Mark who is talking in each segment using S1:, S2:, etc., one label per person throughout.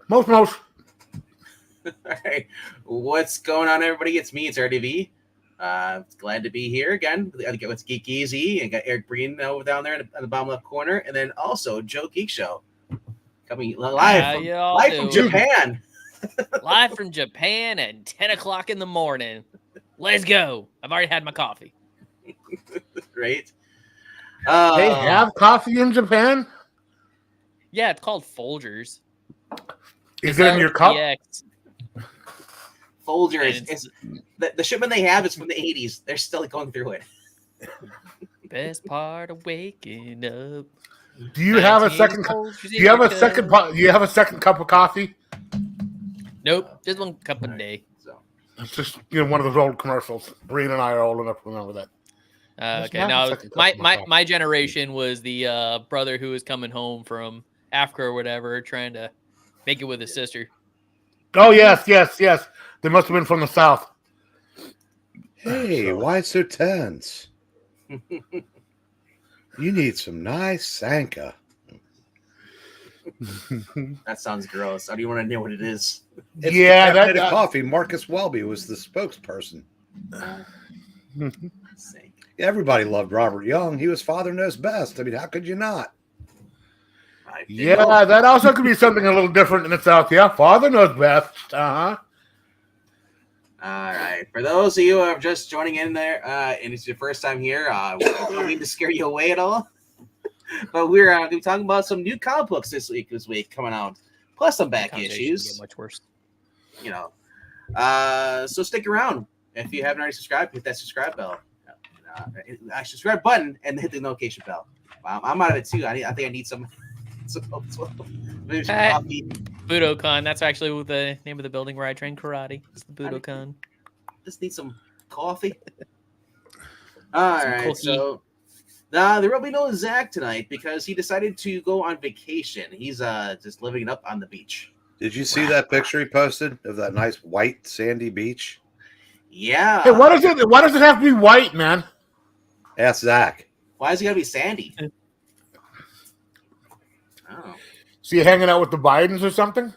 S1: Most.
S2: All right. What's going on, everybody? It's me. It's RDV. Glad to be here again. I get with Geek Easy and got Eric Breen over down there in the bottom left corner, and then also Joe Geek Show coming live from Japan.
S3: Live from Japan at 10 o'clock in the morning. Let's go. I've already had my coffee.
S2: Right.
S1: They have coffee in Japan?
S3: Yeah, it's called Folgers.
S1: Is it in your cup?
S2: Folgers. The shipment they have is from the 80s. They're still going through it.
S3: Best part of waking up.
S1: Do you have a second? Do you have a second? Do you have a second cup of coffee?
S3: Nope, just one cup a day.
S2: So
S1: it's just one of those old commercials. Breen and I are old enough to remember that.
S3: Okay, now my generation was the brother who was coming home from Africa or whatever, trying to make it with his sister.
S1: Oh yes. They must have been from the South.
S4: Hey, why so tense? You need some nice Sanka.
S2: That sounds gross. I don't even want to know what it is.
S4: It's that coffee. Marcus Welby was the spokesperson. Everybody loved Robert Young. He was Father Knows Best. I mean, how could you not?
S1: Yeah, that also could be something a little different in the South. Yeah, Father Knows Best. Uh-huh.
S2: All right. For those of you who are just joining in there, and it's your first time here, we don't mean to scare you away at all. But we're going to be talking about some new comic books this week coming out, plus some back issues.
S3: Get much worse.
S2: So stick around. If you haven't already subscribed, hit that subscribe bell. Subscribe button and hit the notification bell. I'm out of it too. I think I need some coffee.
S3: Budokan. That's actually the name of the building where I train karate. It's the Budokan.
S2: Just need some coffee. All right. So there will be no Zach tonight because he decided to go on vacation. He's just living it up on the beach.
S4: Did you see that picture he posted of that nice white sandy beach?
S2: Yeah.
S1: Hey, why does it have to be white, man?
S4: Ask Zach.
S2: Why is it gotta be sandy? Oh.
S1: So you're hanging out with the Bidens or something?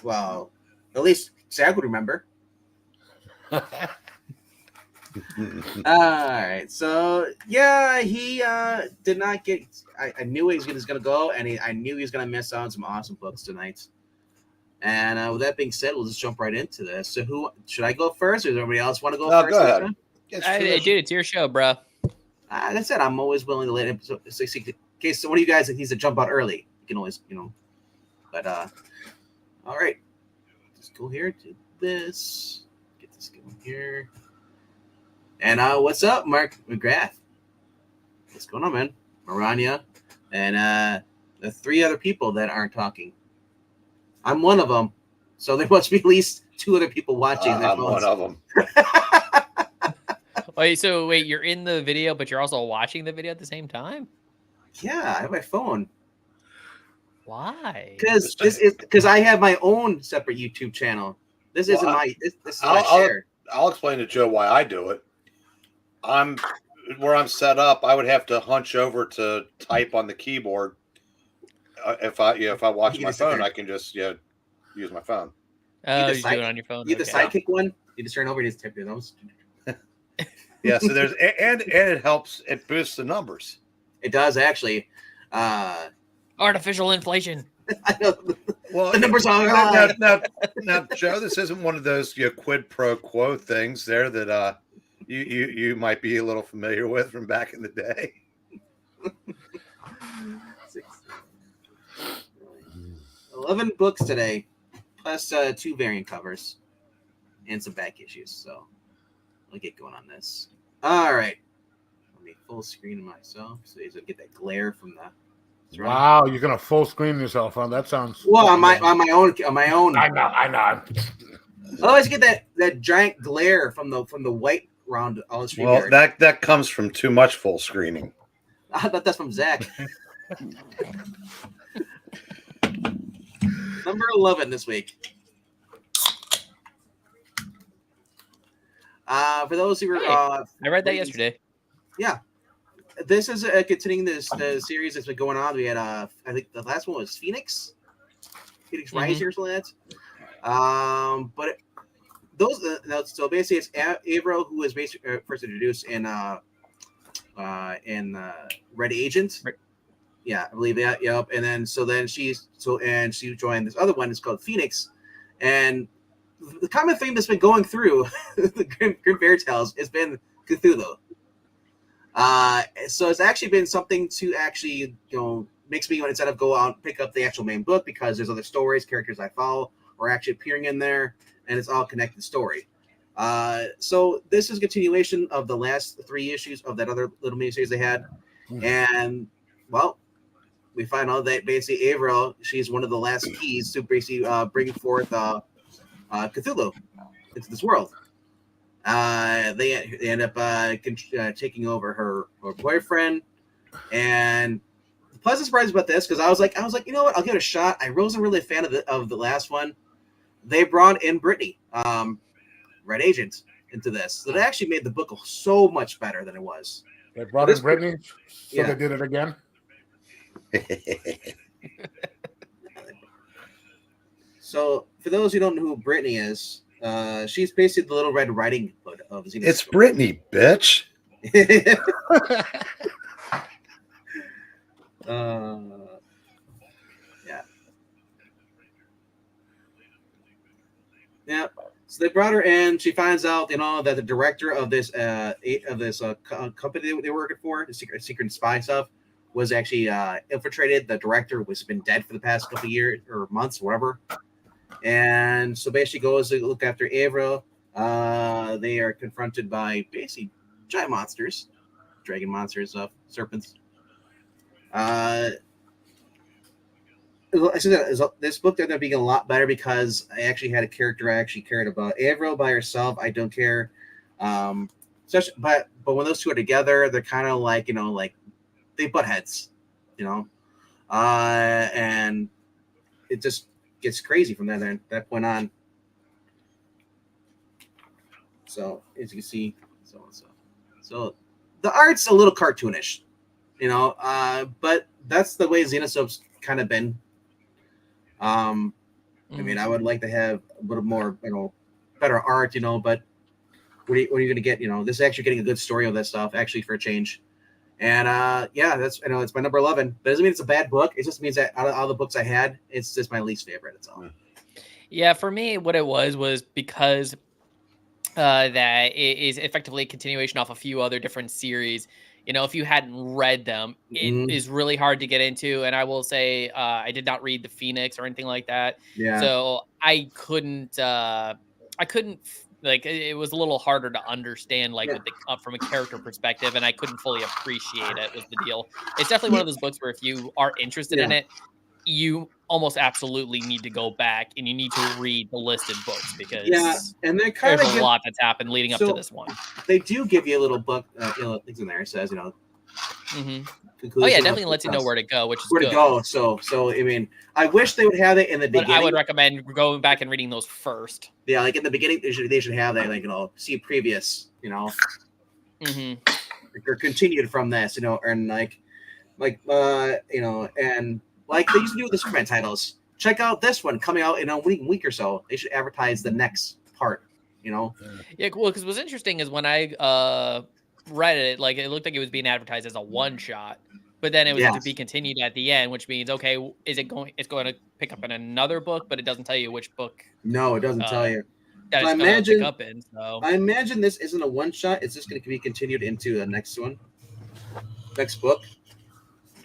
S2: Well, at least Zach would remember. All right. So yeah, he did not get. I knew he was gonna go, and I knew he was gonna miss out on some awesome books tonight. And with that being said, we'll just jump right into this. So, who should I go first, or does anybody else want to go first?
S4: Go ahead.
S3: Hey, dude, it's your show, bro.
S2: Like I said, I'm always willing to let him. So, okay, so one of you guys that needs to jump out early, you can always, But all right, just go here to this. Get this going here. And what's up, Mark McGrath? What's going on, man? Maranya, and the three other people that aren't talking. I'm one of them, so there must be at least two other people watching.
S4: I'm one of them.
S3: Wait, you're in the video, but you're also watching the video at the same time?
S2: Yeah, I have my phone.
S3: Why?
S2: Because I have my own separate YouTube channel. This isn't my. This is my share.
S4: I'll explain to Joe why I do it. Where I'm set up. I would have to hunch over to type on the keyboard. If I watch my phone, I can just use my phone.
S3: Oh, you do it on your phone.
S2: You the sidekick one. You just turn over and just tip your nose.
S4: Yeah, so there's and it helps. It boosts the numbers.
S2: It does actually.
S3: Artificial inflation.
S2: I know.
S4: Well,
S2: the numbers are
S4: now, Joe. This isn't one of those quid pro quo things there that you might be a little familiar with from back in the day.
S2: 11 books today, plus 2 variant covers and some back issues. So I'll get going on this. All right. Let me full screen myself so you get that glare from the.
S1: Wow, you're gonna full screen yourself, huh? That sounds.
S2: Well, on my own.
S1: I know.
S2: I always get that giant glare from the white round all the screen.
S4: Well, that comes from too much full screening.
S2: I thought that's from Zach. Number 11 this week. For those who were,
S3: I read that yesterday.
S2: Yeah, this is continuing the series that's been going on. We had, I think the last one was Phoenix. Phoenix Rising or something like that. But so basically it's Avro, who was basically first introduced in Red Agent.
S3: Right.
S2: Yeah, I believe that. Yep. And then she joined this other one. It's called Phoenix, and the common theme that's been going through the Grim Fairy Tales has been Cthulhu. So it's actually been something to actually, makes me, instead of go out and pick up the actual main book, because there's other stories, characters I follow are actually appearing in there, and it's all connected story. So this is a continuation of the last 3 issues of that other little miniseries they had. And, well, we find out that basically Avril, she's one of the last keys to basically bring forth Cthulhu into this world. They end up taking over her boyfriend, and the pleasant surprise about this, because I was like, you know what, I'll give it a shot. I wasn't really a fan of the last one. They brought in Brittany, Red Agent, into this, so it actually made the book so much better than it was.
S1: They brought in Brittany, so they did it again.
S2: So, for those who don't know who Brittany is, she's basically the Little Red Riding Hood of Xena.
S4: It's Brittany, bitch. Yeah. So they brought her in. She finds out, that the director of this company they were working for, the secret spy stuff, was actually infiltrated. The director was been dead for the past couple of years or months, whatever. And so basically goes to look after Avril. They are confronted by basically giant monsters, dragon monsters, serpents. I said that this book ended up being a lot better because I actually had a character I actually cared about. Avril by herself, I don't care. But when those two are together, they're kind of like, like they butt heads, and it just gets crazy from that point on. So as you can see, so the art's a little cartoonish, but that's the way Xenosoap's kind of been. I mean, I would like to have a little more, better art, but what are you going to get? This is actually getting a good story of that stuff, actually, for a change. And that's it's my number 11. But it doesn't mean it's a bad book. It just means that out of all the books I had, it's just my least favorite. That's all.
S3: Yeah, for me, what it was because that it is effectively a continuation off a few other different series. If you hadn't read them, it is really hard to get into. And I will say, I did not read the Phoenix or anything like that.
S2: Yeah.
S3: So I couldn't, like, it was a little harder to understand, like, from a character perspective, and I couldn't fully appreciate it was the deal. It's definitely one of those books where if you are interested in it, you almost absolutely need to go back and you need to read the listed books because
S2: and they
S3: there's a lot that's happened leading up to this one.
S2: They do give you a little book, things in there. It says,
S3: Oh yeah, definitely lets you know where to go, which is
S2: where
S3: good.
S2: to go. So I mean, I wish they would have it in the beginning.
S3: But I would recommend going back and reading those first.
S2: Yeah, like in the beginning, they should have that, like see previous, or continued from this, and and like they used to do with the Superman titles. Check out this one coming out in a week or so. They should advertise the next part. Yeah,
S3: well, because what's interesting is when I read it, like it looked like it was being advertised as a one shot, but then it was to be continued at the end, which means it's going to pick up in another book, but it doesn't tell you which book.
S2: No, it doesn't tell you.
S3: That
S2: I
S3: imagine pick up in. So
S2: I imagine this isn't a one shot. It's just going to be continued into the next book.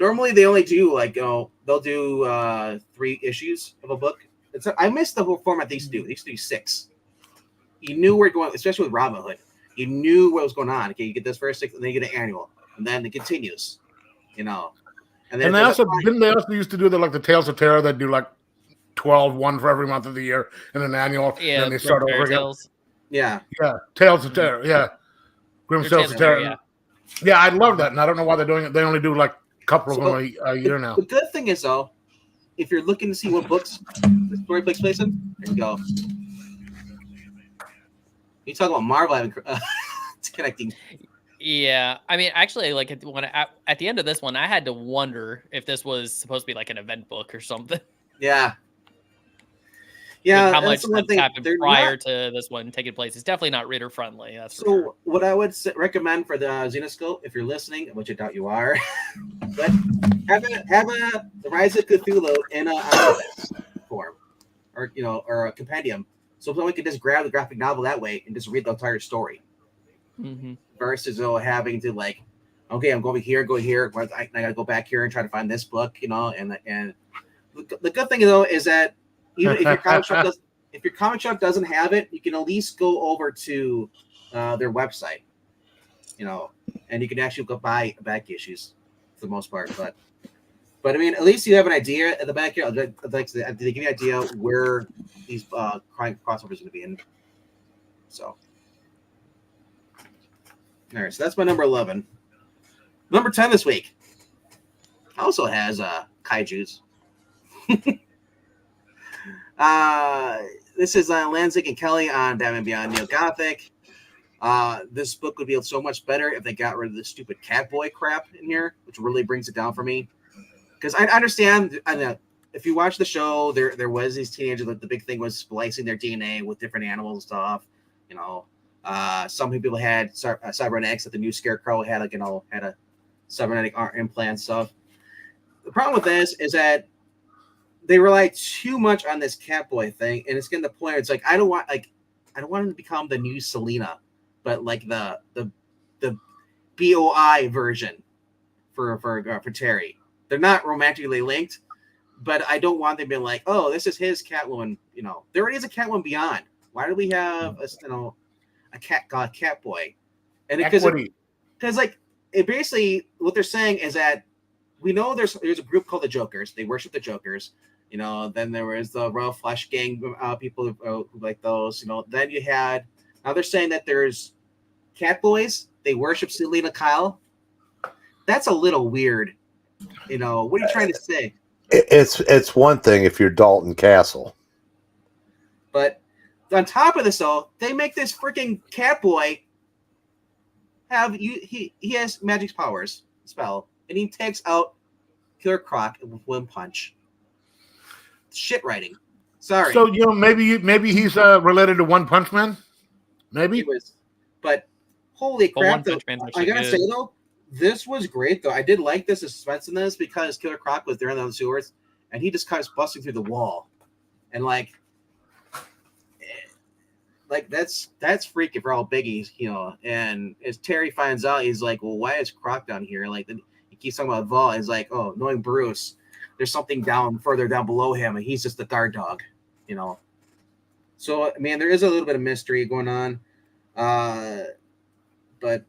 S2: Normally they only do they'll do 3 issues of a book. I missed the whole format they used to do. They used to do 6. You knew where you're going, especially with Robin Hood. You knew what was going on. Okay, you get this first 6, and then you get an annual, and then it continues. And then
S1: they also used to do the Tales of Terror that do 12, one for every month of the year, and an annual. Yeah, and then they start over again.
S2: Yeah,
S1: Tales of Terror. Yeah, Grim Tales of Terror. Yeah, I love that, and I don't know why they're doing it. They only do couple of them a year now.
S2: The good thing is, though, if you're looking to see what books the story takes place in, there you go. You talk about Marvel having connecting.
S3: Yeah, I mean, actually, at the end of this one, I had to wonder if this was supposed to be like an event book or something.
S2: Yeah, Yeah,
S3: how much
S2: that's the one
S3: that's
S2: thing.
S3: happened prior to this one taking place. It's definitely not reader friendly. That's for sure.
S2: What I would recommend for the Xenoscope, if you're listening, which I doubt you are, but have the Rise of Cthulhu in a omnibus form, or or a compendium, so someone can just grab the graphic novel that way and just read the entire story, versus having to like, okay, I'm going here, I gotta go back here and try to find this book, and the good thing though is that even if your comic shop doesn't have it, you can at least go over to their website, and you can actually go buy back issues for the most part. But I mean, at least you have an idea at the back here. I'd like to give you an idea where these crime crossovers are going to be in. So, all right, so that's my number 11. Number 10 this week also has kaijus. This is Lanzig and Kelly on Batman Beyond Neo Gothic. This book would be so much better if they got rid of the stupid Catboy crap in here, which really brings it down for me. Because I understand, if you watch the show, there was these teenagers. The big thing was splicing their DNA with different animals and stuff. Some people had cybernetics. That the new Scarecrow had had a cybernetic implant stuff. The problem with this is that they rely too much on this Catboy thing, and it's getting to the point where it's like I don't want him to become the new Selena, but like the BOI version for Terry. They're not romantically linked, but I don't want them to be like, oh, this is his Catwoman. There already is a Catwoman Beyond. Why do we have a Catboy? And because like it basically what they're saying is that we know there's a group called the Jokers. They worship the Jokers. Then there was the Royal Flush Gang people who like those. Then you had now they're saying that there's Catboys. They worship Selena Kyle. That's a little weird. What are you trying to say?
S4: It's one thing if you're Dalton Castle,
S2: but on top of this, though, they make this freaking Catboy he has magic powers spell, and he takes out Killer Croc with one punch. Shit writing. Sorry.
S1: So maybe he's related to One Punch Man. Maybe.
S2: But holy crap!
S3: Though,
S2: I gotta say though. This was great, though. I did like the suspense in this because Killer Croc was there in the sewers, and he just comes busting through the wall, and like that's freaky for all biggies, And as Terry finds out, he's like, "Well, why is Croc down here?" Like then he keeps talking about Vault. He's like, "Oh, knowing Bruce, there's something further down below him, and he's just the guard dog," So man, there is a little bit of mystery going on, but.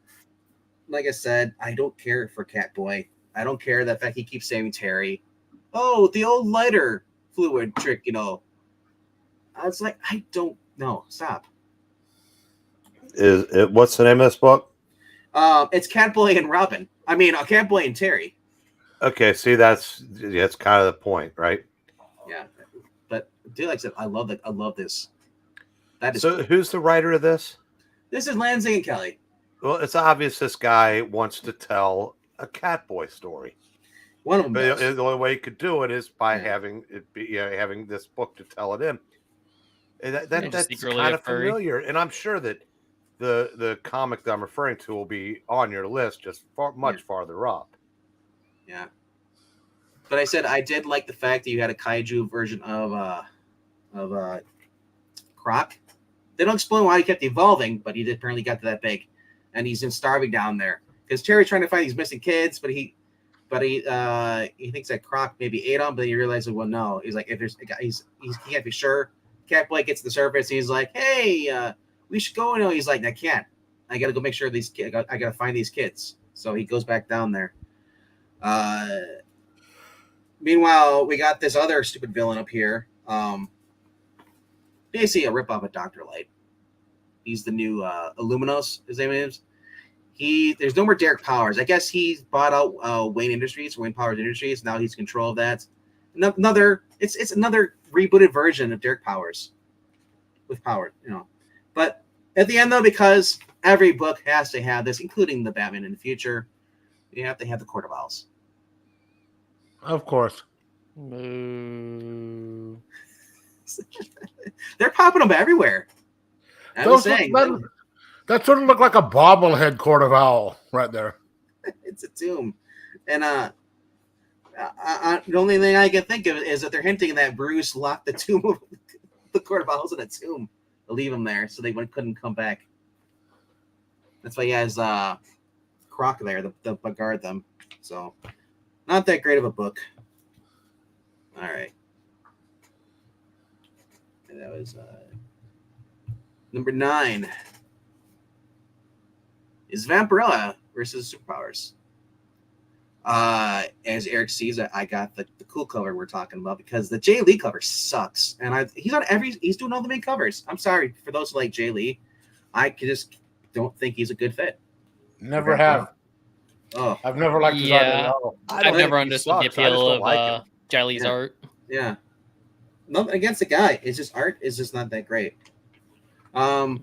S2: Like I said, I don't care for Catboy. I don't care the fact he keeps saving Terry. Oh, the old lighter fluid trick, I was like, I don't know. Stop.
S4: What's the name of this book?
S2: It's Catboy and Robin. I mean, Catboy and Terry.
S4: Okay, see, that's kind of the point, right?
S2: Yeah, but dude, like I said, I love this. That is
S4: so. Cool. Who's the writer of this?
S2: This is Lanzing and Kelly.
S4: Well, it's obvious this guy wants to tell a Catboy story.
S2: One of them.
S4: But the only way he could do it is by having this book to tell it in. And that's kind of familiar, and I'm sure that the comic that I'm referring to will be on your list, just much farther up.
S2: Yeah, but I said I did like the fact that you had a kaiju version of Croc. They don't explain why he kept evolving, but he apparently got to that big. And he's been starving down there because Terry's trying to find these missing kids, but he thinks that Croc maybe ate them, but he realizes, well, no. He's like, if there's a guy, he can't be sure. Catboy gets to the surface, and he's like, hey, we should go. He's like, I can't. I got to go make sure these kids. I got to find these kids. So he goes back down there. Meanwhile, we got this other stupid villain up here. Basically a ripoff of Dr. Light. He's the new Illuminos, his name is. There's no more Derek Powers. I guess he bought out Wayne Powers Industries. Now he's in control of that. It's another rebooted version of Derek Powers with power, But at the end, though, because every book has to have this, including the Batman in the future, you have to have the Court of Owls.
S1: Of course.
S2: They're popping them everywhere. I'm just saying.
S1: That sort of looked like a bobblehead court of owl right there.
S2: It's a tomb. And the only thing I can think of is that they're hinting that Bruce locked the tomb, the court of owls in a tomb to leave him there so they couldn't come back. That's why he has Croc there to guard them. So, not that great of a book. All right. And that was number 9. Is Vampirella versus Superpowers. As Eric sees, I got the cool cover we're talking about because the Jay Lee cover sucks, and he's doing all the main covers. I'm sorry for those who like Jay Lee. I just don't think he's a good fit.
S1: Never have.
S2: Oh,
S1: I've never liked his art at all.
S3: I've never understood the appeal of Jay Lee's art.
S2: Yeah, nothing against the guy. It's just art is just not that great. That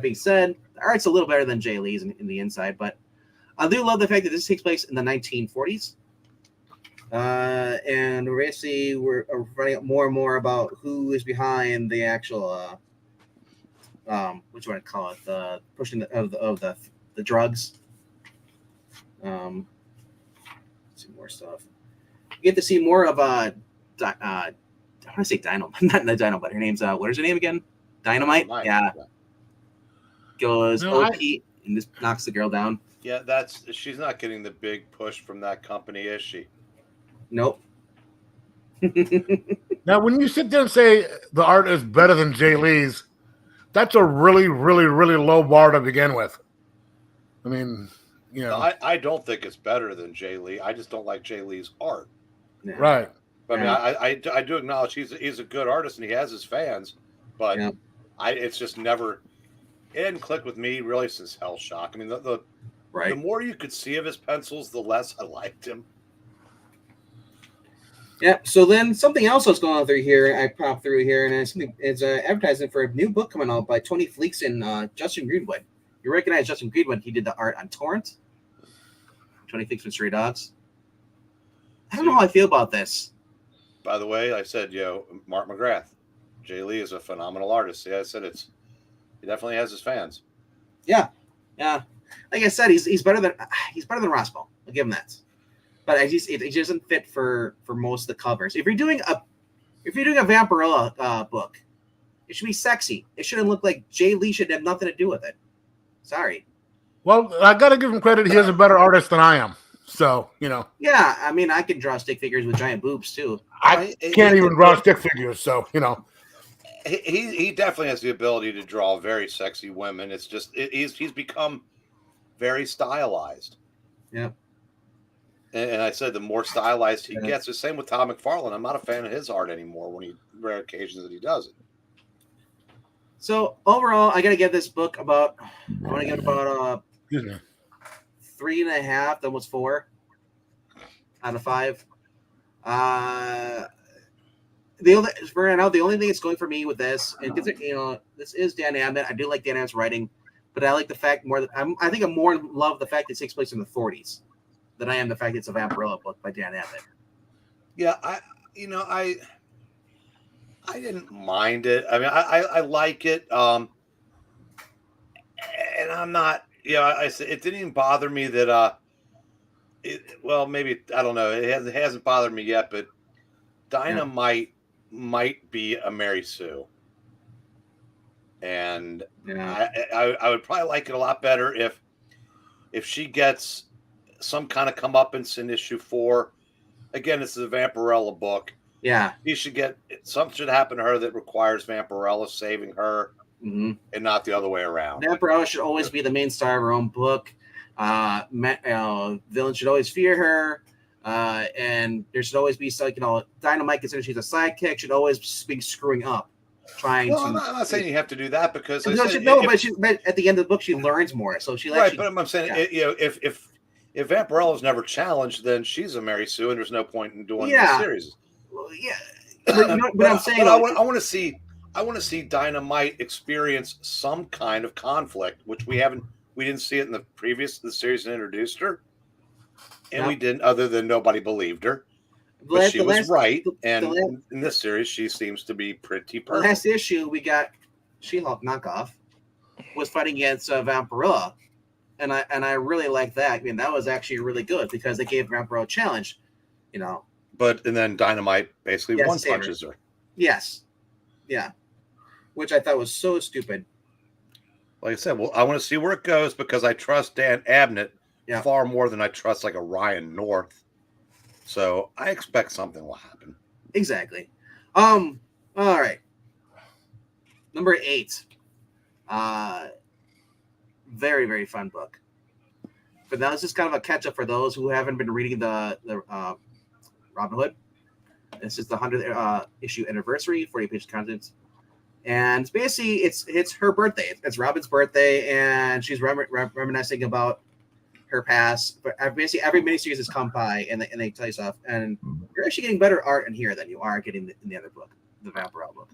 S2: being said, the art's a little better than Jay Lee's in the inside, but I do love the fact that this takes place in the 1940s. And we're finding out more and more about who is behind the actual, what do you want to call it? The pushing of the drugs. See more stuff. You get to see more of I want to say Dynamite, not the Dynamite. Her name's what is her name again? Dynamite. Yeah. Goes OP and just knocks the girl down.
S4: Yeah, she's not getting the big push from that company, is she?
S2: Nope.
S1: Now, when you sit there and say the art is better than Jay Lee's, that's a really, really, really low bar to begin with. I mean, you know,
S4: I don't think it's better than Jay Lee. I just don't like Jay Lee's art.
S2: Yeah.
S1: Right.
S4: But I mean, I do acknowledge he's a good artist and he has his fans, but it's just never. It didn't click with me really since Hell Shock. I mean, the more you could see of his pencils, the less I liked him.
S2: Yeah. So then something else was going on through here. I popped through here, and it's advertising for a new book coming out by Tony Fleeks and Justin Greenwood. You recognize Justin Greenwood? He did the art on Torrent. Tony Fleeks from Stray Dogs. I don't know how I feel about this.
S4: By the way, I said, Mark McGrath. Jay Lee is a phenomenal artist. Yeah, I said he definitely has his fans. Yeah.
S2: Like I said, he's better than Rospo. I'll give him that. But it doesn't fit for most of the covers. If you're doing a Vampirella book, it should be sexy. It shouldn't look like Jay Lee should have nothing to do with it. Sorry.
S1: Well, I got to give him credit. He is a better artist than I am. So,
S2: Yeah, I mean, I can draw stick figures with giant boobs, too.
S1: I can't even draw stick figures, so,
S4: He definitely has the ability to draw very sexy women. It's just he's become very stylized.
S2: Yeah.
S4: And I said the more stylized he gets, the same with Todd McFarlane. I'm not a fan of his art anymore rare occasions that he does it.
S2: So overall, I got to give this book about 3.5, almost 4 out of 5. The only thing that's going for me with this, and this is Dan Abnett. I do like Dan Abnett's writing, but I like the fact I think I'm more in love with the fact that it takes place in the 40s than I am the fact that it's a Vampirella book by Dan Abnett.
S4: Yeah, I didn't mind it. I mean, I like it. And I'm not. I said it didn't even bother me that. Maybe I don't know. It hasn't bothered me yet, but Dynamite might be a Mary Sue, and I would probably like it a lot better if she gets some kind of comeuppance in issue 4. Again, this is a Vampirella book.
S2: Yeah,
S4: something should happen to her that requires Vampirella saving her, and not the other way around.
S2: Vampirella should always be the main star of her own book. Villain should always fear her. And there should always be Dynamite, considering she's a sidekick, should always be screwing up, trying to.
S4: I'm not saying you have to do that because
S2: but at the end of the book she learns more, so she
S4: right. But I'm saying if Vampirella's never challenged, then she's a Mary Sue, and there's no point in doing the series.
S2: Well, yeah, but I'm saying
S4: I want to see Dynamite experience some kind of conflict, which we didn't see it in the series that introduced her. And we didn't, other than nobody believed her. But she was right, and in this series, she seems to be pretty perfect.
S2: The last issue we got, She-Hulk knockoff was fighting against Vampirilla, and I really like that. I mean, that was actually really good because they gave Vampirilla a challenge, you know.
S4: But and then Dynamite basically one punches her.
S2: Yes, yeah, which I thought was so stupid.
S4: Like I said, well, I want to see where it goes because I trust Dan Abnett far more than I trust like a Ryan North. So I expect something will happen.
S2: Exactly. All right. Number 8. Very, very fun book. But now it's just kind of a catch up for those who haven't been reading the Robin Hood. This is the 100th issue anniversary, 40-page content. And basically, it's her birthday. It's Robin's birthday, and she's reminiscing about her past. But basically, every miniseries has come by, and they tell you stuff. And you're actually getting better art in here than you are getting in the other book, the Vampirella book.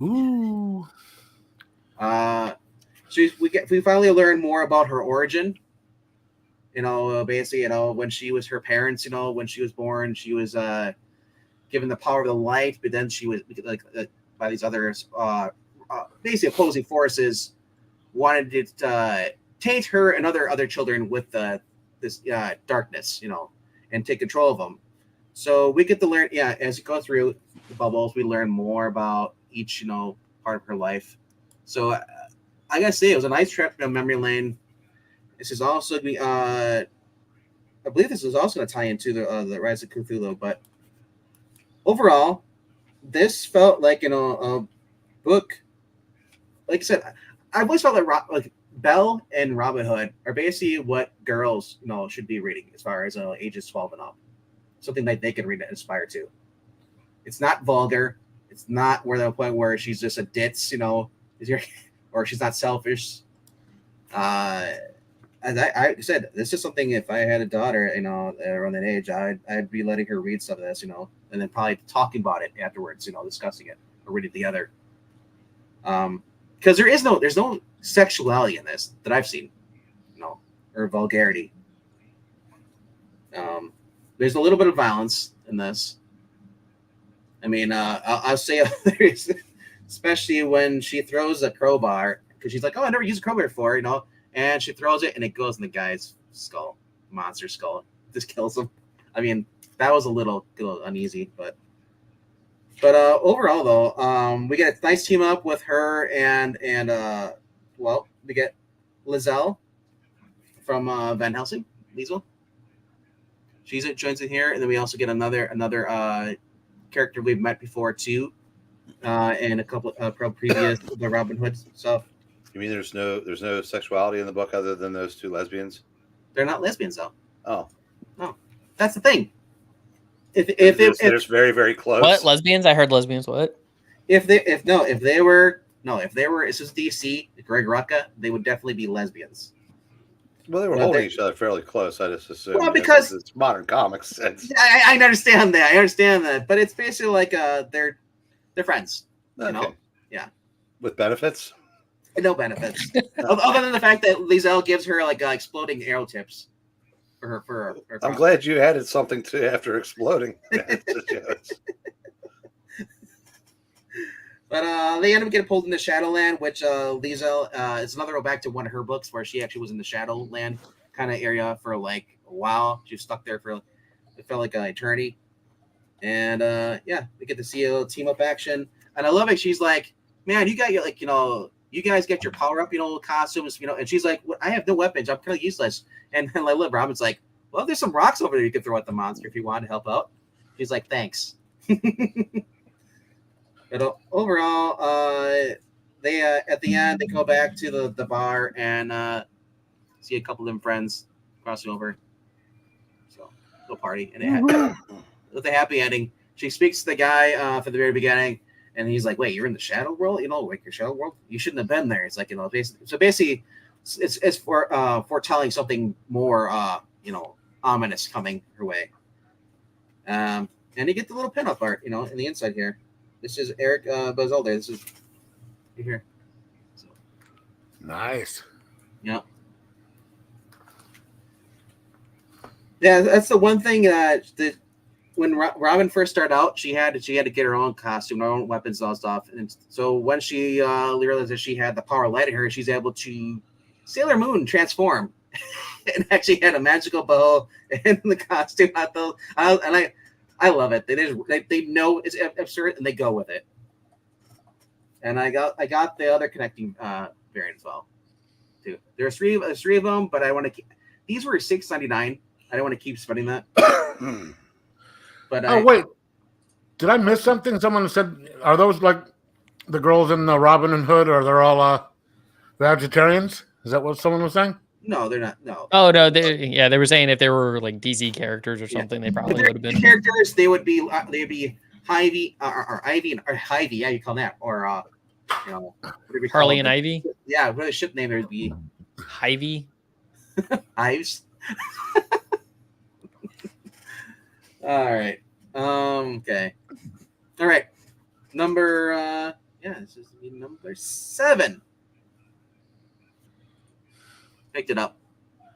S1: Ooh.
S2: So we finally learn more about her origin. Basically, when she was her parents, when she was born, she was given the power of the light, but then she was by these other basically opposing forces wanted to taint her and other children with this darkness, and take control of them. So we get to learn, as you go through the bubbles, we learn more about each, part of her life. So I gotta say, it was a nice trip down memory lane. This is also I believe this is also going to tie into the Rise of Cthulhu, but overall, this felt like a book. Like I said, I always felt like Belle and Robin Hood are basically what girls should be reading as far as ages 12 and up. Something that they can read and aspire to. It's not vulgar. It's not where the point where she's just a ditz, or she's not selfish. As I said, this is something. If I had a daughter, around that age, I'd be letting her read some of this, and then probably talking about it afterwards, discussing it or reading it together. Because there's no sexuality in this that I've seen, or vulgarity. There's a little bit of violence in this. I mean, I'll say, especially when she throws a crowbar, because she's like, "Oh, I never used a crowbar before," and she throws it and it goes in the guy's skull, monster skull, just kills him. I mean, that was a little uneasy, but overall though, we get a nice team up with her and we get Lizelle from Van Helsing, Liesel. She joins in here, and then we also get another character we've met before too, and a couple previous the Robin Hood stuff.
S4: You mean there's no sexuality in the book other than those two lesbians?
S2: They're not lesbians though.
S4: Oh,
S2: no, that's the thing.
S4: If there's very, very close.
S3: What lesbians? I heard lesbians. What?
S2: If they were this is DC, Greg Rucka, they would definitely be lesbians.
S4: Well, they were holding each other fairly close. I just assume.
S2: Well, because
S4: it's modern comics.
S2: I understand that. But it's basically like they're friends.
S4: Okay.
S2: Yeah.
S4: With benefits.
S2: No benefits, other than the fact that Lizelle gives her exploding arrow tips for her.
S4: I'm glad you added something to after exploding.
S2: But they end up getting pulled into Shadowland, which Lizelle is another back to one of her books where she actually was in the Shadowland kind of area for like a while. She was stuck there for it felt like an eternity. And we get to see a little team up action, and I love it. She's like, "Man, you got your you guys get your power up, costumes, and she's like, I have no weapons. I'm kind of useless." And then Robin's like, "Well, there's some rocks over there you can throw at the monster if you want to help out." She's like, "Thanks." But overall, they at the end they go back to the bar and see a couple of them friends crossing over. So go party and with a happy ending. She speaks to the guy from the very beginning. And he's like, "Wait, you're in the shadow world? Like your shadow world? You shouldn't have been there." It's like, basically, it's for foretelling something more, ominous coming her way. And you get the little pinup art, in the inside here. This is Eric Bazolder. This is here. So.
S1: Nice.
S2: Yeah. Yeah, that's the one thing that when Robin first started out, she had to get her own costume, her own weapons, and all stuff. And so when she realized that she had the power light in her, she's able to Sailor Moon transform, and actually had a magical bow and the costume. I love it. They know it's absurd and they go with it. And I got the other connecting variant as well, too. There's three of them, but I want to keep. These were $6.99. I don't want to keep spending that. But
S1: wait, did I miss something? Someone said, are those like the girls in the Robin and Hood, or they're all vegetarians? Is that what someone was saying?
S2: No, they're not. No.
S3: Oh no, they were saying if they were like DC characters or something, they probably would have been
S2: characters. They'd be Ivy or Ivy or Ivy. Yeah, you call that or
S3: Harley and Ivy.
S2: Yeah, what the ship name would be?
S3: Ivy.
S2: Ives. All right. Okay. All right. Number this is number 7. Picked it up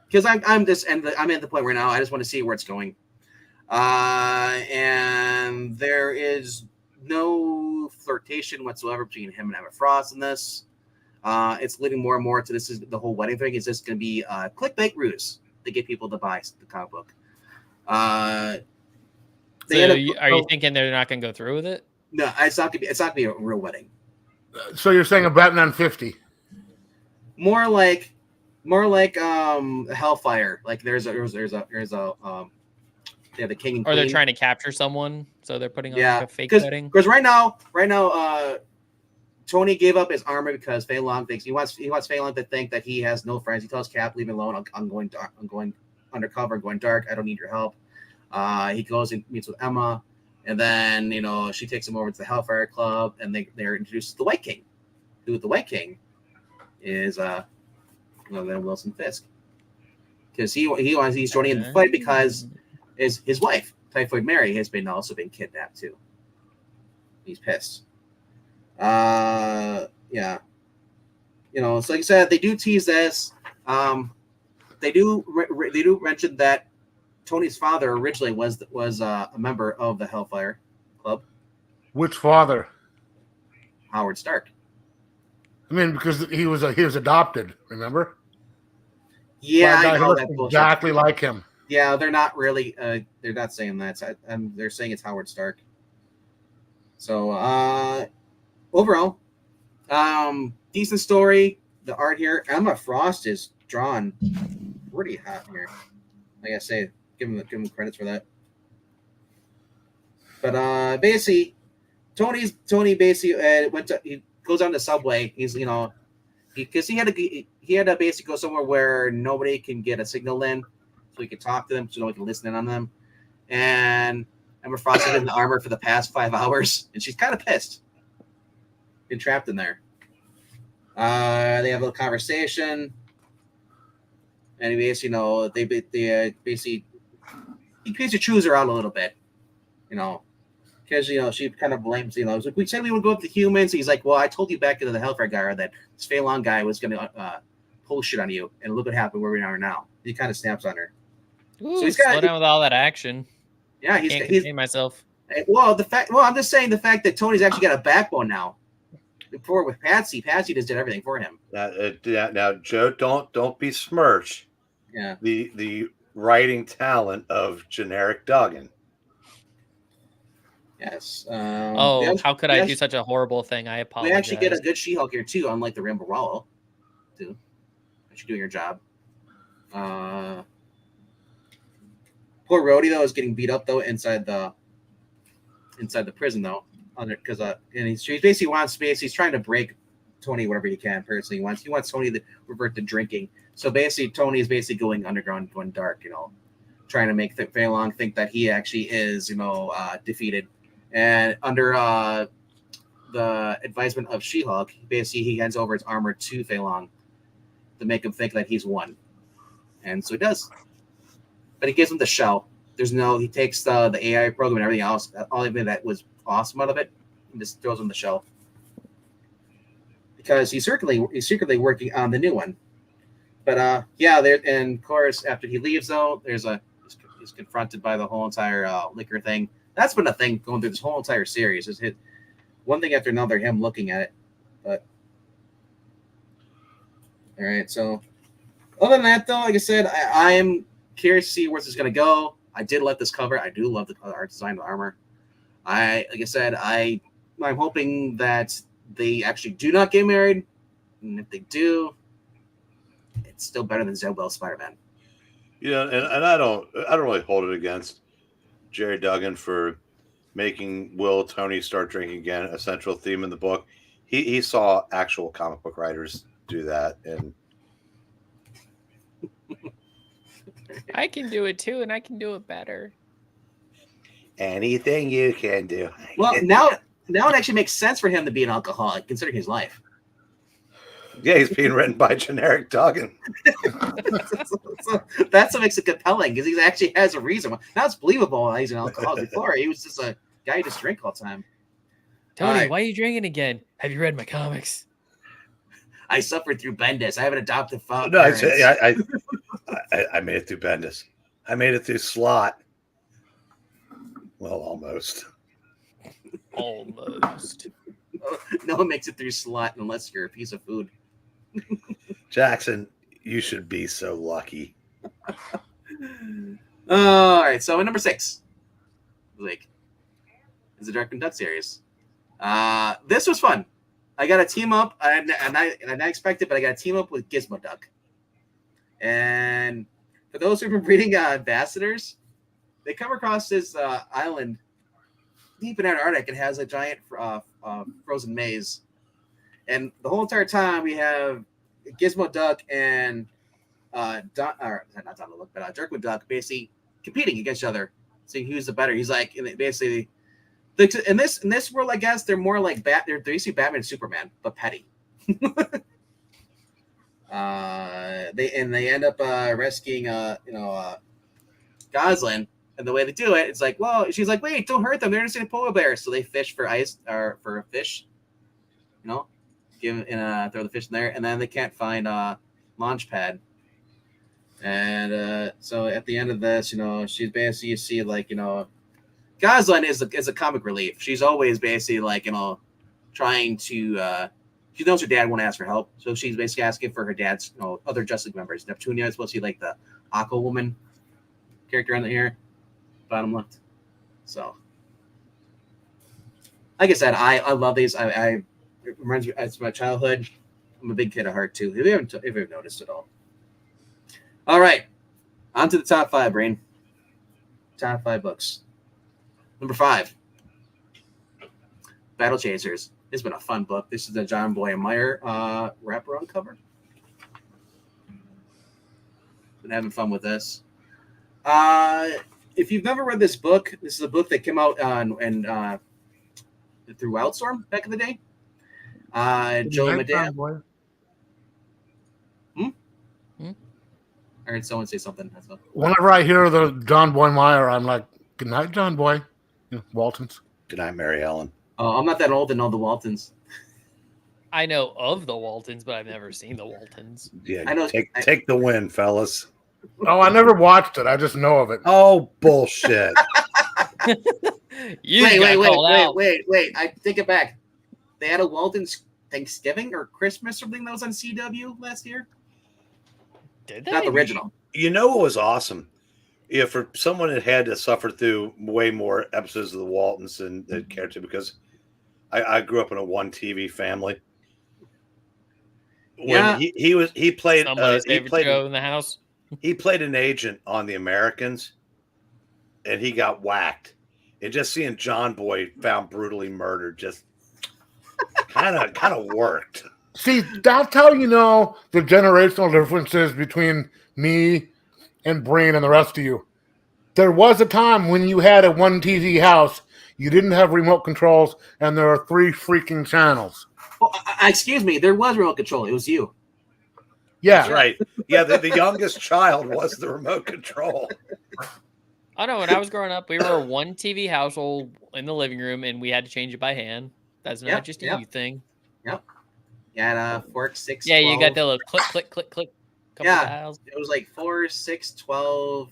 S2: because I'm at the point where now I just want to see where it's going. And there is no flirtation whatsoever between him and Emma Frost in this. It's leading more and more to this is the whole wedding thing. Is this going to be a clickbait ruse to get people to buy the comic book?
S3: Are you thinking they're not going to go through with it?
S2: No, it's not going to be a real wedding.
S1: So you're saying a Batman 50?
S2: More like Hellfire. Like there's a the king and
S3: or
S2: queen.
S3: They're trying to capture someone, so they're putting on like a fake wedding.
S2: Because right now, Tony gave up his armor because Fei Long thinks he wants Fei Long to think that he has no friends. He tells Cap, "Leave me alone. I'm going undercover, going dark. I don't need your help." He goes and meets with Emma, and then she takes him over to the Hellfire Club, and they're introduced to the White King. Who the White King is Wilson Fisk, because he's joining in the fight because his wife Typhoid Mary has also been kidnapped too. He's pissed. So like I said, they do tease this. They do mention that Tony's father originally was a member of the Hellfire Club.
S1: Which father?
S2: Howard Stark.
S1: I mean, because he was adopted. Remember?
S2: Yeah, I know that bullshit.
S1: Exactly like him.
S2: Yeah, they're not really. They're not saying that. They're saying it's Howard Stark. So overall, decent story. The art here, Emma Frost is drawn pretty hot here. Like I say, give him credits for that. But basically, Tony he goes on the subway. He's because he had to basically go somewhere where nobody can get a signal in, so he can talk to them, so no one can listen in on them. And Emma Frost has been in the armor for the past 5 hours, and she's kind of pissed. Been trapped in there. They have a little conversation, and he basically, they basically chews her out a little bit, because she kind of blames, like, we said we would go up to humans. He's like, well, I told you back into the Hellfire guy that this Fei Long guy was going to pull shit on you, and look what happened where we are now. He kind of snaps on her.
S3: Ooh, so he's slow down with all that action.
S2: Yeah,
S3: Can't contain myself.
S2: Well, I'm just saying the fact that Tony's actually got a backbone now. Before with Patsy just did everything for him.
S4: Now, Joe, don't besmirch.
S2: Yeah.
S4: The writing talent of generic Duggan.
S2: Yes.
S3: How could I do such a horrible thing? I apologize.
S2: We actually get a good She-Hulk here too, unlike the Rambo Rollo. Too. Actually doing your job. Poor Rhodey though is getting beat up though inside the prison though, because and he basically wants space. He's trying to break Tony whatever he can. Personally, he wants Tony to revert to drinking. So basically, Tony is basically going underground, going dark. Trying to make Fei Long think that he actually is defeated. And under the advisement of She-Hulk, basically he hands over his armor to Fei Long to make him think that he's won. And so he does. But he gives him the shell. He takes the AI program and everything else, all of it that was awesome out of it, and just throws him the shell. Because he's secretly working on the new one. But and of course, after he leaves though, there's is confronted by the whole entire liquor thing. That's been a thing going through this whole entire series. Is hit one thing after another. Him looking at it, but all right. So other than that, though, like I said, I am curious to see where this is going to go. I did love this cover. I do love the art design of the armor. Like I said, I'm hoping that they actually do not get married, and if they do, it's still better than Zobel Spider-Man.
S4: Yeah, and I don't really hold it against Jerry Duggan for making Will Tony start drinking again a central theme in the book. He saw actual comic book writers do that, and
S3: I can do it too, and I can do it better.
S4: anything you can do.
S2: Well, now it actually makes sense for him to be an alcoholic, considering his life.
S4: Yeah, he's being written by generic Duggan.
S2: So that's what makes it compelling, because he actually has a reason. Now it's believable he's an alcoholic. Before, he was just a guy who just drank all the time.
S3: Tony, why are you drinking again? Have you read my comics?
S2: I suffered through Bendis. I have an adoptive father.
S4: No, I made it through Bendis. I made it through Slot. Well, almost.
S3: Almost.
S2: No one makes it through Slot unless you're a piece of food.
S4: Jackson, you should be so lucky.
S2: All right, so at number 6, like, is the Dark and Duck series. This was fun. I got to team up, and I didn't expect it, but I got to team up with Gizmo Duck. And for those who've been reading Ambassadors, they come across this island deep in Antarctica. It has a giant frozen maze, and the whole entire time we have Gizmo Duck and Jerkwood Duck basically competing against each other, seeing who's the better. He's like, basically, in this world, I guess they're more like they're basically Batman and Superman, but petty. They end up rescuing Goslin, and the way they do it, it's like, well, she's like, wait, don't hurt them. They're just in polar bears. So they fish for ice or for a fish, throw the fish in there, and then they can't find launch pad. And so at the end of this, she's basically, you see, like, Goslin is a comic relief. She's always basically like, trying to. She knows her dad won't ask for help, so she's basically asking for her dad's, other Justice League members. Neptunia is supposed to be like the Aqua Woman character on the here, bottom left. So, like I said, I love these. It reminds me, it's my childhood. I'm a big kid at heart too. If you haven't noticed at all. All right, on to the top 5, Breen. Top 5 books. Number 5, Battle Chasers. It's been a fun book. This is the John Boy Meyer wraparound cover. Been having fun with this. If you've never read this book, this is a book that came out through Wildstorm back in the day. Joe Madame. I heard someone say something.
S1: Whenever I hear the John Boy Meyer, I'm like, good night, John Boy. Waltons.
S4: Good night, Mary Ellen.
S2: Oh, I'm not that old to know the Waltons.
S3: I know of the Waltons, but I've never seen the Waltons.
S4: Yeah, I know. Take the win, fellas.
S1: Oh, I never watched it. I just know of it.
S4: Oh, bullshit.
S2: Wait. I take it back. They had a Waltons Thanksgiving or Christmas or something that was on CW last year.
S3: Did they?
S2: Not the original.
S4: You know what was awesome? Yeah, for someone that had to suffer through way more episodes of the Waltons than they cared to, because I grew up in a one TV family. When he played
S3: show in the house.
S4: He played an agent on The Americans, and he got whacked. And just seeing John Boy found brutally murdered just kind of worked.
S1: See, that's how you know the generational differences between me and Breen and the rest of you. There was a time when you had a one TV house, you didn't have remote controls, and there are 3 freaking channels.
S2: Oh, excuse me, there was remote control. It was you.
S1: Yeah.
S4: That's right. Yeah, the youngest child was the remote control.
S3: Oh, no, when I was growing up, we were a one TV household in the living room, and we had to change it by hand. That's not just a you thing.
S2: Yep. You had 4, 6,
S3: yeah,
S2: 12.
S3: you got the little click, click, click, click.
S2: Dials. It was like 4, 6, 12,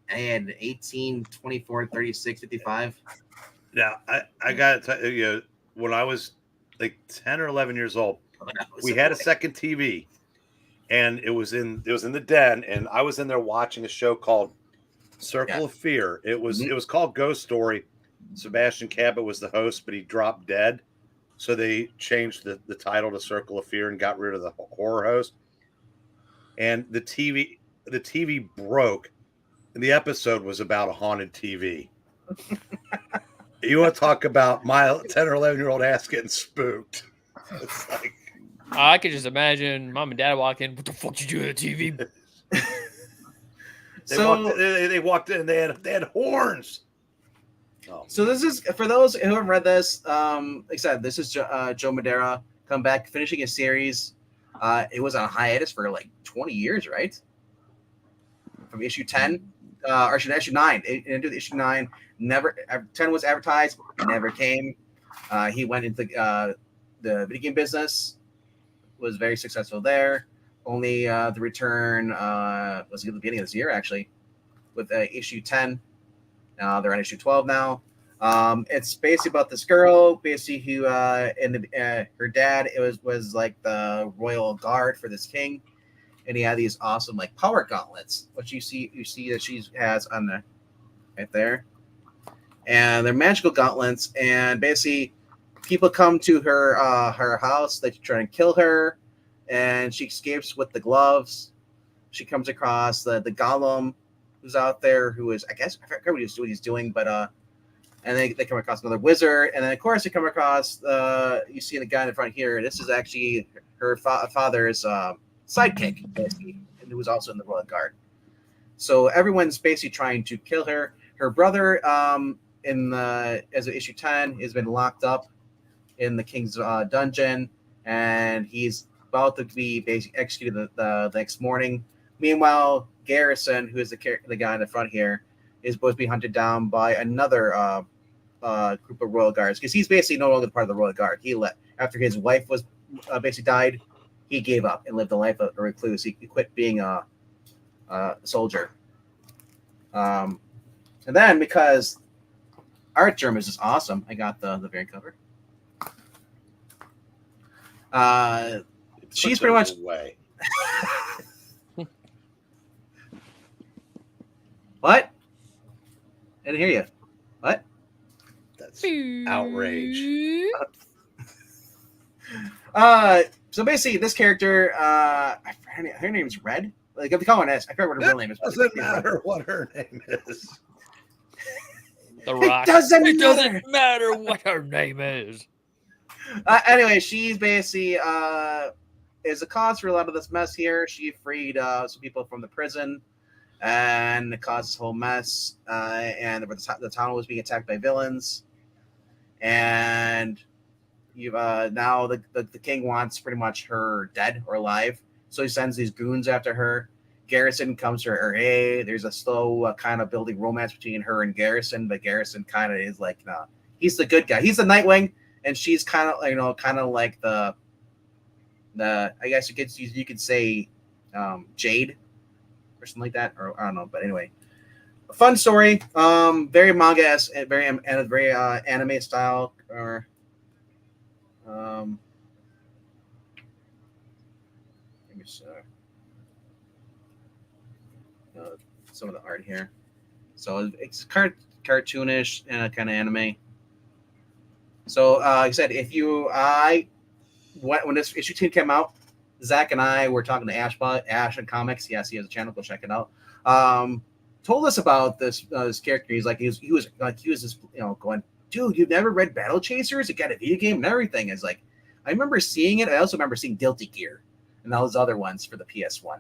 S2: and 18, 24, 36, 55.
S4: Now, I got to tell you, when I was like 10 or 11 years old, we had a second TV, and it was in the den, and I was in there watching a show called Circle of Fear. It was called Ghost Story. Sebastian Cabot was the host, but he dropped dead, so they changed the title to Circle of Fear and got rid of the horror host. And the TV broke, and the episode was about a haunted TV. You want to talk about my 10 or 11-year-old ass getting spooked? It's like,
S3: I could just imagine mom and dad walk in. What the fuck you do at the TV?
S4: They walked in. They had horns.
S2: Oh. So this is for those who haven't read this. Like I said, this is Joe Madeira come back, finishing a series. It was on hiatus for like 20 years, right? From issue 10, or issue 9. Into issue 9, never 10 was advertised, never came. He went into the video game business, was very successful there. Only the return was at the beginning of this year, actually, with issue 10. They're on issue 12 now. It's basically about this girl, basically who her dad was like the royal guard for this king, and he had these awesome like power gauntlets, which you see that she has on the right there, and they're magical gauntlets. And basically, people come to her house. They try and kill her, and she escapes with the gloves. She comes across the golem who's out there, who is, I guess, I forget what he's doing, but and they come across another wizard, and then of course they come across you see the guy in the front here. This is actually her father's sidekick, basically, and who was also in the royal guard. So everyone's basically trying to kill her. Her brother, as of issue 10, has been locked up in the king's dungeon, and he's about to be basically executed the next morning. Meanwhile, Garrison, who is the guy in the front here, is supposed to be hunted down by another group of royal guards, because he's basically no longer part of the royal guard. He left after his wife was basically died. He gave up and lived a life of a recluse. He quit being a soldier. And then, because art German is just awesome, I got the variant cover. She's pretty much
S4: away.
S2: What? I didn't hear you. What?
S4: That's outrage.
S2: So basically, this character, her name's Red. Like, if they call her S, I forget what her real name is.
S4: Doesn't matter what her name is.
S3: The Rock.
S2: It doesn't
S3: matter what her name is.
S2: Anyway, she's basically is the cause for a lot of this mess here. She freed some people from the prison, and it caused this whole mess. And the town was being attacked by villains, and you've now the king wants pretty much her dead or alive, so he sends these goons after her. Garrison comes to her aid. There's a slow kind of building romance between her and Garrison, but Garrison kind of is like, nah, he's the good guy. He's the Nightwing, and she's kind of kind of like the I guess you could say Jade or something like that, or I don't know, but anyway, a fun story. Very manga-esque, very anime style, or let me see. Some of the art here, so it's cartoonish and kind of anime. So like I said, when this issue 10 came out, Zach and I were talking to Ash and Comics. Yes, he has a channel. Go check it out. Told us about this character. He's like, he was just going, dude, you've never read Battle Chasers? It got a video game and everything. It's like, I remember seeing it. I also remember seeing Guilty Gear and those other ones for the PS1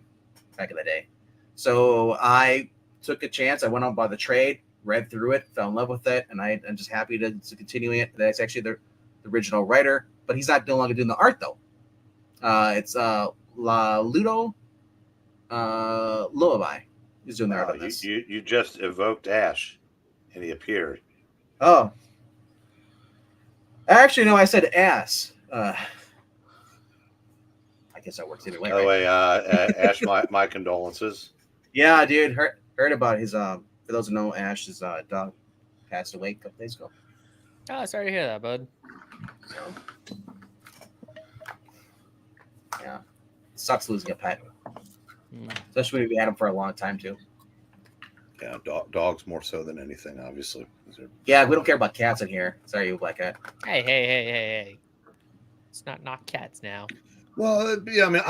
S2: back in the day. So I took a chance. I went out and bought the trade, read through it, fell in love with it, and I'm just happy to continue it. That's actually the original writer, but he's no longer doing the art though. It's Ludo Lullaby. He's doing the art on this.
S4: You just evoked Ash, and he appeared.
S2: Oh, actually, no, I said ass. I guess that works either way.
S4: By the way, Ash, my condolences.
S2: Yeah, dude, heard about his For those who know, Ash's dog passed away a couple days ago.
S3: Oh, sorry to hear that, bud.
S2: So, yeah, it sucks losing a pet, especially when we had him for a long time too.
S4: Yeah, dogs more so than anything, obviously.
S2: Yeah, we don't care about cats in here. Sorry, you Black Cat.
S3: Hey. It's not cats now.
S4: Well, yeah, I mean,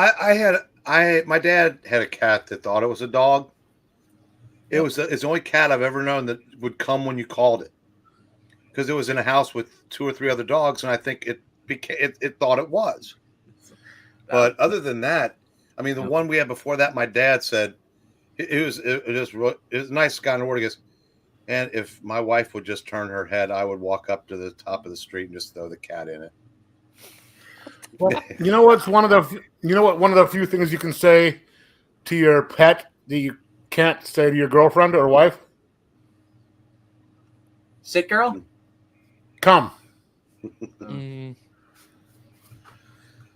S4: my dad had a cat that thought it was a dog. It's the only cat I've ever known that would come when you called it, because it was in a house with 2 or 3 other dogs, and I think it thought it was. But other than that, I mean, the one we had before that, my dad said it was a nice guy in the world. He goes, and if my wife would just turn her head, I would walk up to the top of the street and just throw the cat in it.
S1: Well, you know what's one of the few things you can say to your pet that you can't say to your girlfriend or wife?
S2: Sit girl?
S1: Come.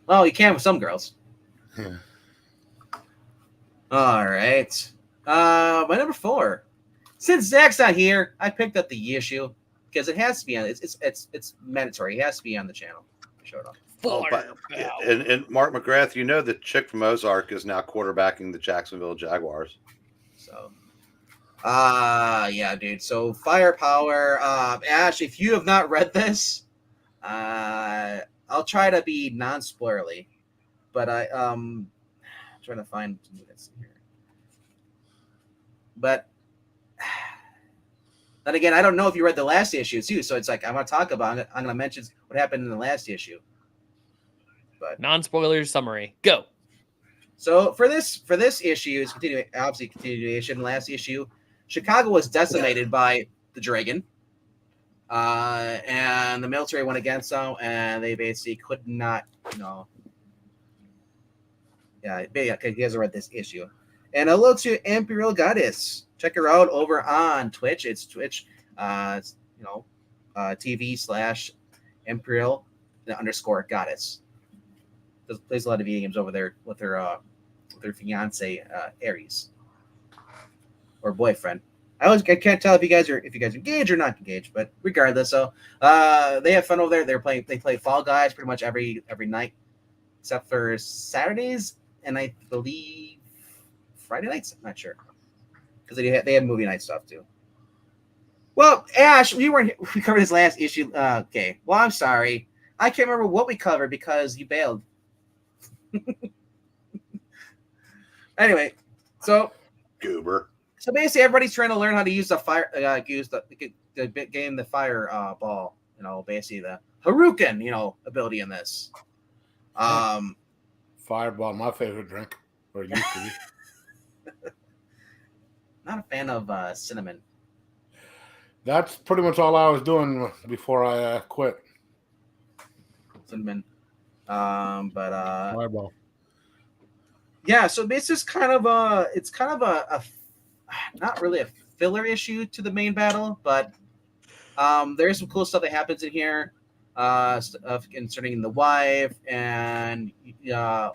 S2: Well, you can with some girls.
S1: Yeah.
S2: All right. My number 4. Since Zach's not here, I picked up the issue because it has to be on. It's mandatory. It has to be on the channel. Show it off.
S4: And Mark McGrath, you know the chick from Ozark is now quarterbacking the Jacksonville Jaguars.
S2: So, yeah, dude. So, Firepower. Ash, if you have not read this, I'll try to be non-spoilerly, but I'm trying to find minutes here. But then again, I don't know if you read the last issue too, so it's like I'm going to talk about it. I'm going to mention what happened in the last issue. But
S3: non-spoiler summary, go.
S2: So for this issue, it's continuation. Last issue, Chicago was decimated by the dragon, and the military went against them, and they basically could not, yeah. You guys read this issue, and hello to Imperial Goddess. Check her out over on Twitch. It's Twitch, TV/Imperial_Goddess. Plays a lot of video games over there with her fiance Aries or boyfriend. I can't tell if you guys are engaged or not engaged, but regardless, so they have fun over there. They play Fall Guys pretty much every night, except for Saturdays and I believe Friday nights. I'm not sure because they have movie night stuff too. Well, Ash, we covered this last issue. Okay, well, I'm sorry, I can't remember what we covered because you bailed. Anyway, so
S4: goober.
S2: So basically, everybody's trying to learn how to use the fire, the fireball. Basically the Haruken, ability in this.
S1: Fireball, my favorite drink, or it used to be.
S2: Not a fan of cinnamon.
S1: That's pretty much all I was doing before I quit.
S2: Cinnamon. But
S1: Fireball.
S2: Yeah, so this is kind of a not really a filler issue to the main battle, but there's some cool stuff that happens in here, stuff concerning the wife and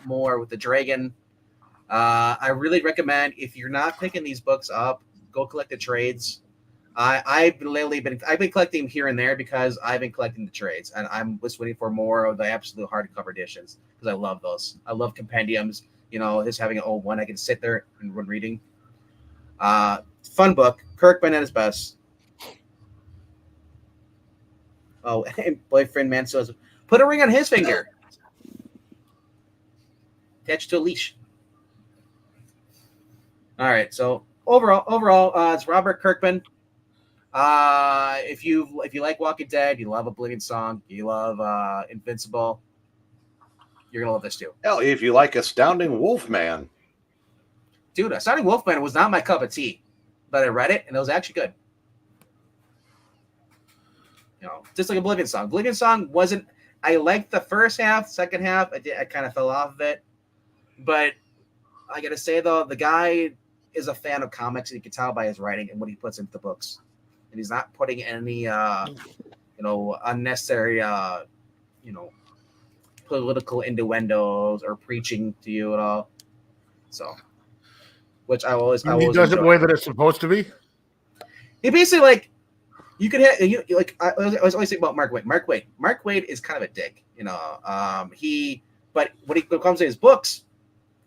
S2: more with the dragon. I really recommend, if you're not picking these books up, go collect the trades. I've been collecting them here and there because I've been collecting the trades, and I'm just waiting for more of the absolute hardcover editions because I love those. I love compendiums. Just having an old one I can sit there and run reading. Fun book. Kirkman at his best. Oh, and boyfriend man says, put a ring on his finger. Attached to a leash. All right. So overall, it's Robert Kirkman. If you like Walking Dead, you love Oblivion Song, you love Invincible, you're gonna love this too.
S4: Hell, if you like Astounding Wolfman.
S2: Dude, Astounding Wolfman was not my cup of tea, but I read it and it was actually good. Just like Oblivion Song. Oblivion Song wasn't. I liked the first half, second half. I kind of fell off of it, but I gotta say though, the guy is a fan of comics, and you can tell by his writing and what he puts into the books, and he's not putting any unnecessary political innuendos or preaching to you at all. So, which I always
S1: does it the way that it's supposed to be.
S2: He basically like you could have you like I was always thinking about Mark Waid. Mark Waid is kind of a dick, you know. But when it comes to his books,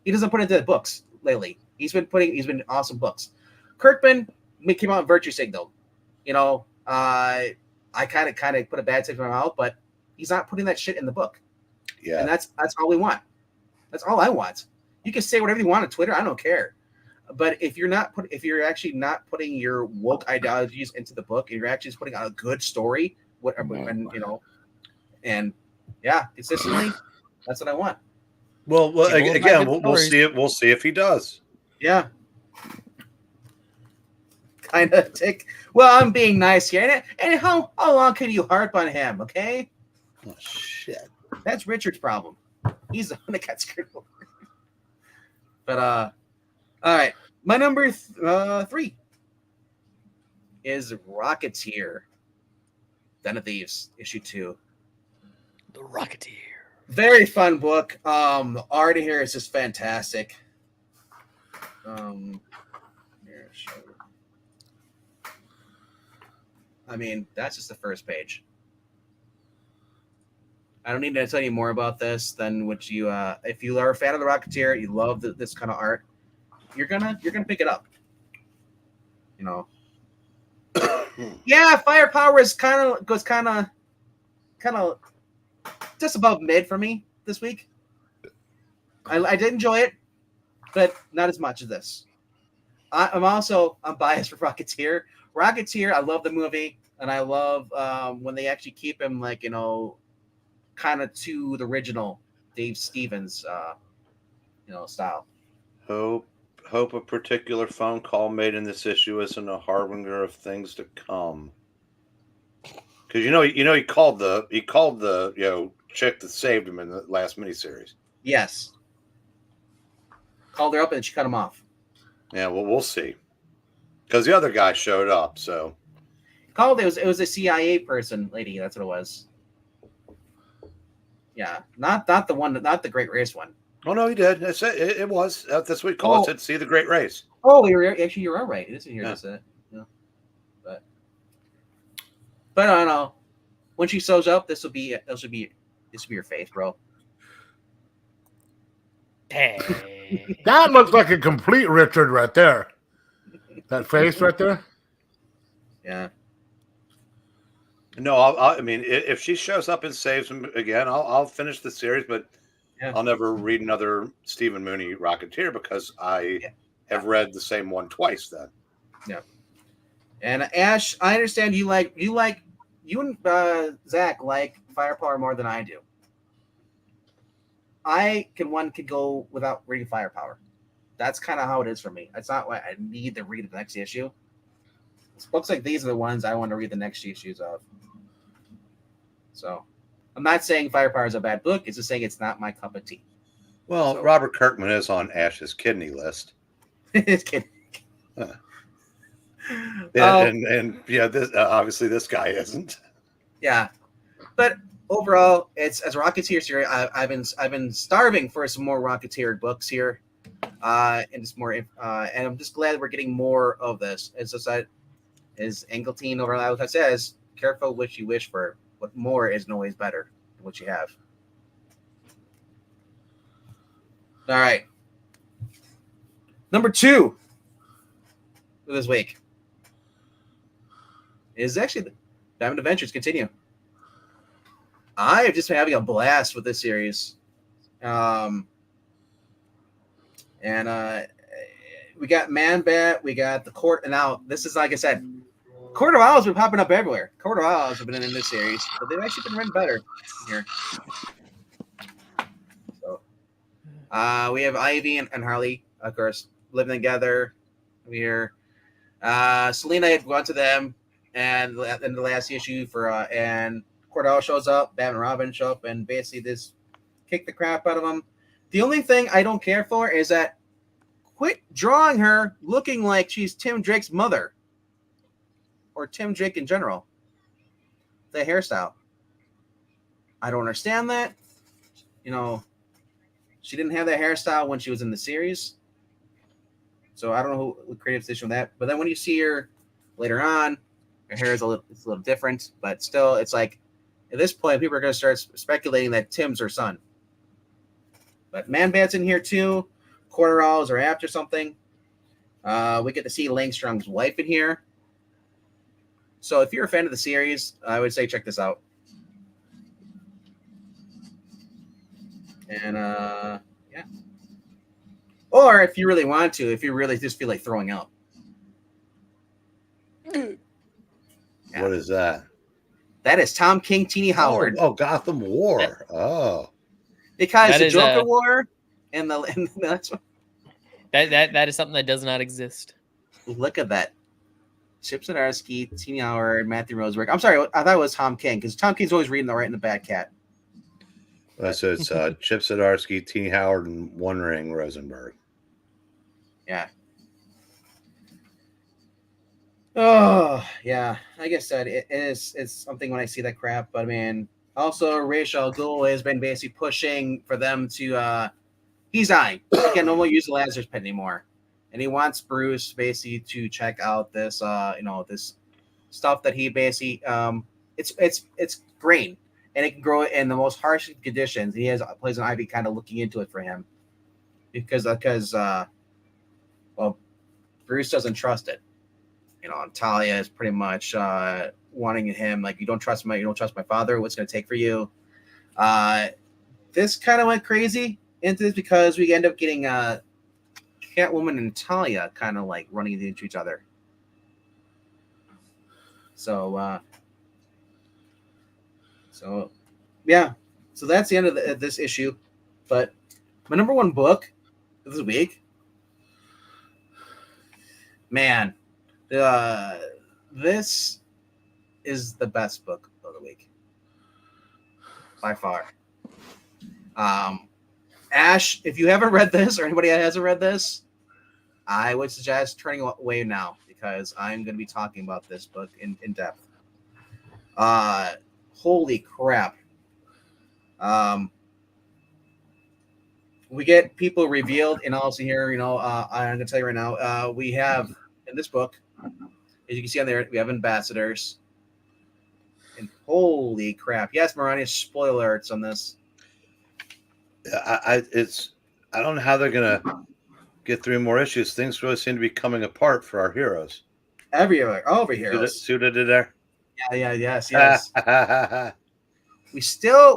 S2: he doesn't put into the books lately. He's been awesome books. Kirkman came out in Virtue Signal, you know. I kind of put a bad taste in my mouth, but he's not putting that shit in the book.
S4: Yeah,
S2: and that's all we want. That's all I want. You can say whatever you want on Twitter. I don't care. But if you're actually not putting your woke ideologies into the book, and you're actually just putting out a good story, and you know, and yeah, consistently, that's what I want.
S4: Well, again, we'll see it. We'll see if he does.
S2: Yeah, kind of tick. Well, I'm being nice here, and how long can you harp on him? Okay,
S4: Oh shit,
S2: that's Richard's problem. He's the one that got screwed over. But all right. My number 3 is Rocketeer, Den of Thieves, issue 2.
S3: The Rocketeer.
S2: Very fun book. The art in here is just fantastic. I mean, that's just the first page. I don't need to tell you more about this than what you. If you are a fan of the Rocketeer, you love this kind of art, you're gonna pick it up. You know. Yeah, Firepower is kind of just above mid for me this week. I did enjoy it, but not as much as this. I'm biased for Rocketeer. Rocketeer, I love the movie, and I love when they actually keep him like, you know, kind of to the original Dave Stevens, you know, style.
S4: Hope a particular phone call made in this issue isn't a harbinger of things to come. Because he called the chick that saved him in the last miniseries.
S2: Yes. Called her up and she cut him off.
S4: Yeah, well, we'll see. Because the other guy showed up, so.
S2: It was a CIA person, lady. That's what it was. Yeah, not the Great Race one.
S4: Oh no, he did. That's it. It was. That's what he called it. See the Great Race.
S2: Oh, you're right. It isn't here. Yeah. It. Yeah. But I don't know. When she shows up, this will be your faith, bro.
S3: Hey.
S1: That looks like a complete Richard right there. That face right there.
S2: Yeah.
S4: No, I mean, if she shows up and saves him again, I'll finish the series, but yeah. I'll never read another Stephen Mooney Rocketeer because I have read the same one twice. Then.
S2: Yeah. And Ash, I understand you and Zach like Firepower more than I do. One could go without reading Firepower. That's kind of how it is for me. It's not like I need to read the next issue. Books like these are the ones I want to read the next issues of. So, I'm not saying Firepower is a bad book. It's just saying it's not my cup of tea.
S4: Well, Robert Kirkman is on Ash's kidney list.
S2: His kidney.
S4: This obviously this guy isn't.
S2: Yeah, but overall, it's as a Rocketeer series. I've been starving for some more Rocketeer books here, and just more. And I'm just glad that we're getting more of this. It's just that, as Engeltine over Loud says, careful what you wish for. What more isn't always better than what you have. All right. Number 2 for this week is actually the Diamond Adventures Continue. I have just been having a blast with this series. And we got Man Bat, we got the Court, and now this is, like I said, Court of Owls have been popping up everywhere. Court of Owls have been in this series, but they've actually been written better here. So we have Ivy and Harley, of course, living together. We're Selena had gone to them, and in the last issue and Cordell shows up, Batman and Robin show up, and basically just kick the crap out of them. The only thing I don't care for is that quit drawing her looking like she's Tim Drake's mother. Or Tim Drake in general. The hairstyle. I don't understand that. You know, she didn't have that hairstyle when she was in the series. So I don't know who creative decision with that. But then when you see her Later on, her hair is it's a little different, but still, it's like at this point, people are going to start speculating that Tim's her son. But Man-Bat's in here too. Corderalls are after something. We get to see Langstrom's wife in here. So if you're a fan of the series, I would say check this out. And yeah. Or if you really want to, if you really just feel like throwing up.
S4: Yeah. What is that?
S2: That is Tom King, Teenie Howard.
S4: Oh, Gotham War.
S2: Because the Joker War and that's what,
S3: that is something that does not exist.
S2: Look at that. Chip Zdarsky, Teenie Howard, Matthew Roseberg. I'm sorry, I thought it was Tom King because Tom King's always reading the right in the Bad Cat.
S4: So it's Chip Zdarsky, Teenie Howard, and One Ring Rosenberg.
S2: Yeah. Oh, yeah. Like I said, it's something when I see that crap. But I mean, also Ra's al Ghul has been basically pushing for them to. He's dying. He can no more use the Lazarus Pit anymore, and he wants Bruce basically to check out this, this stuff that he basically. It's grain, and it can grow in the most harsh conditions. He has Poison Ivy kind of looking into it for him, because Bruce doesn't trust it. And Talia is pretty much wanting him, like, you don't trust my father. What's it going to take for you? This kind of went crazy into this because we end up getting Catwoman and Talia kind of like running into each other. So yeah. So that's the end of this issue. But my number one book this week, man. This is the best book of the week by far. Ash, if you haven't read this or anybody that hasn't read this, I would suggest turning away now because I'm going to be talking about this book in depth. Holy crap. We get people revealed, and also here, I'm going to tell you right now, we have in this book, as you can see on there, we have ambassadors. And holy crap. Yes, Marani, spoiler alerts on this.
S4: I don't know how they're going to get through more issues. Things really seem to be coming apart for our heroes.
S2: All of our heroes.
S4: Suda did there?
S2: Yeah, yes.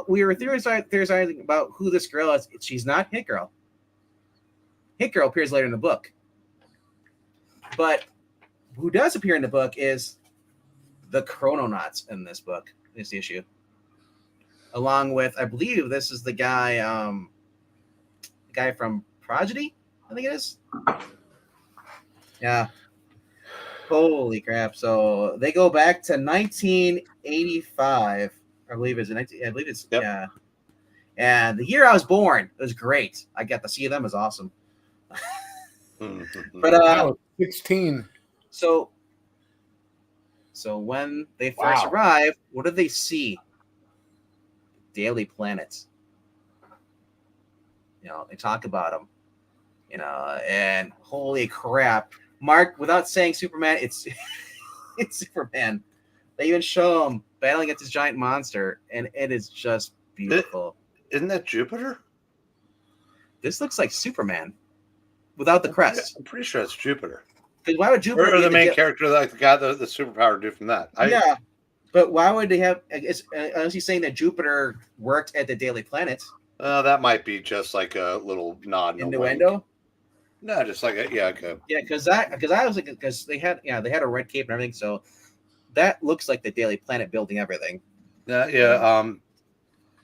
S2: we were theorizing about who this girl is. She's not Hit Girl. Hit Girl appears later in the book. But who does appear in the book is the Chrononauts in this book, this issue. Along with, I believe this is the guy from Prodigy, I think it is. Yeah. Holy crap. So they go back to 1985. I believe it's yep. Yeah. And the year I was born, it was great. I got to see them. It was awesome. But
S1: I was 16.
S2: So when they first arrive, what do they see? Daily Planets. They talk about them. And holy crap. Mark, without saying Superman, it's Superman. They even show him battling against this giant monster, and it is just beautiful.
S4: Isn't that Jupiter?
S2: This looks like Superman without the crest.
S4: I'm pretty sure it's Jupiter.
S2: Because why would Jupiter?
S4: Or the main character, like the guy, the superpower dude from that.
S2: Yeah, but why would they have? Unless he's saying that Jupiter worked at the Daily Planet.
S4: That might be just like a little nod.
S2: Innuendo.
S4: No, just like
S2: because I was like, because they had a red cape and everything, so that looks like the Daily Planet building everything.
S4: Yeah. In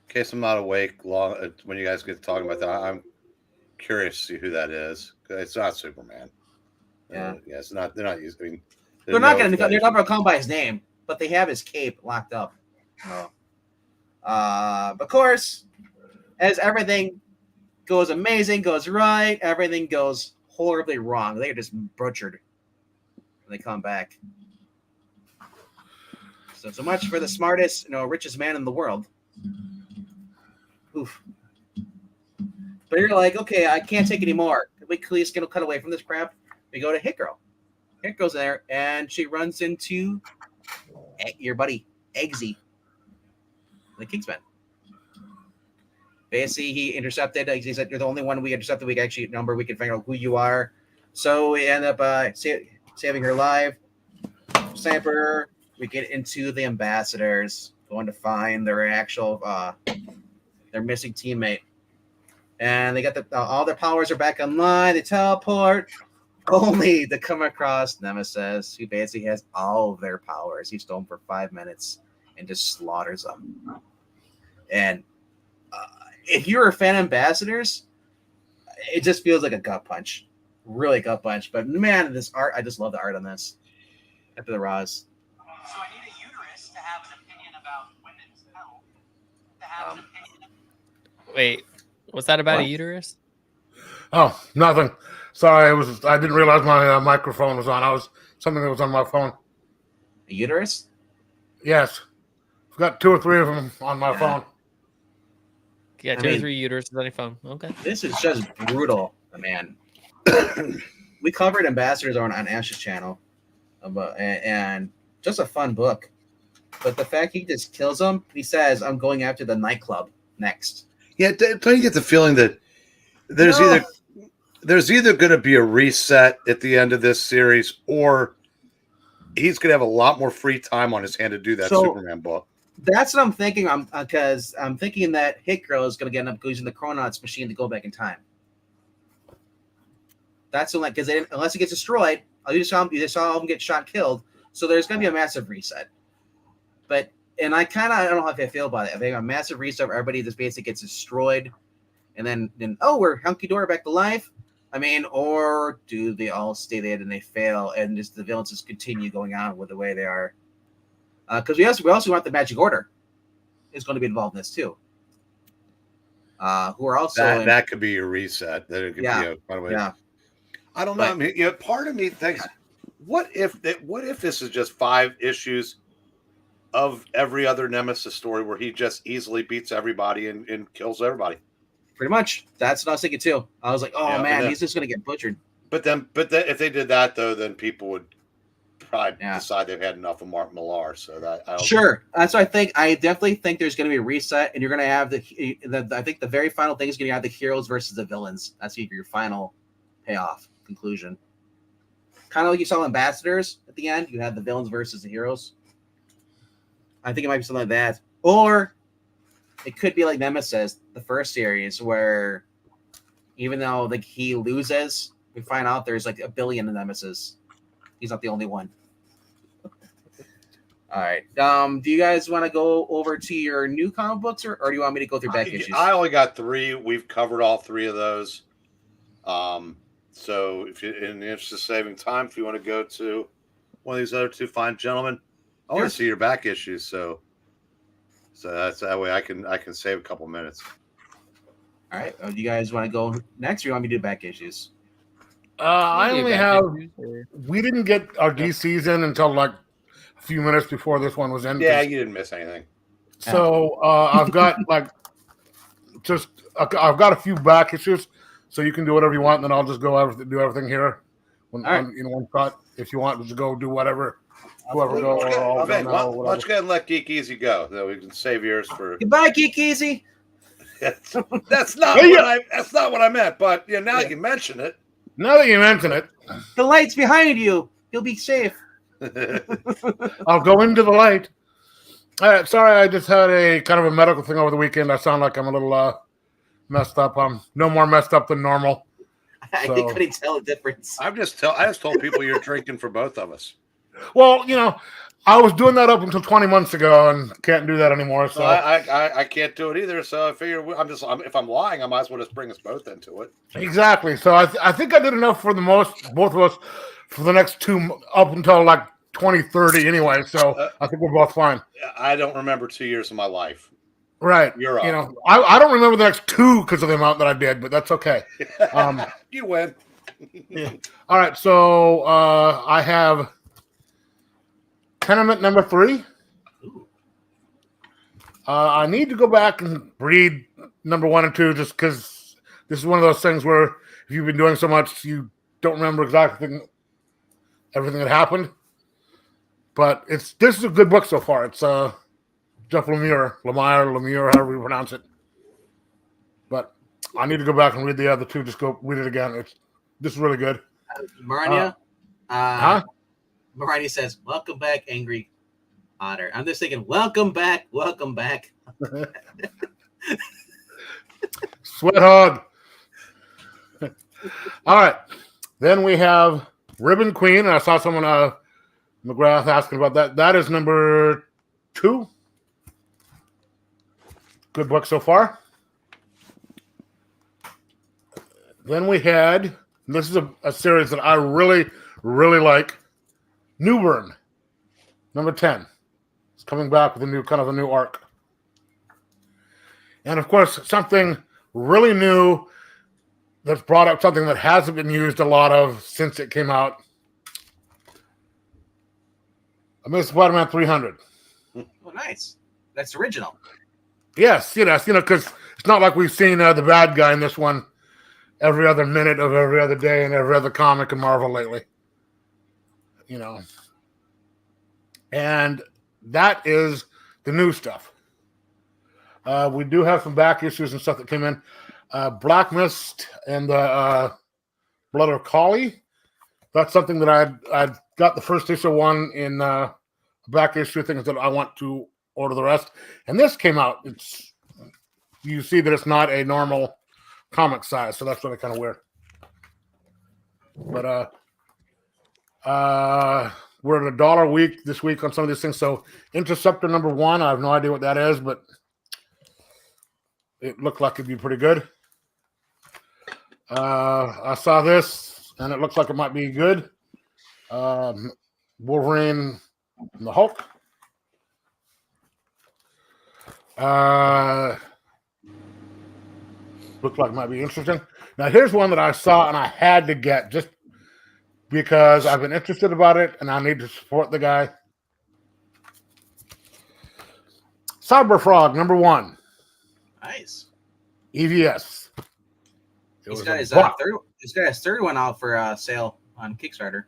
S4: case I'm not awake long when you guys get talking about that, I'm curious to see who that is. It's not Superman.
S2: Yeah.
S4: It's not. They're not using. I mean,
S2: they're not going to call him by his name, but they have his cape locked up. Of course, as everything goes amazing, goes right, everything goes horribly wrong. They are just butchered when they come back. So much for the smartest, richest man in the world. Oof. But you're like, okay, I can't take any more. We please cut away from this crap. We go to Hit Girl. Here goes there, and she runs into your buddy Eggsy, the Kingsman. Basically, he intercepted. He said, "You're the only one we intercepted. We can actually number. We can figure out who you are." So we end up saving her life. Sniper. We get into the ambassadors, going to find their actual their missing teammate, and they got all their powers are back online. They teleport, only to come across Nemesis, who basically has all of their powers. He stole them for 5 minutes and just slaughters them. And if you're a fan of ambassadors, it just feels like a gut punch, really gut punch. But man, this art, I just love the art on this. After the Roz.
S5: So I need a uterus to have an opinion about women's health. To have an opinion.
S3: Wait, what's that about
S2: What?
S3: a uterus?
S1: Oh, nothing. Sorry, I didn't realize my microphone was on. I was something that was on my phone.
S2: A uterus?
S1: Yes, I've got 2 or 3 of them on my phone.
S3: Yeah,
S2: I
S3: 2 or
S2: mean-
S3: 3 uteruses on your phone. Okay.
S2: This is just brutal, man. We covered ambassadors on Ash's channel, and just a fun book. But the fact he just kills them, he says, "I'm going after the nightclub next."
S4: Yeah, don't you get the feeling that there's
S2: No.
S4: either going to be a reset at the end of this series, or he's going to have a lot more free time on his hand to do that
S2: So-
S4: Superman book.
S2: That's what I'm thinking. Because I'm thinking that Hit Girl is going to end up using the Chrononauts machine to go back in time. That's what, because unless it gets destroyed, you just saw them get shot, killed. So there's going to be a massive reset. And I don't know how I feel about it. I think a massive reset where everybody just basically gets destroyed, and then we're hunky dory back to life. I mean, or do they all stay there and they fail, and just the villains just continue going on with the way they are? Because we also want the Magic Order is going to be involved in this too. Who are also
S4: That could be your reset. That it could
S2: Yeah.
S4: be by the way.
S2: yeah.
S4: I don't know.
S2: But-
S4: I mean, part of me thinks, what if this is just 5 issues of every other Nemesis story where he just easily beats everybody and kills everybody?
S2: Pretty much. That's what I was thinking too. I was like, oh
S4: Yeah,
S2: man,
S4: and
S2: he's just going to get butchered.
S4: But if they did that though, then people would probably
S2: Yeah.
S4: decide they've had enough of Mark Millar. So that I don't
S2: Sure, that's what I think. I definitely think there's going to be a reset, and you're going to have I think the very final thing is going to have the heroes versus the villains. That's your final payoff conclusion. Kind of like you saw in Ambassadors at the end. You had the villains versus the heroes. I think it might be something like that, or it could be like Nemesis, the first series, where even though he loses, we find out there's like 1 billion in Nemesis. He's not the only one. All right. Do you guys want to go over to your new comic books, or do you want me to go through back issues?
S4: I only got 3. We've covered all 3 of those. So if you, in the interest of saving time, if you want to go to one of these other 2 fine gentlemen, I want
S2: Sure.
S4: to see your back issues. So that's that way I can save a couple minutes.
S2: All right. Do you guys want to go next, or you want me to do back issues?
S1: I only have.
S3: Or-
S1: We didn't get our DCs in until like a few minutes before this one was in.
S4: Yeah, you didn't miss anything.
S1: So I've got I've got a few back issues, so you can do whatever you want, and then I'll just do everything here.
S2: All right.
S1: One shot. If you want, just go do whatever. Whoever go.
S4: Let's
S1: Or I'll
S4: go,
S1: go now, or
S4: let's
S1: whatever.
S4: go and let Geek Easy go. So we can save yours for.
S2: Goodbye, Geek Easy.
S4: That's not
S1: Hey,
S4: that's not what I meant. But now you mention it.
S1: Now that you mention it,
S2: The light's behind you. You'll be safe.
S1: I'll go into the light. All right, sorry, I just had a kind of a medical thing over the weekend. I sound like I'm a little messed up. I'm no more messed up than normal.
S2: I
S1: So-
S2: couldn't tell the difference.
S4: I just told people you're drinking for both of us.
S1: Well, I was doing that up until 20 months ago and can't do that anymore.
S4: So
S1: So
S4: I can't do it either. So I figure if I'm lying, I might as well just bring us both into it.
S1: exactly. So I think I did enough for both of us, for the next 2 up until like 2030 anyway. So I think we're both fine.
S4: I don't remember 2 years of my life.
S1: Right.
S4: You're up.
S1: I don't remember the next 2 because of the amount that I did, but that's okay.
S4: You win.
S1: All right. So I have tenement number 3. I need to go back and read number 1 and 2 just because this is one of those things where if you've been doing so much, you don't remember exactly everything that happened. But this is a good book so far. It's Jeff Lemire, however you pronounce it. But I need to go back and read the other two. Just go read it again. This is really good.
S2: Marania,
S1: Huh?
S2: Marania says, "Welcome back, Angry Otter." I'm just thinking, "Welcome back, welcome back."
S1: Sweat hog. All right. Then we have Ribbon Queen. And I saw someone McGrath asking about that. That is number 2. Good book so far. Then we had, this is a series that I really, really like, New Bern, number 10. It's coming back with a new arc. And of course, something really new that's brought up something that hasn't been used a lot of since it came out. Amazing Spider-Man 300.
S2: Oh, nice. That's original.
S1: Yes, because it's not like we've seen the bad guy in this one every other minute of every other day in every other comic in Marvel lately. And that is the new stuff. We do have some back issues and stuff that came in. Black Mist and the Blood of Kali. That's something that I got the first issue one in back issue things that I want to order the rest. And this came out. You see that it's not a normal comic size, so that's really kind of weird. But we're at $1 a week this week on some of these things. So Interceptor number 1, I have no idea what that is, but it looked like it'd be pretty good. I saw this, and it looks like it might be good. Wolverine and the Hulk. Looked like it might be interesting. Now, here's one that I saw and I had to get just because I've been interested about it and I need to support the guy. Cyber Frog, number 1.
S2: Nice.
S1: EVS.
S2: He's got his third one out for sale on Kickstarter.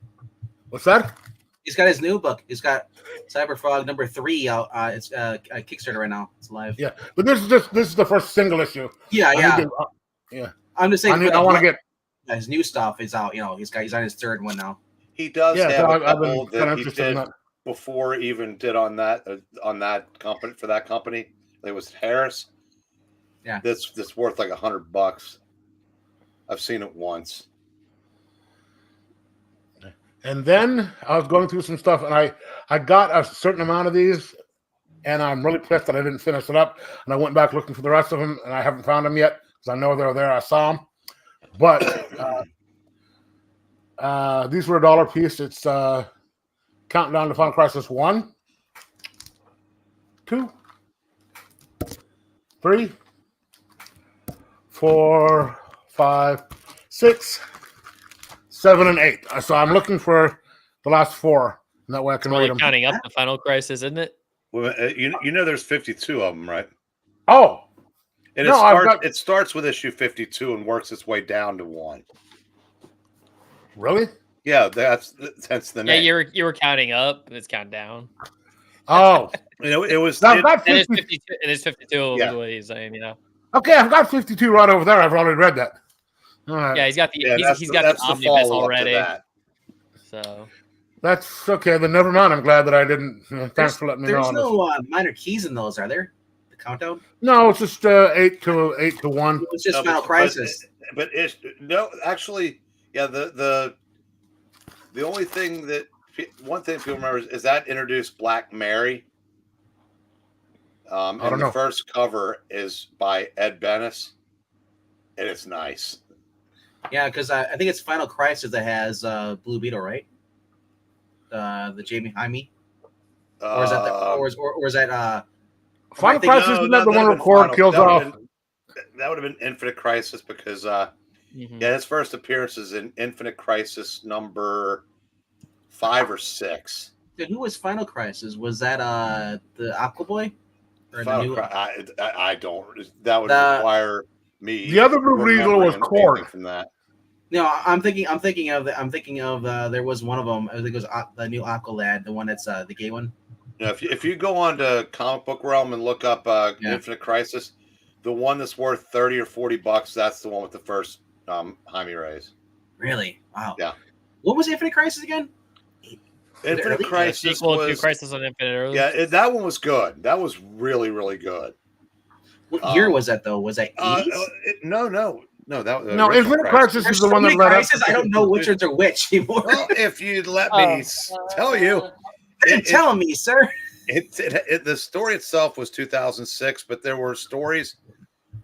S1: What's that?
S2: He's got his new book. He's got Cyber Frog number 3 out. It's Kickstarter right now. It's live.
S1: Yeah, but this is the first single issue.
S2: Yeah.
S1: Yeah.
S2: I'm just saying.
S1: I want to get
S2: his new stuff is out. He's on his 3rd one now.
S4: He does have
S1: so
S4: a couple that he did
S1: that.
S4: before even did on that company for that company. It was Harris.
S2: Yeah,
S4: that's worth like $100. I've seen it once.
S1: And then I was going through some stuff, and I got a certain amount of these, and I'm really pissed that I didn't finish it up. And I went back looking for the rest of them, and I haven't found them yet because I know they're there. I saw them, but these were $1 a piece. It's counting down to Final Crisis 1, 2, 3, 4, 5, 6, 7, and 8. So I'm looking for the last 4, and that way I can read them.
S3: Counting up the Final Crisis, isn't it?
S4: Well, there's 52 of them, right?
S1: Oh,
S4: and it starts with issue 52 and works its way down to 1.
S1: Really?
S4: Yeah, that's the name.
S3: Yeah, you were counting up. It's counting down.
S1: Oh,
S4: it was.
S3: It is 52. It is 52.
S4: Yeah.
S3: What he's saying,
S1: Okay, I've got 52 right over there. I've already read that. All right.
S3: Yeah, he's got the
S4: he's
S3: got the omnibus already. So
S1: that's okay. Then never mind. I'm glad that I didn't. Thanks for letting me know.
S2: There's no minor keys in those, are there? The countdown?
S1: No, it's just 8 to 1.
S2: It's just Final Crisis.
S4: But it's no, actually, yeah. The only thing one thing people remember is that introduced Black Mary.
S1: I don't know.
S4: The first cover is by Ed Bennis, and it's nice.
S2: Yeah, because I think it's Final Crisis that has Blue Beetle, right? The Jamie Jaime, or is that
S1: Final Crisis? Isn't that the one where Cord kills off?
S4: That would have been Infinite Crisis because his first appearance is in Infinite Crisis number 5 or 6.
S2: Dude, who was Final Crisis? Was that the Aquaboy?
S4: I don't. That would require me.
S1: The other Blue Beetle was Cord.
S4: From that.
S2: No, I'm thinking of there was one of them. I think it was the new Aqualad, the one that's the gay one.
S4: You know, if you go on to Comic Book Realm and look up Infinite Crisis, the one that's worth $30 or $40, that's the one with the first Jaime Reyes.
S2: Really? Wow.
S4: Yeah.
S2: What was Infinite Crisis again?
S4: Infinite Crisis
S3: sequel
S4: was
S3: to Crisis on Infinite Earths.
S4: Yeah, that one was good. That was really, really good.
S2: What year was that though? Was that 80s?
S4: No. That was
S1: No, Infinite Crisis is the one that led up.
S2: I don't know which ones are which anymore.
S4: Well, if you'd let me tell you,
S2: tell me, sir.
S4: The story itself was 2006, but there were stories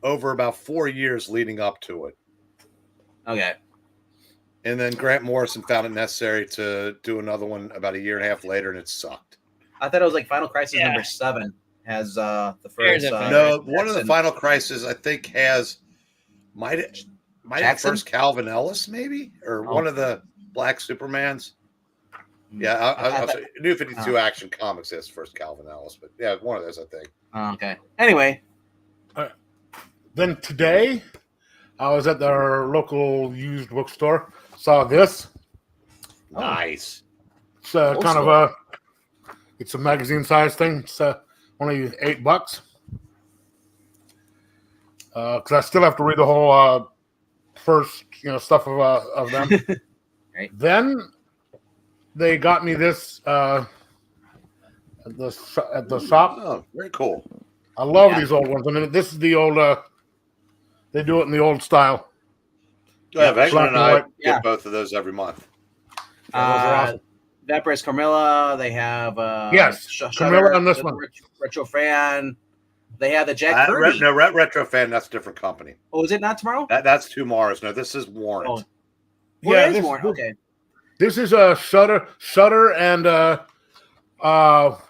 S4: over about 4 years leading up to it.
S2: Okay.
S4: And then Grant Morrison found it necessary to do another one about a year and a half later, and it sucked.
S2: I thought it was like Final Crisis number 7 has the first.
S4: No, one of the Final Crisis I think has might have first Calvin Ellis maybe, or one of the Black Supermans. Yeah, I'll say New 52 Action Comics has first Calvin Ellis, but yeah, one of those I think.
S2: Okay. Anyway,
S1: then today I was at our local used bookstore. Saw this.
S4: Nice.
S1: It's kind of it's a magazine size thing. It's only $8. Because I still have to read the whole first stuff of them.
S2: Right.
S1: Then they got me this at the shop.
S4: Oh, very cool.
S1: I love these old ones. I mean, this is the old. They do it in the old style.
S4: Yeah, Vegman and I get both of those every month.
S2: Vapors Carmilla. They have
S1: Carmilla on this one.
S2: Retro Fan. They have the Jack Kirby.
S4: Retro Fan. That's a different company.
S2: Oh, is it not tomorrow?
S4: That's Tomorrow's. No, this is Warrant.
S2: Oh. Yeah, it is Warrant. Okay.
S1: This is a Shutter, and what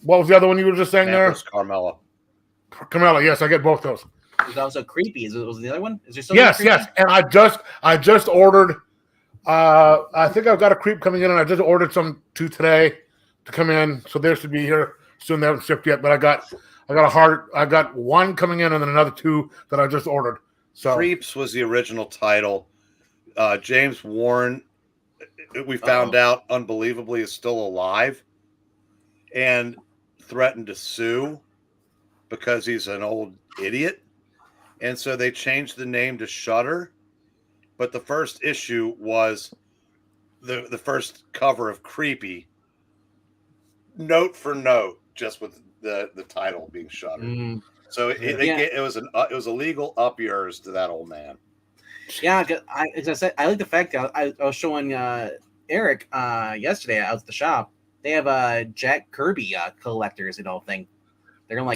S1: was the other one you were just saying there?
S4: Carmella.
S1: Yes, I get both those.
S2: It was also creepy. Was the other one? Is there still
S1: yes, and I just ordered. I think I've got a creep coming in, and I just ordered some today to come in, so they should be here soon. They haven't shipped yet, but I got one coming in, and then another 2 that I just ordered. So
S4: Creeps was the original title. James Warren, we found out unbelievably, is still alive, and threatened to sue because he's an old idiot. And so they changed the name to Shutter, but the first issue was the first cover of Creepy, note for note, just with the title being Shutter.
S2: Mm.
S4: So it was a legal up yours to that old man.
S2: Yeah, as I said, I like the fact that I was showing Eric yesterday out at the shop. They have Jack Kirby collectors and all thing. They're gonna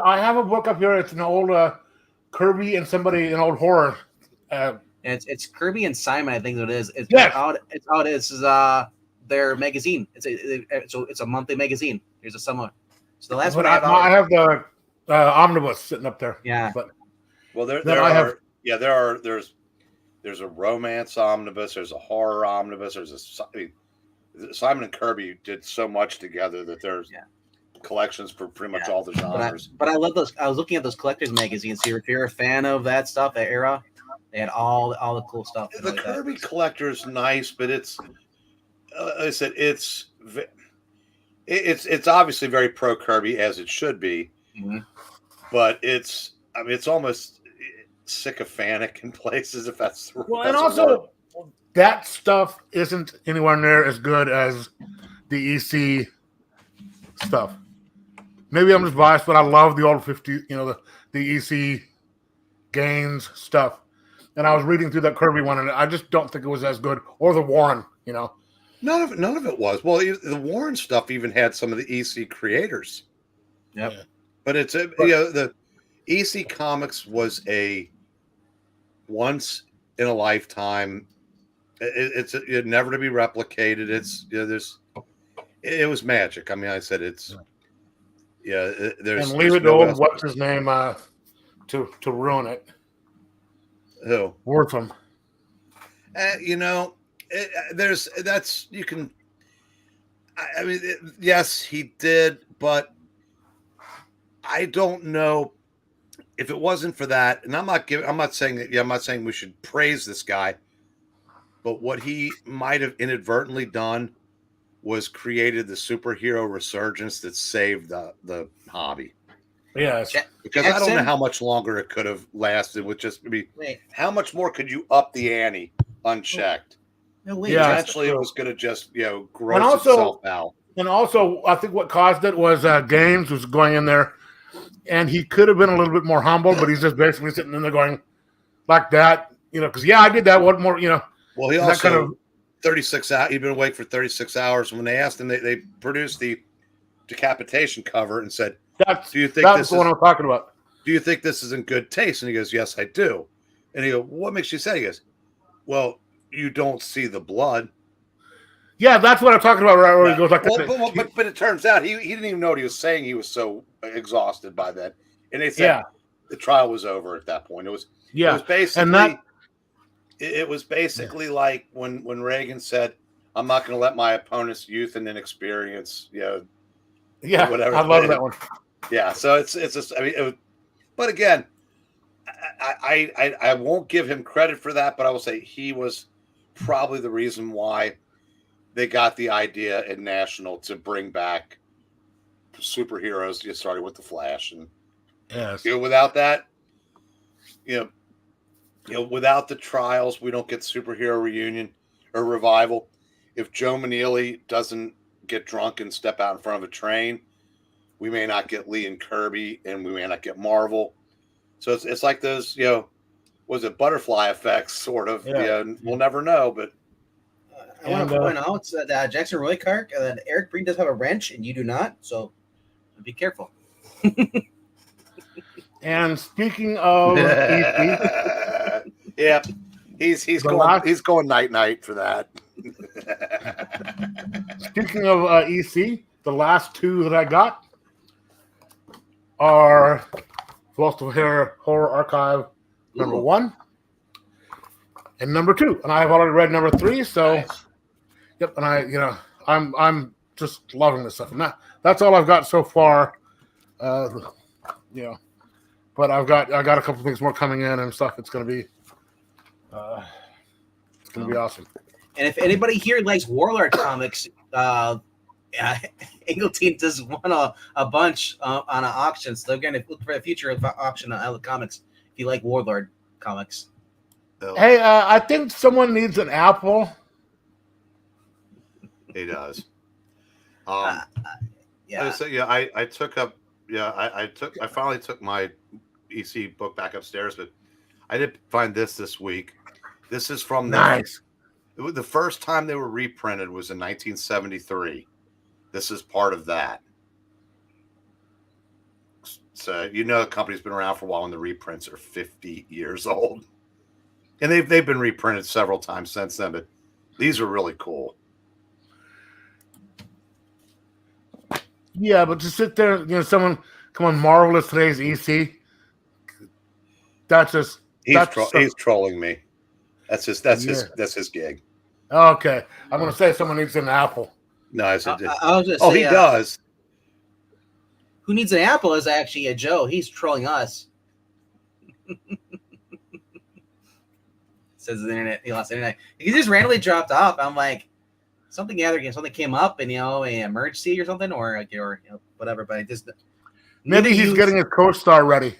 S1: I have a book up here. It's an old Kirby and an old horror.
S2: It's Kirby and Simon, I think it is. It's their magazine. It's a monthly magazine. Here's a summer. So the last one
S1: I have the omnibus sitting up there.
S2: Yeah,
S4: there's a romance omnibus. There's a horror omnibus. Simon and Kirby did so much together that there's collections for pretty much all the genres.
S2: But I love those. I was looking at those collectors magazines here. If you're a fan of that stuff, that era, they had all the cool stuff.
S4: The Kirby collector is nice, but it's like I said, it's obviously very pro Kirby, as it should be.
S2: Mm-hmm.
S4: But it's almost sycophantic in places, if that's the
S1: and also that stuff isn't anywhere near as good as the EC stuff. Maybe I'm just biased, but I love the old 50, the EC Gaines stuff. And I was reading through that Kirby one, and I just don't think it was as good. Or the Warren,
S4: None of it was. Well, the Warren stuff even had some of the EC creators.
S2: Yep.
S4: Yeah. But the EC Comics was a once in a lifetime. It's never to be replicated. It was magic. I mean, I said it's. Yeah, there's.
S1: And leave it to old what's his name to ruin it.
S4: Who?
S1: Wortham.
S4: You can. I mean, yes, he did, but I don't know if it wasn't for that. And I'm not saying we should praise this guy, but what he might have inadvertently done was created the superhero resurgence that saved the hobby.
S1: Yes.
S4: Because I don't know how much longer it could have lasted with just maybe. How much more could you up the ante unchecked?
S2: No, wait.
S1: Yeah.
S4: Eventually, it was going to just gross itself out.
S1: And also, I think what caused it was Gaines was going in there, and he could have been a little bit more humble, but he's just basically sitting in there going like that, because I did that. What more,
S4: Well, he also 36 hours. He'd been awake for 36 hours. When they asked him, they produced the decapitation cover and said,
S1: "Do you think
S4: that's
S1: the one I'm talking about?
S4: Do you think this is in good taste?" And he goes, "Yes, I do." And he goes, "What makes you say?" He goes, "Well, you don't see the blood."
S1: Yeah, that's what I'm talking about. Right where he goes like
S4: that. But it turns out he didn't even know what he was saying. He was so exhausted by that. And they said the trial was over at that point. It was basically it was basically like when Reagan said, "I'm not going to let my opponent's youth and inexperience, whatever."
S1: I love that one.
S4: Yeah, so it's just, I mean, but again, I won't give him credit for that, but I will say he was probably the reason why they got the idea in National to bring back superheroes. You started with the Flash, and without that, without the trials, we don't get superhero reunion or revival. If Joe Maneely doesn't get drunk and step out in front of a train, we may not get Lee and Kirby, and we may not get Marvel. So it's like those, was it butterfly effects, sort of? Yeah, we'll never know, but.
S2: I want to point out that Jackson Roycark and Eric Breen does have a wrench, and you do not. So be careful.
S1: And speaking of EC,
S4: yeah, he's going night for that.
S1: Speaking of EC, the last two that I got are Foster Hair Horror Archive number 1 and number 2, and I have already read number 3. So. Nice. Yep, and I'm just loving this stuff. And that's all I've got so far. But I got a couple things more coming in and stuff. It's gonna be awesome.
S2: And if anybody here likes Warlord comics, Angleton does want a bunch on an auction. So they're gonna look for a future auction on comics if you like Warlord comics.
S1: Hey, I think someone needs an apple.
S4: He does. I finally took my EC book back upstairs, but I did find this week. This is from the first time they were reprinted was in 1973. This is part of that. So the company's been around for a while, and the reprints are 50 years old, and they've been reprinted several times since then. But these are really cool.
S1: Yeah, but to sit there, someone come on, Marvelous today's EC. That's just
S4: he's trolling me. That's his gig.
S1: Okay, I'm gonna say someone needs an apple.
S4: No,
S2: I was gonna say,
S4: he does.
S2: Who needs an apple is actually a Joe. He's trolling us. Says the internet. He lost the internet. He just randomly dropped off. I'm like. Something came up, and an emergency or something, or whatever. But I just
S1: maybe he's getting his co-star ready.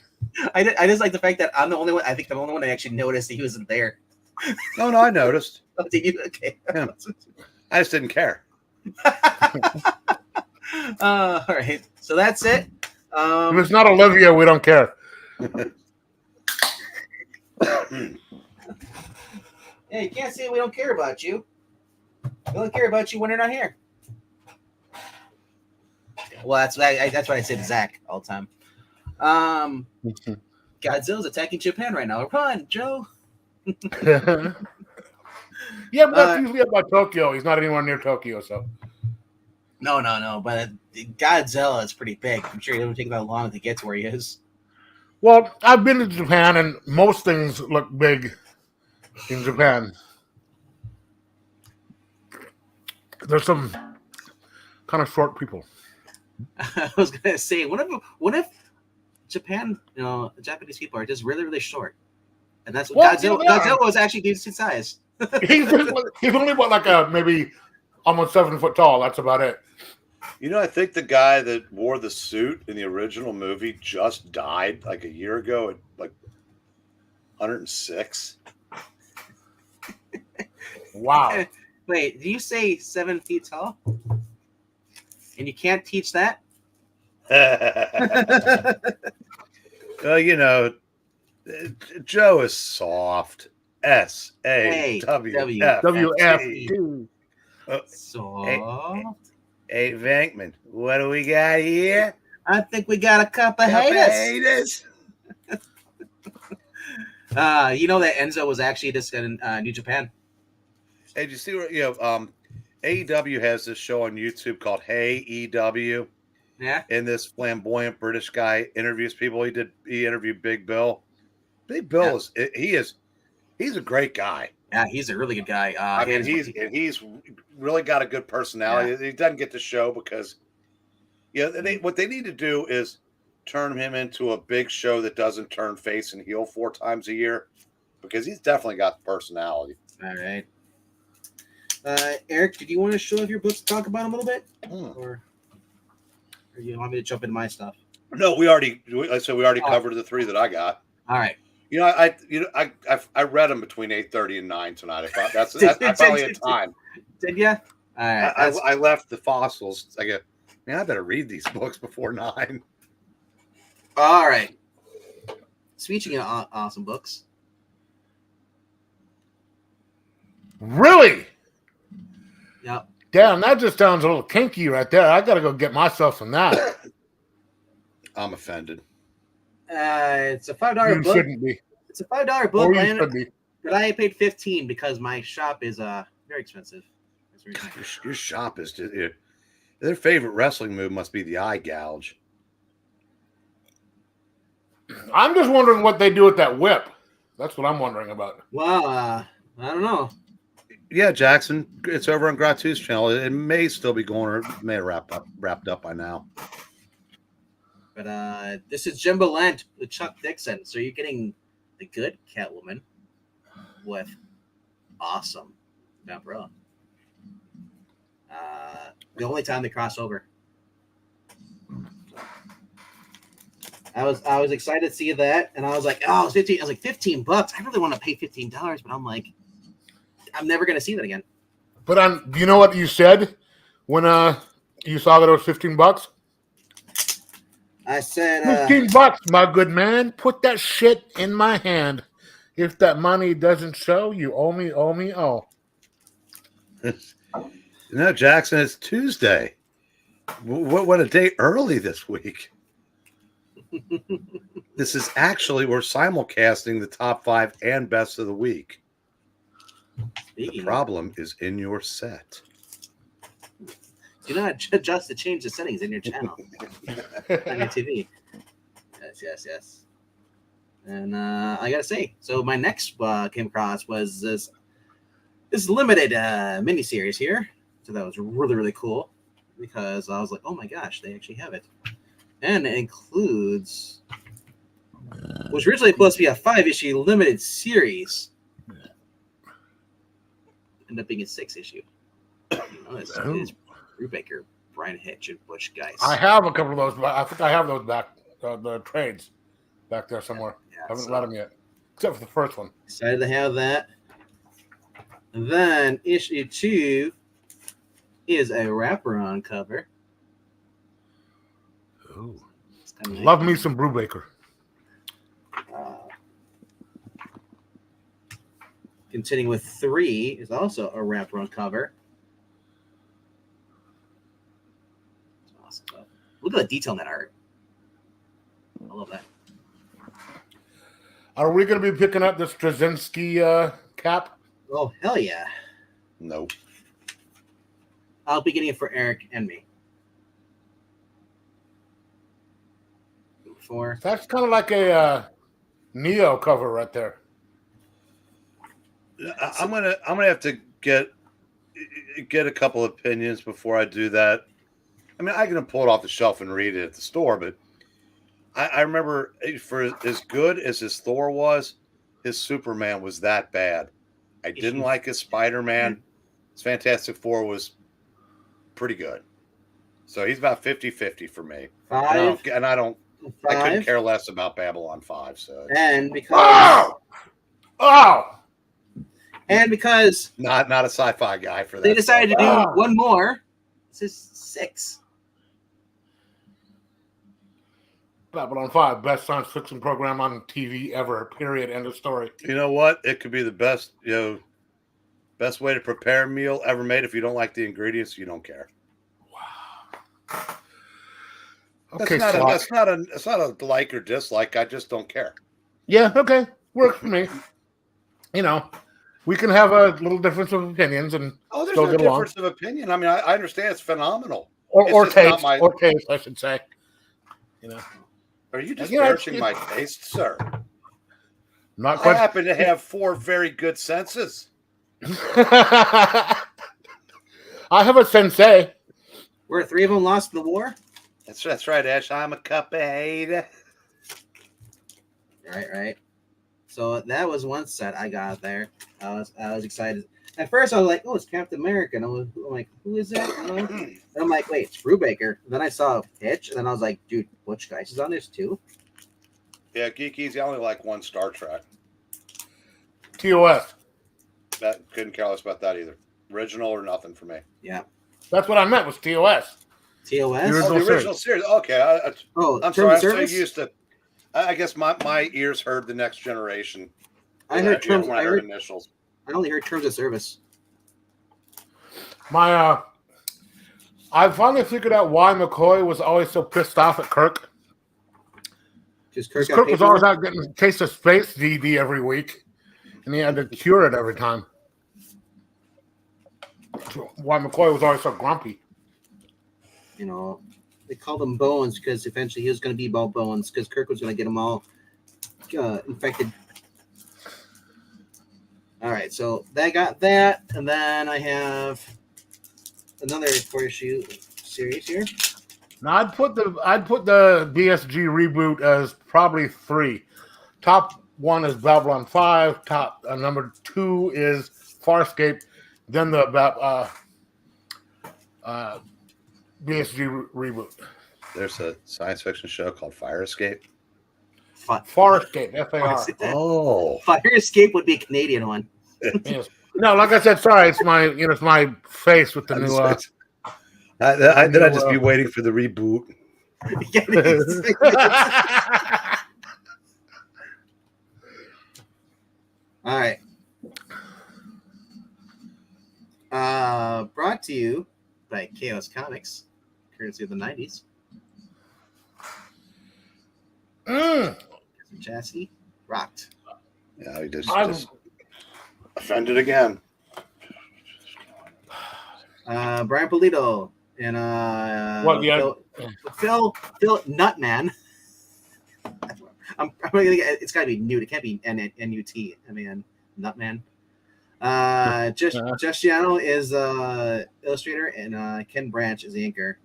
S2: I just like the fact that I'm the only one. I think the only one that actually noticed that he wasn't there.
S4: No, I noticed.
S2: Oh, did you? Okay.
S4: Yeah. I just didn't care.
S2: All right. So that's it.
S1: If it's not Olivia, we don't care.
S2: Yeah, you can't say we don't care about you. We only care about you when you're not here. Well, that's what I say to Zach all the time. Godzilla's attacking Japan right now. Run, Joe.
S1: Yeah, but that's usually about Tokyo. He's not anywhere near Tokyo, so.
S2: No. But Godzilla is pretty big. I'm sure it doesn't take that long to get to where he is.
S1: Well, I've been to Japan, and most things look big in Japan. There's some kind of short people.
S2: I was gonna say, what if Japan, Japanese people are just really, really short, and that's what Godzilla was actually decent size.
S1: He's only what, like maybe almost 7 foot tall. That's about it.
S4: You know, I think the guy that wore the suit in the original movie just died like a year ago at like 106.
S1: Wow.
S2: Wait, did you say 7 feet tall? And you can't teach that?
S4: Well, you know, Joe is soft. SAWFT.
S1: WFT.
S2: So
S4: Hey, Venkman, what do we got here?
S2: I think we got a couple haters. You know that Enzo was actually just in New Japan.
S4: Hey, did you see where AEW has this show on YouTube called Hey EW?
S2: Yeah.
S4: And this flamboyant British guy interviews people. He interviewed Big Bill. Big Bill he's a great guy.
S2: Yeah, he's a really good guy.
S4: I mean, he's really got a good personality. Yeah. He doesn't get the show because, what they need to do is turn him into a big show that doesn't turn face and heel 4 times a year, because he's definitely got the personality.
S2: All right. Eric, did you want to show off your books to talk about them a little bit, or you want me to jump into my stuff?
S4: No, we already covered the 3 that I got.
S2: All right.
S4: I read them between 8:30 and 9 tonight. I thought I finally had time.
S2: Did you? All right.
S4: I left the fossils. I go, man, I better read these books before 9.
S2: All right. Speaking of awesome books.
S1: Really?
S2: Yep.
S1: Damn, that just sounds a little kinky right there. I got to go get myself some that.
S4: I'm offended.
S2: It's a $5
S1: You
S2: book.
S1: shouldn't be.
S2: It's a $5 book,
S1: You should be.
S2: but I paid $15 because my shop is very expensive.
S4: Your shop is their favorite wrestling move must be the eye gouge.
S1: I'm just wondering what they do with that whip. That's what I'm wondering about.
S2: Well, I don't know.
S4: Yeah, Jackson, it's over on Gratu's channel. It may still be going, or it may have wrapped up by now.
S2: But this is Jimbo Lent with Chuck Dixon. So you're getting the good Catwoman with awesome Vampiro. The only time they cross over. I was excited to see that, and I was like, oh, it's 15. I was like, $15. I really want to pay $15, but I'm like, I'm never gonna see that again.
S1: But do you know what you said when you saw that it was $15?
S2: I said
S1: $15, my good man. Put that shit in my hand. If that money doesn't show, you owe me.
S4: No, Jackson, it's Tuesday. What a day early this week. This is actually, we're simulcasting the top 5 and best of the week. The problem is in your set.
S2: Do not adjust to change the settings in your channel on your TV. Yes. And I gotta say, so my next came across was this limited miniseries here. So that was really, really cool because I was like, oh my gosh, they actually have it. And it includes, was originally supposed to be a 5-issue limited series. Ended up being a 6-issue. It's Brubaker, Brian Hitch, and Butch Geis.
S1: I have a couple of those. I think I have those back, the trades back there somewhere. I haven't read them yet, except for the first one.
S2: Excited to have that. And then issue 2 is a wraparound cover.
S1: Ooh. Love me some Brubaker.
S2: Continuing with 3 is also a wraparound cover. Awesome. Look at the detail in that art. I love that.
S1: Are we going to be picking up this Straczynski cap?
S2: Oh, hell yeah.
S4: Nope.
S2: I'll be getting it for Eric and me.
S1: That's kind of like a Neo cover right there.
S4: I'm gonna have to get a couple opinions before I do that. I mean, I can pull it off the shelf and read it at the store, but I remember for as good as his Thor was, his Superman was that bad. I didn't like his Spider-Man. His Fantastic Four was pretty good. So he's about 50-50 for me.
S2: 5.
S4: And I couldn't
S2: 5.
S4: care less about Babylon 5. So
S2: And because and because
S4: not a sci-fi guy for that.
S2: they decided to
S1: stuff.
S2: do one more. This is 6.
S1: Babylon 5, best science fiction program on TV ever. Period. End of story.
S4: You know what? It could be the best, best way to prepare a meal ever made. If you don't like the ingredients, you don't care.
S1: Wow. Okay,
S4: it's not a like or dislike. I just don't care.
S1: Yeah, okay. Works for me. We can have a little difference of opinions and
S4: There's
S1: still
S4: no
S1: get
S4: difference
S1: along.
S4: of opinion. I mean, I understand it's phenomenal.
S1: Or
S4: It's just
S1: taste, or taste, I should say.
S4: Are you disparaging my taste, sir?
S1: Not
S4: I
S1: quite.
S4: happen to have 4 very good senses.
S1: I have a sensei.
S2: Where 3 of them lost in the war.
S4: That's right, Ash. I'm a cuphead.
S2: Right. So that was one set I got there. I was excited. At first, I was like, "Oh, it's Captain America." And I'm like, "Who is that?" And I'm like, "Wait, it's Brubaker." And then I saw Hitch, and then I was like, "Dude, Butch Guice is on this too."
S4: Yeah, Geekies. I only like one Star Trek.
S1: TOS.
S4: That couldn't care less about that either. Original or nothing for me.
S2: Yeah.
S1: That's what I meant was TOS.
S2: TOS.
S1: Original
S4: The original series. Okay. I'm sorry. I'm so used to. I guess my ears heard the Next Generation.
S2: I heard terms.
S4: When I heard initials.
S2: I only heard terms of service.
S1: I finally figured out why McCoy was always so pissed off at Kirk.
S2: Because
S1: Kirk was always out getting a case of space DD every week, and he had to cure it every time. Why McCoy was always so grumpy.
S2: They called him Bones because eventually he was going to be Bones because Kirk was going to get them all infected. All right, so I got that, and then I have another 4-issue series here.
S1: Now I'd put the BSG reboot as probably 3. Top 1 is Babylon 5. Top number 2 is Farscape. Then the BSG reboot.
S4: There's a science fiction show called Fire Escape.
S1: Farscape, FAR.
S4: Oh,
S2: Fire Escape would be a Canadian one.
S1: Yes. No, like I said, sorry, it's my face with the new.
S4: I'd just be waiting for the reboot.
S2: All right. Brought to you by Chaos Comics, courtesy of the 90s. Chassis rocked.
S4: Yeah, he just offended again.
S2: Brian Polito and Phil Nutman. I'm gonna get, it's got to be Newt. It can't be N-U-T. I mean Nutman. Giustiano is illustrator and Ken Branch is the inker.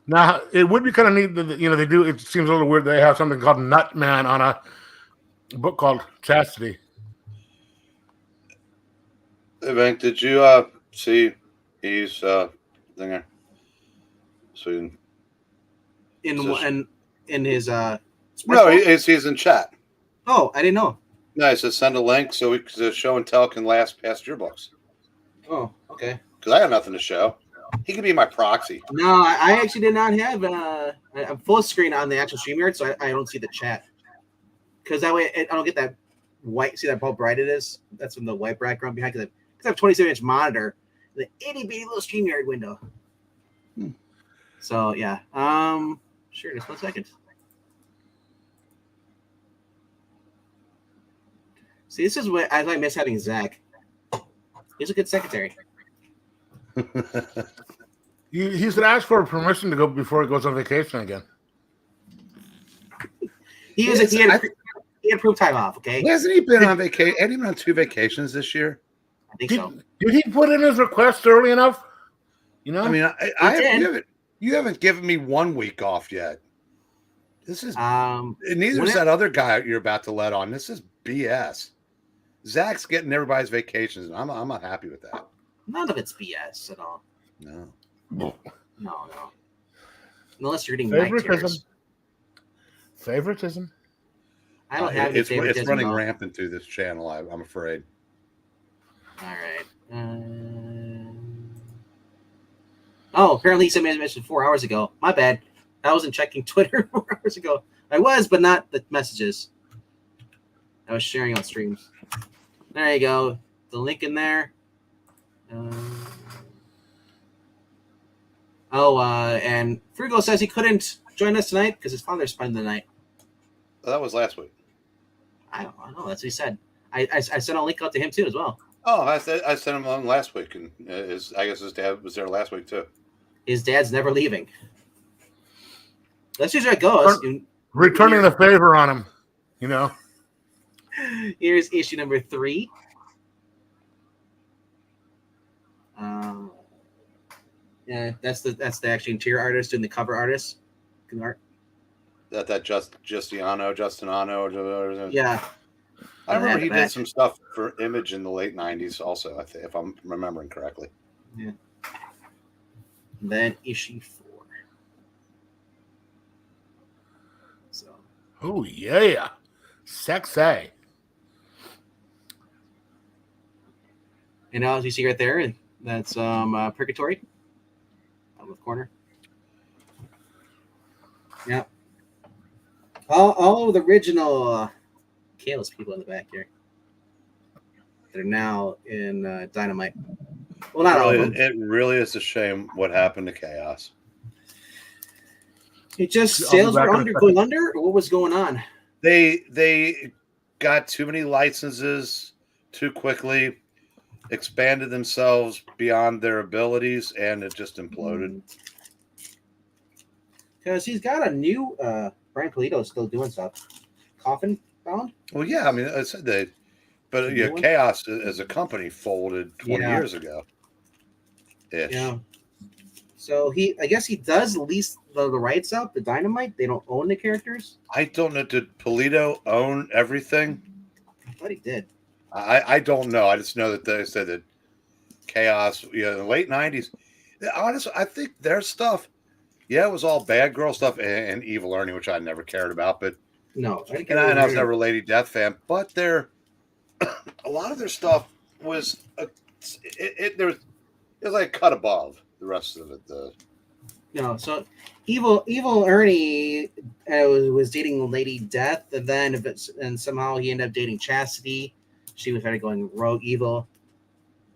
S1: Now it would be kind of neat that they do. It seems a little weird they have something called Nutman on a book called Chastity.
S4: Hey, Bank, did you see he's thinger? So
S2: in his
S4: no, he's in chat.
S2: Oh, I didn't know.
S4: No, he says send a link so the show and tell can last past your books.
S2: Oh, okay.
S4: Because I got nothing to show. He could be my proxy.
S2: No, I actually did not have I'm full screen on the actual StreamYard, so I don't see the chat. Because that way I don't get that white. See that how bright it is? That's from the white background behind. Because I have a 27-inch monitor, the itty bitty little StreamYard window. So yeah, sure. Just 1 second. See, this is what I miss having Zach. He's a good secretary.
S1: He should ask for permission to go before he goes on vacation again.
S2: He had approved time off. Okay,
S4: Hasn't he been on vacation? Hasn't he been on 2 vacations this year?
S2: I think so.
S1: Did he put in his request early enough?
S4: I mean, you haven't given me 1 week off yet. This is neither is that other guy you're about to let on. This is BS. Zach's getting everybody's vacations, and I'm not happy with that.
S2: None of it's BS at all.
S4: No.
S2: No. Unless you're reading night terrors.
S1: Favoritism.
S2: I don't have any favoritism.
S4: It's running rampant through this channel. I'm afraid.
S2: All right. Oh, apparently somebody mentioned 4 hours ago. My bad. I wasn't checking Twitter 4 hours ago. I was, but not the messages. I was sharing on streams. There you go. The link in there. And Frugo says he couldn't join us tonight because his father's spending the night.
S4: Oh, that was last week.
S2: I don't know. That's what he said. I sent a link out to him too as well.
S4: Oh, I sent him on last week, and I guess his dad was there last week too.
S2: His dad's never leaving. That's usually how it goes.
S1: Returning the favor on him, you know.
S2: Here's issue number 3. Yeah, that's the actual interior artist doing the cover artist. Art.
S4: That Justinano.
S2: Yeah.
S4: I remember he did some stuff for Image in the late 90s also, if I'm remembering correctly.
S2: Yeah. And then issue 4. So.
S1: Oh, yeah. Sexy.
S2: And now, as you see right there, that's Purgatory. On the corner. Yeah. All of the original Kalos people in the back here. They're now in Dynamite. Well, not all of them.
S4: It really is a shame what happened to Chaos.
S2: It just sales were going under, or what was going on?
S4: They got too many licenses too quickly, expanded themselves beyond their abilities, and it just imploded.
S2: Because he's got a new Brian Polito still doing stuff. Coffin Bound?
S4: Well, yeah, I mean, I said that, but yeah, Chaos as a company folded 20 years ago. Ish.
S2: Yeah. So I guess he does lease the rights out, the Dynamite. They don't own the characters.
S4: I don't know. Did Polito own everything?
S2: I thought he did.
S4: I don't know. I just know that they said that Chaos, in the late 90s. Honestly, I think their stuff, it was all bad girl stuff and Evil Ernie, which I never cared about. But
S2: no,
S4: I was never a Lady Death fan. But a lot of their stuff was there was like a cut above the rest of it.
S2: So Evil Ernie was dating Lady Death, and then somehow he ended up dating Chastity. She was kind of going rogue evil.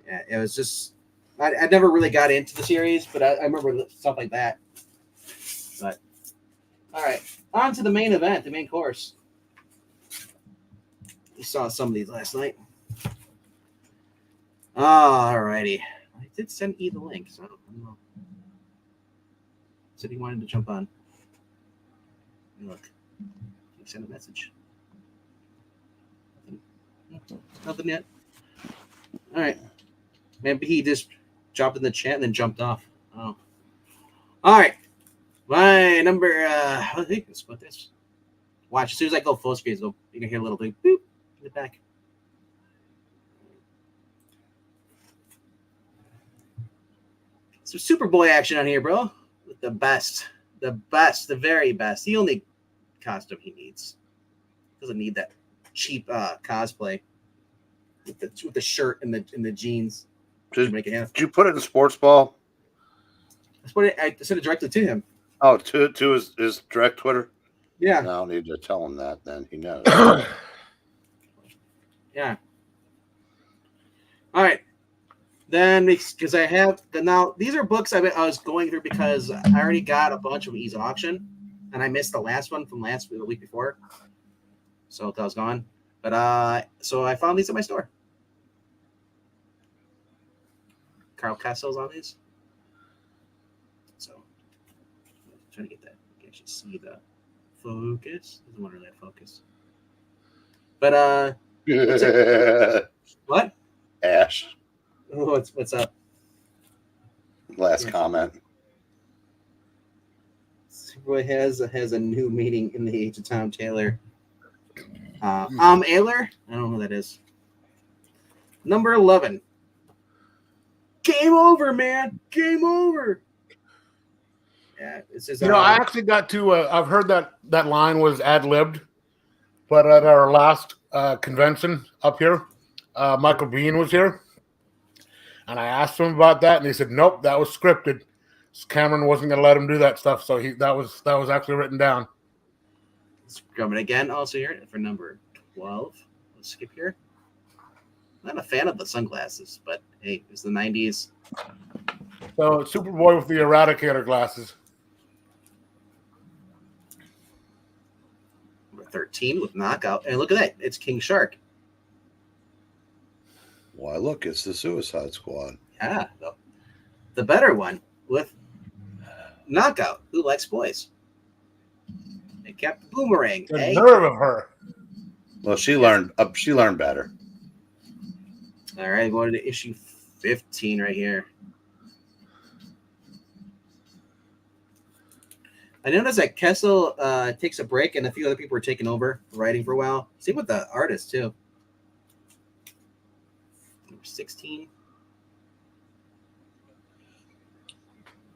S2: Yeah, it was just I never really got into the series, but I remember stuff like that. But all right, on to the main event, the main course. We saw some of these last night. All righty. I did send E the link, so I don't know. Said he wanted to jump on. Look, he sent a message. Nothing yet. All right. Maybe he just dropped in the chat and then jumped off. Oh. All right. My number. Let's put this. Watch. As soon as I go full screen, you can hear a little bit boop in the back. Some Superboy action on here, bro. With the best, the very best. The only costume he needs. Doesn't need that cheap cosplay with the shirt and the jeans.
S4: Did you put it in sports ball?
S2: I sent it directly to him.
S4: Oh, to his direct Twitter?
S2: Yeah.
S4: I don't need to tell him that, then he knows.
S2: Yeah. All right. Then, because I have now, these are books I was going through because I already got a bunch from Ease Auction, and I missed the last one from the week before, so that was gone. But so I found these at my store. Carl Castle's on these, so I'm trying to get that. You can actually see the focus. Doesn't want to really focus. But what?
S4: Ash.
S2: What's up?
S4: Last comment.
S2: Superboy has a new meeting in the Age of Tom Taylor. Ayler? I don't know who that is. Number 11. Game over, man. Game over. Yeah, it's just.
S1: I actually got to. I've heard that line was ad libbed, but at our last convention up here, Michael Breen was here, and I asked him about that, and he said, "Nope, that was scripted. Cameron wasn't going to let him do that stuff, so that was actually written down."
S2: Coming again, also here for number 12. Let's skip here. Not a fan of the sunglasses, but hey, it's the 90s.
S1: So Superboy with the Eradicator glasses.
S2: Number 13 with Knockout. And look at that. It's King Shark.
S4: Why, look, it's the Suicide Squad.
S2: Yeah. The better one with Knockout. Who likes boys? They kept the boomerang.
S1: The nerve of her.
S4: Well, she learned better.
S2: All right, going to issue 15 right here. I noticed that Kessel takes a break, and a few other people are taking over writing for a while. Same with the artist too. Number 16.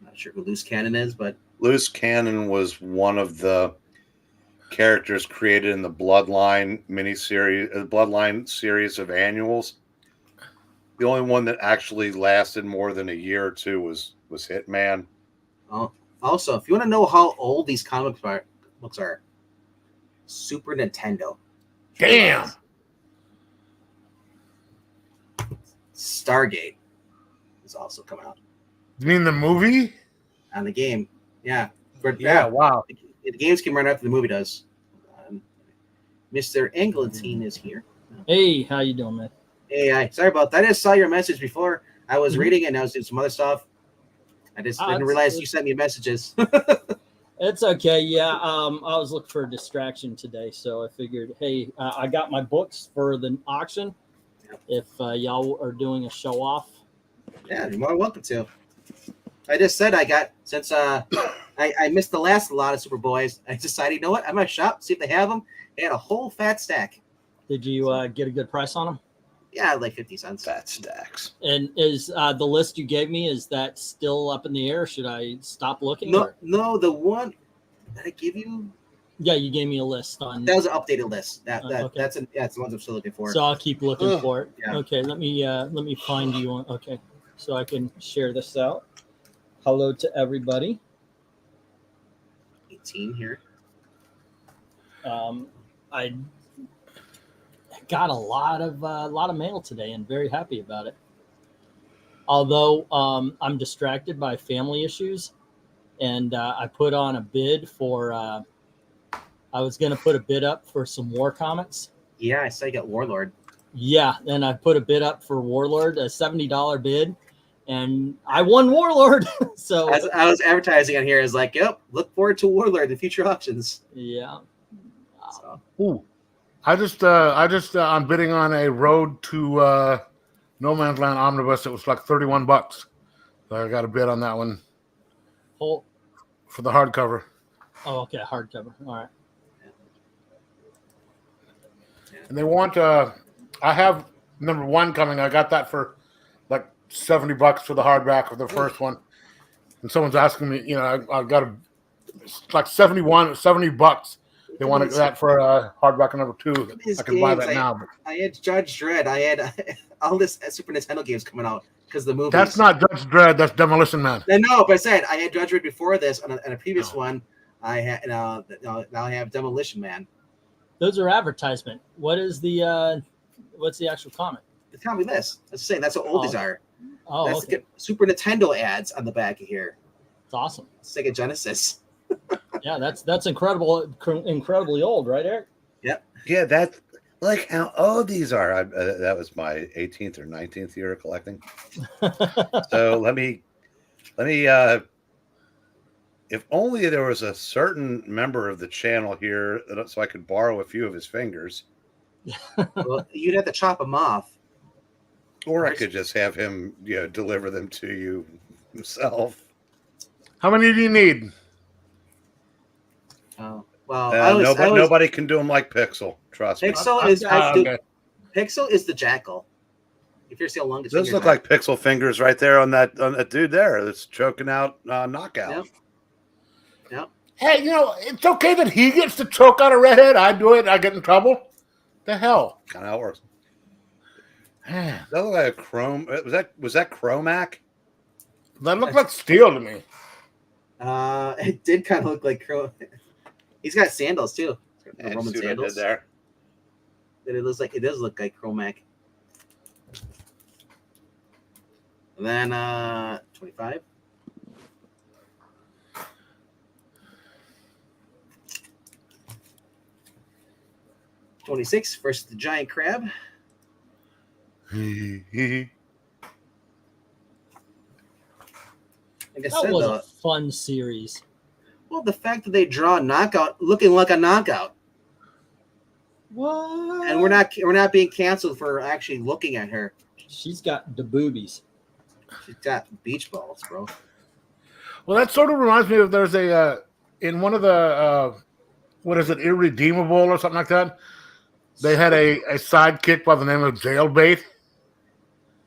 S2: Not sure who Loose Cannon is, but
S4: Loose Cannon was one of the characters created in the Bloodline miniseries, the Bloodline series of annuals. The only one that actually lasted more than a year or two was Hitman.
S2: oh, also, if you want to know how old these comic books are, Super Nintendo.
S1: Damn.
S2: Stargate is also coming out
S1: You mean the movie?
S2: on the game. Yeah.
S1: Wow.
S2: The games came right after the movie does. Mr. Angleton is here.
S6: Hey, how you doing, man?
S2: Hey, sorry about that. I just saw your message before. I was reading and I was doing some other stuff. I just didn't realize you sent me messages.
S6: It's okay. Yeah, I was looking for a distraction today, so I figured, hey, I got my books for the auction. If y'all are doing a show off.
S2: Yeah, you're more welcome to. I just said since I missed the last lot of Superboys, I decided, you know what? I might shop, see if they have them. They had a whole fat stack.
S6: Did you get a good price on them?
S2: Yeah, like 50 cents.
S4: Fat stacks.
S6: And is the list you gave me, is that still up in the air? Should I stop looking?
S2: No, the one that I give you.
S6: Yeah, you gave me a list on.
S2: That was an updated list.
S6: Okay.
S2: That's the ones I'm still looking for.
S6: So I'll keep looking for it.
S2: Yeah.
S6: Okay, let me find you on. Okay, so I can share this out. Hello to everybody.
S2: 18 here.
S6: I got a lot of mail today and very happy about it. Although I'm distracted by family issues, and I put on a bid for. I was going to put a bid up for some War comics.
S2: Yeah, I saw you got Warlord.
S6: Yeah, and I put a bid up for Warlord, a $70 bid, and I won Warlord. So
S2: As I was advertising on here, is like, yep, look forward to Warlord in future auctions.
S6: yeah.
S2: So,
S1: Ooh. I'm bidding on a Road to No Man's Land omnibus. It was like $31. So I got a bid on that one
S6: Oh,
S1: for the hardcover.
S6: okay, hardcover. All right.
S1: And they want I have number 1 coming. I got that for like $70 for the hardback of the first one. And someone's asking me, I got like $70. They wanted that for hardback number 2. I can buy that now. But
S2: I had Judge Dredd. I had all this Super Nintendo games coming out because the movies.
S1: that's not Judge Dredd. That's Demolition Man.
S2: I know, but I said I had Judge Dredd before this on a previous one. I had now I have Demolition Man.
S6: Those are advertisement. What is the what's the actual comic?
S2: It's kind of this. That's saying that's how old these are.
S6: Oh,
S2: That's
S6: okay.
S2: Super Nintendo ads on the back of here.
S6: It's awesome.
S2: Sega Genesis.
S6: Yeah, that's incredibly old, right, Eric?
S4: Yeah, that's like how old these are. That was my 18th or 19th year of collecting. So let me. If only there was a certain member of the channel here, so I could borrow a few of his fingers,
S2: Well, you'd have to chop them off.
S4: or I could just have him, deliver them to you himself.
S1: How many do you need?
S2: Oh, well,
S4: Nobody can do them like Pixel. Trust me.
S2: Pixel
S1: Okay.
S2: is the Jackal. If you're still long,
S4: Those look like pixel fingers right there on that dude there that's choking out knockout.
S2: Yep. Yep.
S1: Hey, it's okay that he gets to choke out a redhead. I do it. I get in trouble. The hell?
S4: Kind of how it works.
S1: Man,
S4: That looked like a chrome. Was that Chromac?
S1: that looked like steel to me.
S2: It did kind of look like Crow. He's got sandals too.
S4: And
S2: Roman
S4: see what I did
S2: sandals.
S4: there.
S2: It does look like Chromac. And then 25. $26 versus the giant crab.
S6: That
S2: Like I said,
S6: was
S2: though,
S6: a fun series.
S2: well, the fact that they draw a knockout looking like a knockout,
S6: What?
S2: and we're not being canceled for actually looking at her.
S6: She's got the boobies.
S2: She's got beach balls, bro.
S1: Well, that sort of reminds me of there's a in one of the what is it, Irredeemable or something like that. They had a sidekick by the name of Jailbait,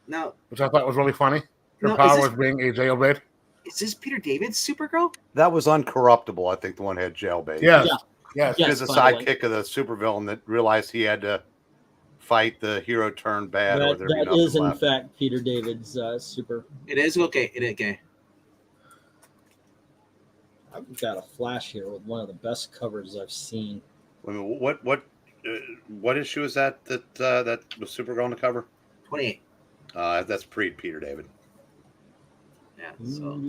S2: Now,
S1: which I thought was really funny. Her
S2: No,
S1: power
S2: is
S1: was being a jailbait.
S2: is this Peter David's Supergirl?
S4: That was Uncorruptible. I think the one had jailbait.
S1: Yes.
S6: Yeah.
S1: Yes.
S6: Yeah.
S4: She's the
S6: by the way.
S4: sidekick of the supervillain that realized he had to fight the hero turned bad, or
S6: That,
S4: there'd be
S6: that
S4: nothing
S6: is, in
S4: left.
S6: fact, Peter David's super.
S2: It is okay. It is okay.
S6: I've got a flash here with one of the best covers I've seen.
S4: I mean, what issue is that was Supergirl on the cover?
S2: 28.
S4: That's Peter David.
S2: Yeah. So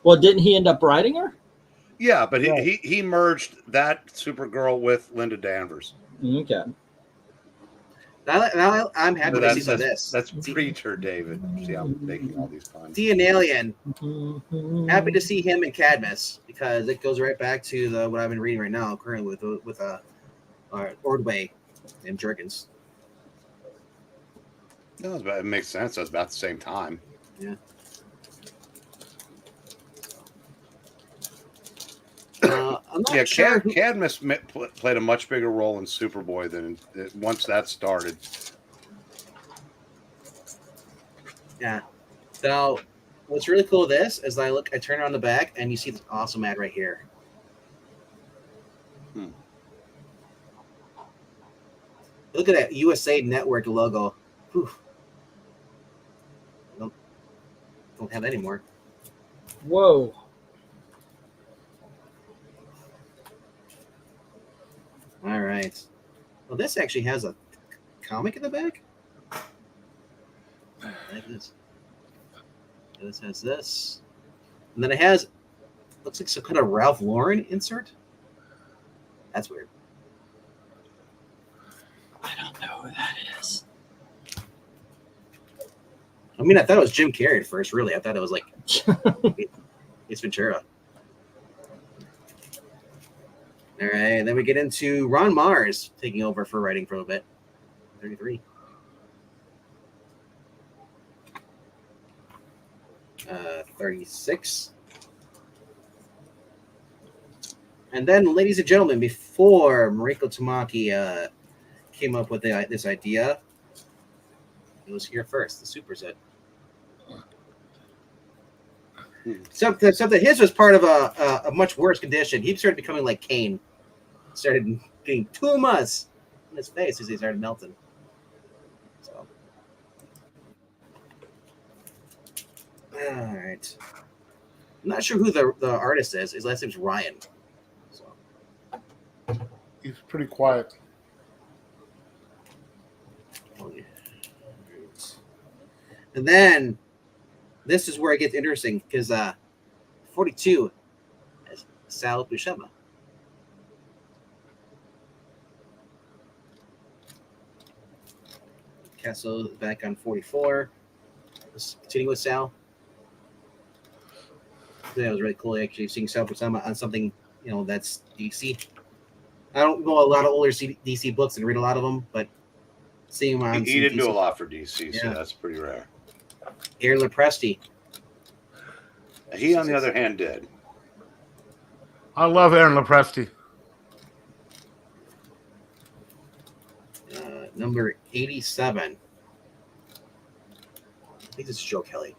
S6: Well, didn't he end up writing her?
S4: Yeah, but
S1: Right.
S4: he merged that Supergirl with Linda Danvers.
S6: Okay.
S2: now I'm happy
S4: So
S2: to see some of this.
S4: That's Preacher David. See, I'm making all these puns.
S2: See an alien.
S6: Mm-hmm.
S2: Happy to see him in Cadmus because it goes right back to what I've been reading right now currently with Ordway and Jurgens.
S4: No, it makes sense. That's about the same time.
S2: Yeah. I'm not
S4: Yeah,
S2: sure.
S4: Cadmus played a much bigger role in Superboy than once that started.
S2: Yeah. So, what's really cool with this is I turn on the back and you see this awesome ad right here. Look at that USA Network logo. Whew. Don't have that anymore.
S6: Whoa.
S2: All right. Well, this actually has a comic in the back. Like this. This has this. And then it has, looks like some kind of Ralph Lauren insert. That's weird.
S6: I don't know who that is.
S2: I mean, I thought it was Jim Carrey at first, really. I thought it was like Ace Ventura. All right, and then we get into Ron Mars taking over for writing for a bit. 33. 36. And then, ladies and gentlemen, before Mariko Tamaki came up with this idea, it was here first, the superset. Except that his was part of a much worse condition. He started becoming like Kane. Started getting tumas in his face as he started melting. So, all right. I'm not sure who the artist is. His last name's Ryan. So,
S1: He's pretty quiet.
S2: and then this is where it gets interesting because 42 is Sal Buscema. Castle back on 44. Let's continue with Sal. That was really cool, actually, seeing Sal Buscema on something, that's DC. I don't know a lot of older DC books and read a lot of them, but seeing him on
S4: He didn't
S2: DC
S4: do a lot for DC, so
S2: Yeah.
S4: that's pretty rare.
S2: Aaron Lepresti.
S4: He, on the other hand, did.
S1: I love Aaron Lepresti.
S2: 87. I think this is Joe Kelly.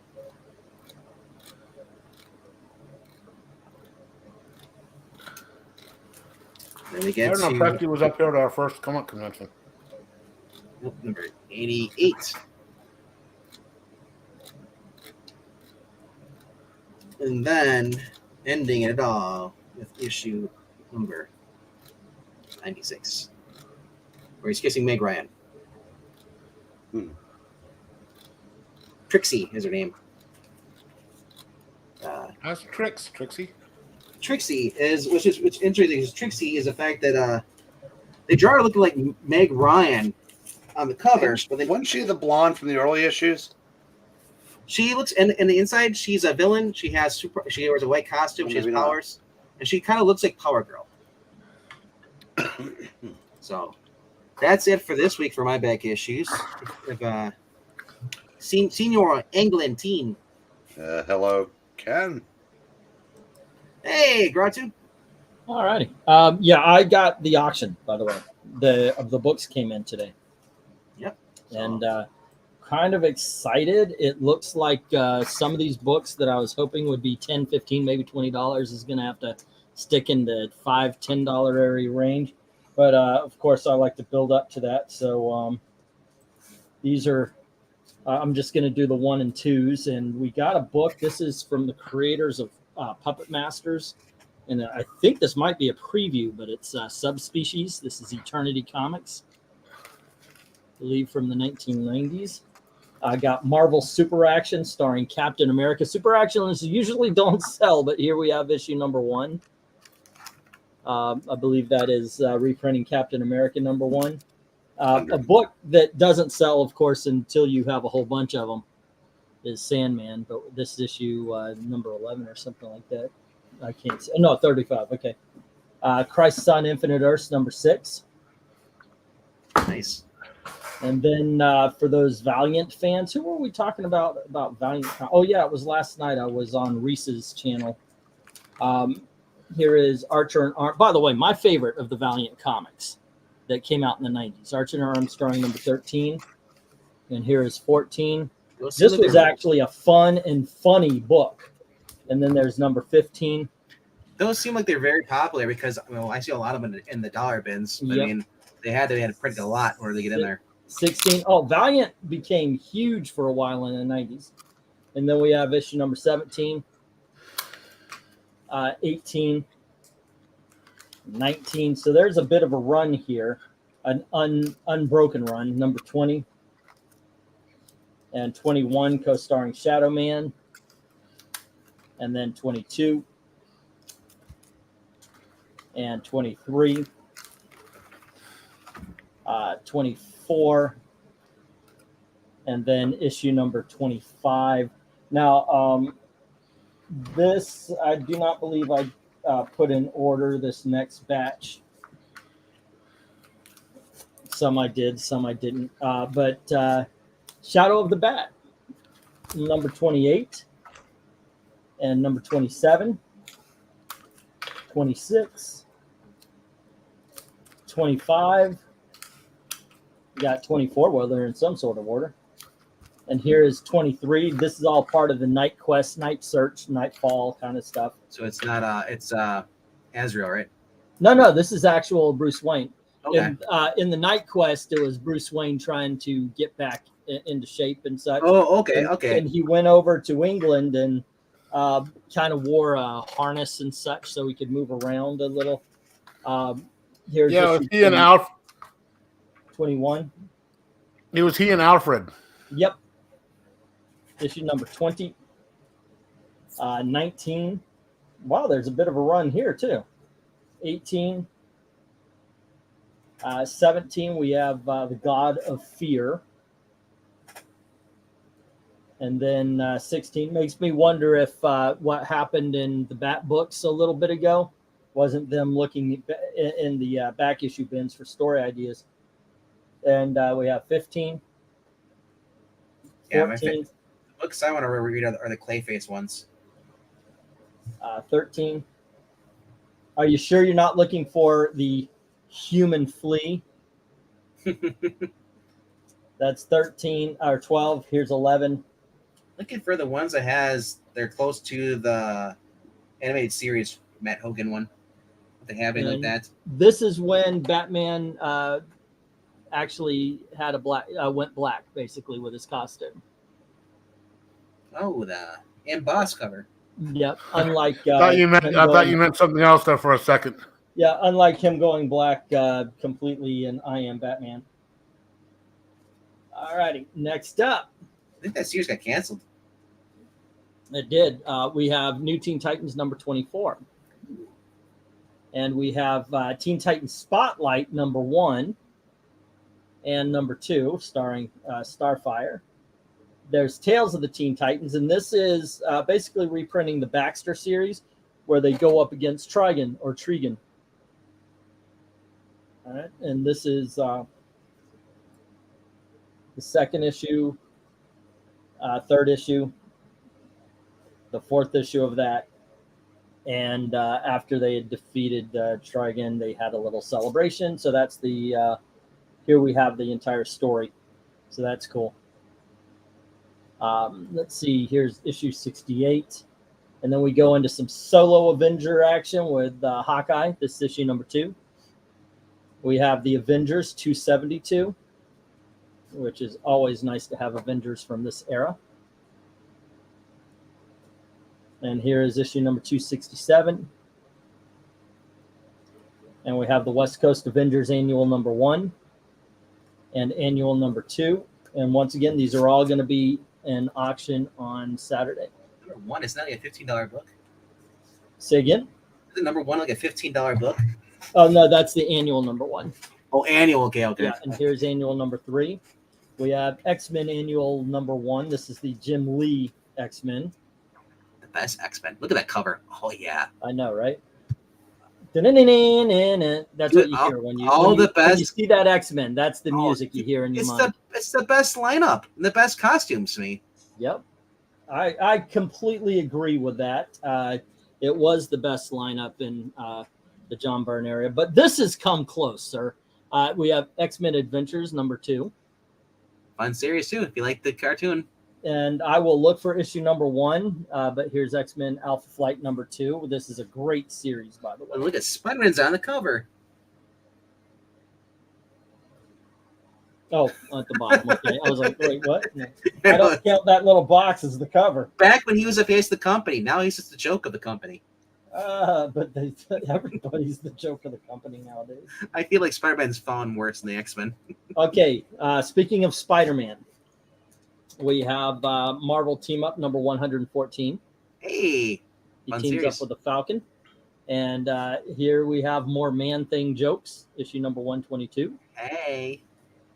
S2: Then we
S1: I
S2: get
S1: don't know.
S2: to
S1: Presti was up here at our first comic convention.
S2: number 88. And then ending it all with issue number 96, where he's kissing Meg Ryan. Trixie is her name.
S1: That's Trixie.
S2: Trixie is, which interesting is Trixie is the fact that they draw her looking like Meg Ryan on the cover, but then
S4: Wasn't she the blonde from the early issues?
S2: she looks in the inside. She's a villain. She wears a white costume.
S4: Well,
S2: She has
S4: maybe not.
S2: powers, and she kind of looks like Power Girl. So that's it for this week for my back issues. If Senior England team.
S4: Hello, Ken.
S2: Hey, Gratu.
S6: All righty. Yeah, I got the auction, by the way. The books came in today.
S2: Yep.
S6: And kind of excited. It looks like some of these books that I was hoping would be $10, $15, maybe $20 is going to have to stick in the $5, $10 area range. But of course, I like to build up to that. So these are, I'm just going to do the 1 and 2s. And we got a book. This is from the creators of Puppet Masters. And I think this might be a preview, but it's Subspecies. This is Eternity Comics, I believe from the 1990s. I got Marvel Super Action starring Captain America. Super Actions usually don't sell, but here we have issue number 1. I believe that is reprinting Captain America number 1. A book that doesn't sell, of course, until you have a whole bunch of them is Sandman, but this issue number 11 or something like that. I can't see. No, 35. Okay. Christ's Son, Infinite Earths, number 6.
S2: Nice.
S6: And then for those Valiant fans, who were we talking about Valiant? Oh, yeah, it was last night. I was on Reese's channel. Here is Archer and Arm. By the way, my favorite of the Valiant comics that came out in the 90s. Archer and Armstrong, number 13. And here is 14. This was actually a fun and funny book. And then there's number 15.
S2: Those seem like they're very popular because I see a lot of them in the dollar bins.
S6: Yep.
S2: I mean, they had to print a lot in order to get in there.
S6: 16. Oh, Valiant became huge for a while in the 90s. And then we have issue number 17, 18, 19. So there's a bit of a run here, an unbroken run. Number 20 and 21 co-starring Shadow Man. And then 22 and 23, 24, and then issue number 25. Now, this, I do not believe I put in order this next batch. Some I did, some I didn't. But Shadow of the Bat, number 28. And number 27, 26, 25, we got 24, well, they're in some sort of order. And here is 23. This is all part of the Night Quest, Night Search, Nightfall kind of stuff.
S2: So it's not it's Azrael, right?
S6: No, this is actual Bruce Wayne.
S2: Okay.
S6: In the Night Quest, it was Bruce Wayne trying to get back into shape and such.
S2: Oh, okay.
S6: And he went over to England and kind of wore a harness and such so he could move around a little. Here's
S1: he and Alfred.
S6: 21.
S1: It was he and Alfred.
S6: Yep. Issue number 20. 19. Wow, there's a bit of a run here too. 18. 17, we have the God of Fear. And then 16 makes me wonder if what happened in the Bat books a little bit ago wasn't them looking in the back issue bins for story ideas. And we have 15. 14,
S2: the books I want to read are the Clayface ones.
S6: 13. Are you sure you're not looking for the Human Flea? That's 13 or 12. Here's 11.
S2: Looking for the ones that they're close to the animated series Matt Hogan one. If they have anything like that.
S6: This is when Batman actually had went black basically with his costume.
S2: Oh, the embossed cover.
S6: Yep. Unlike
S1: I thought you meant something else there for a second.
S6: Yeah, unlike him going black completely in I Am Batman. All righty, next up.
S2: I think that series got canceled.
S6: It did. We have New Teen Titans number 24. And we have Teen Titans Spotlight number 1 and number 2, starring Starfire. There's Tales of the Teen Titans, and this is basically reprinting the Baxter series where they go up against Trigon or Trigon. All right, and this is the second issue, third issue, the fourth issue of that. And after they had defeated Trigon, they had a little celebration. So that's the here we have the entire story. So that's cool. Let's see. Here's issue 68. And then we go into some solo Avenger action with Hawkeye. This is issue number 2. We have the Avengers 272, which is always nice to have Avengers from this era. And here is issue number 267. And we have the West Coast Avengers annual number 1 and annual number 2. And once again, these are all going to be in auction on Saturday.
S2: Number 1 is not like a $15 book.
S6: Say again?
S2: Is it number 1 like a $15 book?
S6: Oh, no, that's the annual number 1.
S2: Oh, annual. Okay.
S6: Yeah, and here's annual number 3. We have X-Men annual number 1. This is the Jim Lee X-Men.
S2: The best X-Men. Look at that cover. Oh, yeah.
S6: I know, right? That's what you hear when you see that X-Men. That's the music you hear in your mind.
S2: It's the best lineup and the best costumes to me.
S6: Yep. I completely agree with that. It was the best lineup in the John Byrne area, but this has come close, sir. We have X-Men Adventures number 2.
S2: Fun series too, if you like the cartoon.
S6: And I will look for issue number 1, but here's X-Men Alpha Flight number 2. This is a great series, by the way.
S2: Oh, look at Spider-Man's on the cover.
S6: Oh, at the bottom. Okay, I was like, wait, what? No. I don't count that little box as the cover.
S2: Back when he was the face of the company, now he's just the joke of the company.
S6: But everybody's the joke of the company nowadays.
S2: I feel like Spider-Man's fallen worse than the X-Men.
S6: Okay, speaking of Spider-Man, we have Marvel Team Up number 114.
S2: Hey,
S6: he teams up with the Falcon. And here we have more Man-Thing jokes, issue number 122.
S2: Hey.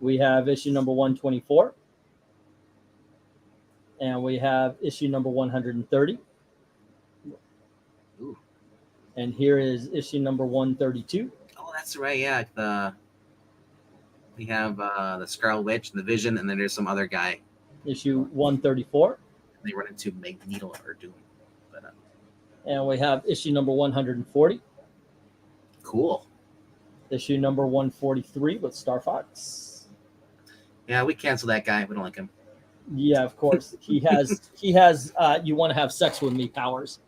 S6: We have issue number 124. And we have issue number 130.
S2: Ooh.
S6: And here is issue number 132.
S2: Oh, that's right. Yeah. We have the Scarlet Witch and the Vision, and then there's some other guy.
S6: Issue 134.
S2: They run into Magneto or Doom. But,
S6: and we have issue number 140.
S2: Cool.
S6: Issue number 143 with Star Fox.
S2: Yeah, we canceled that guy. We don't like him.
S6: Yeah, of course. He has you want to have sex with me powers.